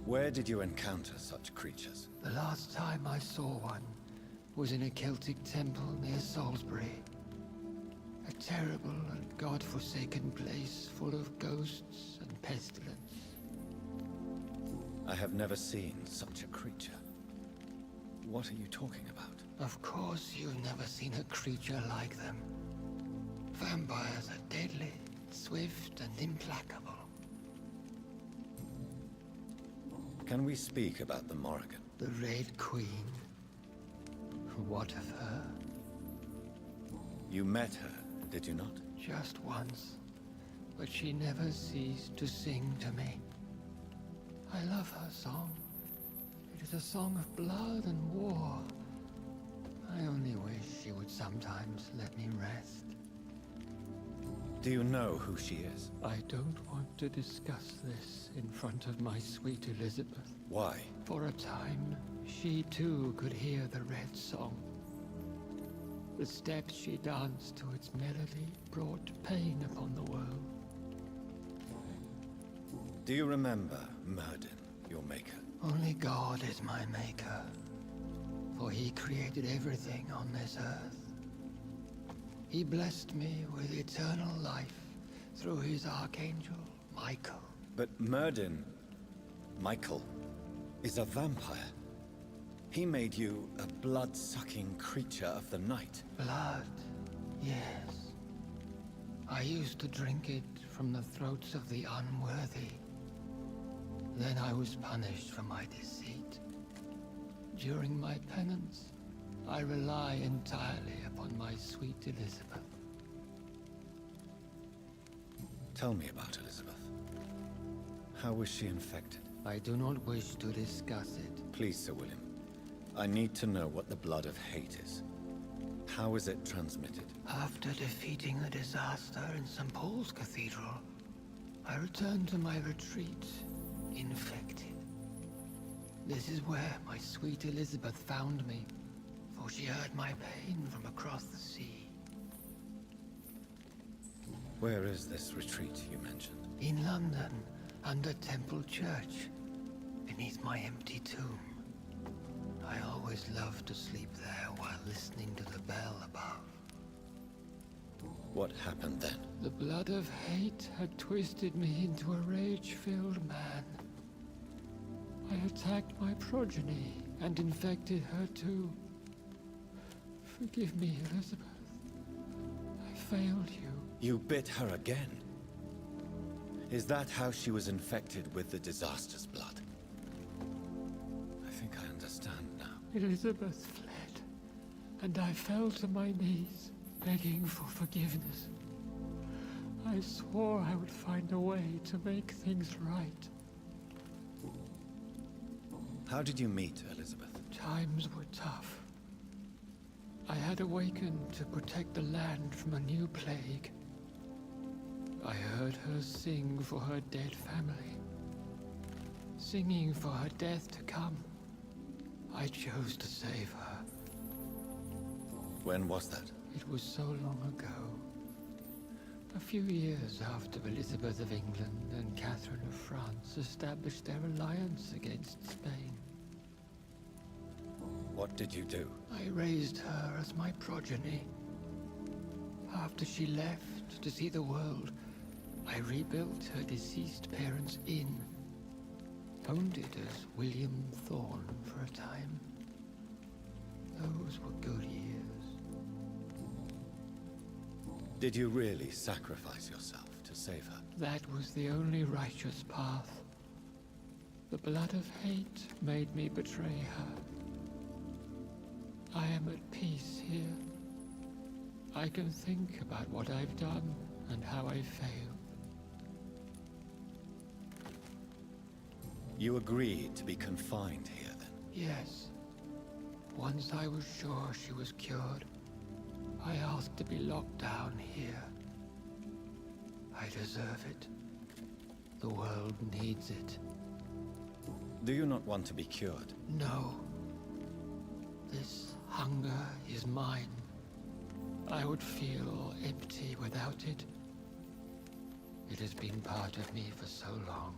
Where did you encounter such creatures? The last time I saw one was in a Celtic temple near Salisbury. A terrible and god-forsaken place full of ghosts and pestilence. I have never seen such a creature. What are you talking about? Of course you've never seen a creature like them. Vampires are deadly, swift and implacable. Can we speak about the Morrigan? The Red Queen. What of her? You met her, did you not? Just once. But she never ceased to sing to me. I love her song. It is a song of blood and war. I only wish she would sometimes let me rest. Do you know who she is? I don't want to discuss this in front of my sweet Elizabeth. Why? For a time, she too could hear the Red Song. The steps she danced to its melody brought pain upon the world. Do you remember Myrddin, your maker? Only God is my maker, for he created everything on this earth. He blessed me with eternal life through his archangel, Michael. But Myrddin, Michael, is a vampire. He made you a blood-sucking creature of the night. Blood, yes. I used to drink it from the throats of the unworthy. Then I was punished for my deceit. During my penance, I rely entirely upon my sweet Elizabeth. Tell me about Elizabeth. How was she infected? I do not wish to discuss it. Please, Sir William. I need to know what the blood of hate is. How is it transmitted? After defeating the disaster in St. Paul's Cathedral, I returned to my retreat, infected. This is where my sweet Elizabeth found me, for she heard my pain from across the sea. Where is this retreat you mentioned? In London, under Temple Church, beneath my empty tomb. I always loved to sleep there while listening to the bell above. What happened then? The blood of hate had twisted me into a rage-filled man. I attacked my progeny and infected her too. Forgive me, Elizabeth. I failed you. You bit her again? Is that how she was infected with the disaster's blood? I think I understand now. Elizabeth fled, and I fell to my knees, begging for forgiveness. I swore I would find a way to make things right. How did you meet Elizabeth? Times were tough. I had awakened to protect the land from a new plague. I heard her sing for her dead family. Singing for her death to come. I chose to save her. When was that? It was so long ago. A few years after Elizabeth of England and Catherine of France established their alliance against Spain. What did you do? I raised her as my progeny. After she left to see the world, I rebuilt her deceased parents' inn. Owned it as William Thorne for a time. Those were good years. Did you really sacrifice yourself to save her? That was the only righteous path. The blood of hate made me betray her. I am at peace here. I can think about what I've done and how I failed. You agreed to be confined here, then? Yes. Once I was sure she was cured, I asked to be locked down here. I deserve it. The world needs it. Do you not want to be cured? No. This hunger is mine. I would feel empty without it. It has been part of me for so long.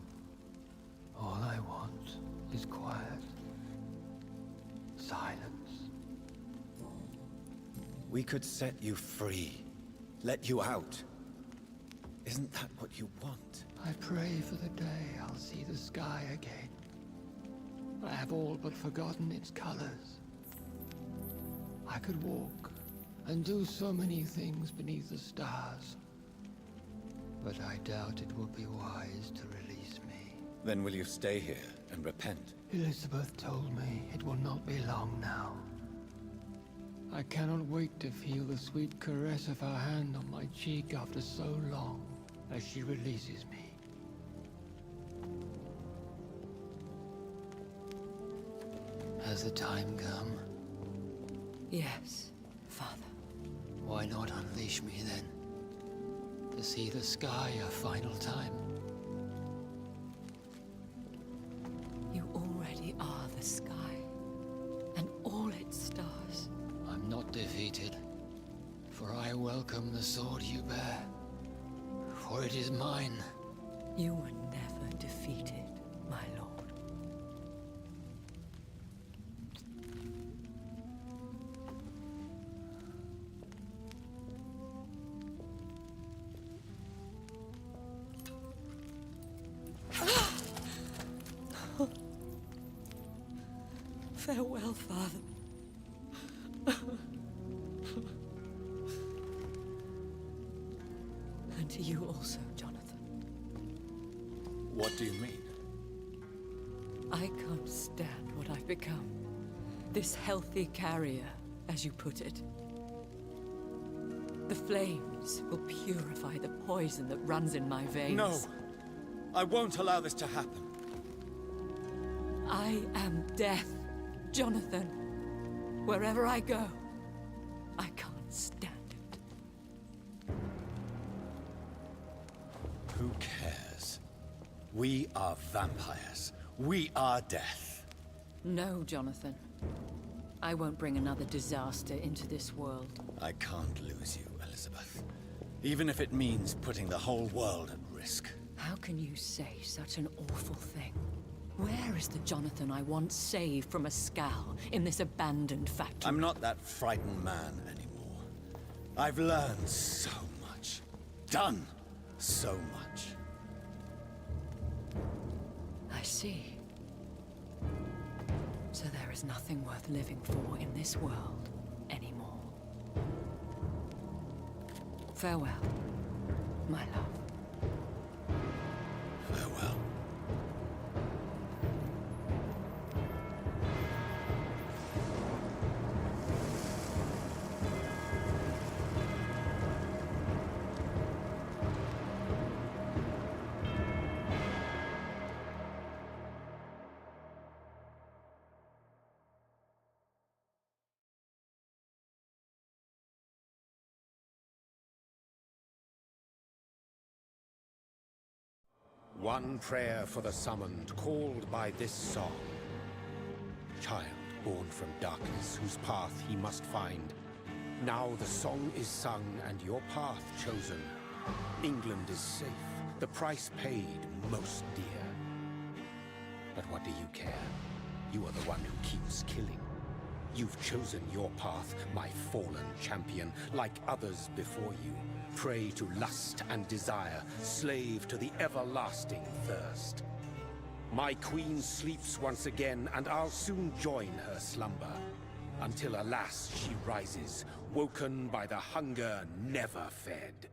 All I want is quiet. Silence. We could set you free. Let you out. Isn't that what you want? I pray for the day I'll see the sky again. I have all but forgotten its colors. I could walk and do so many things beneath the stars. But I doubt it would be wise to release me. Then will you stay here and repent? Elizabeth told me it will not be long now. I cannot wait to feel the sweet caress of her hand on my cheek after so long as she releases me. Has the time come? Yes, Father. Why not unleash me then? To see the sky a final time? You already are the sky, and all its stars. I'm not defeated, for I welcome the sword you bear, for it is mine. You were never defeated, my lord. Farewell, Father. to you also, Jonathan. What do you mean? I can't stand what I've become. This healthy carrier, as you put it. The flames will purify the poison that runs in my veins. No! I won't allow this to happen. I am death, Jonathan. Wherever I go, I can't stand it. Who cares? We are vampires. We are death. No, Jonathan. I won't bring another disaster into this world. I can't lose you, Elizabeth. Even if it means putting the whole world at risk. How can you say such an awful thing? Where is the Jonathan I once saved from a scowl in this abandoned factory? I'm not that frightened man anymore. I've learned so much. Done so much. I see. So there is nothing worth living for in this world anymore. Farewell, my love. Farewell. One prayer for the summoned, called by this song. Child born from darkness, whose path he must find. Now the song is sung and your path chosen. England is safe, the price paid most dear. But what do you care? You are the one who keeps killing. You've chosen your path, my fallen champion, like others before you. Prey to lust and desire, slave to the everlasting thirst. My queen sleeps once again, and I'll soon join her slumber. Until alas she rises, woken by the hunger never fed.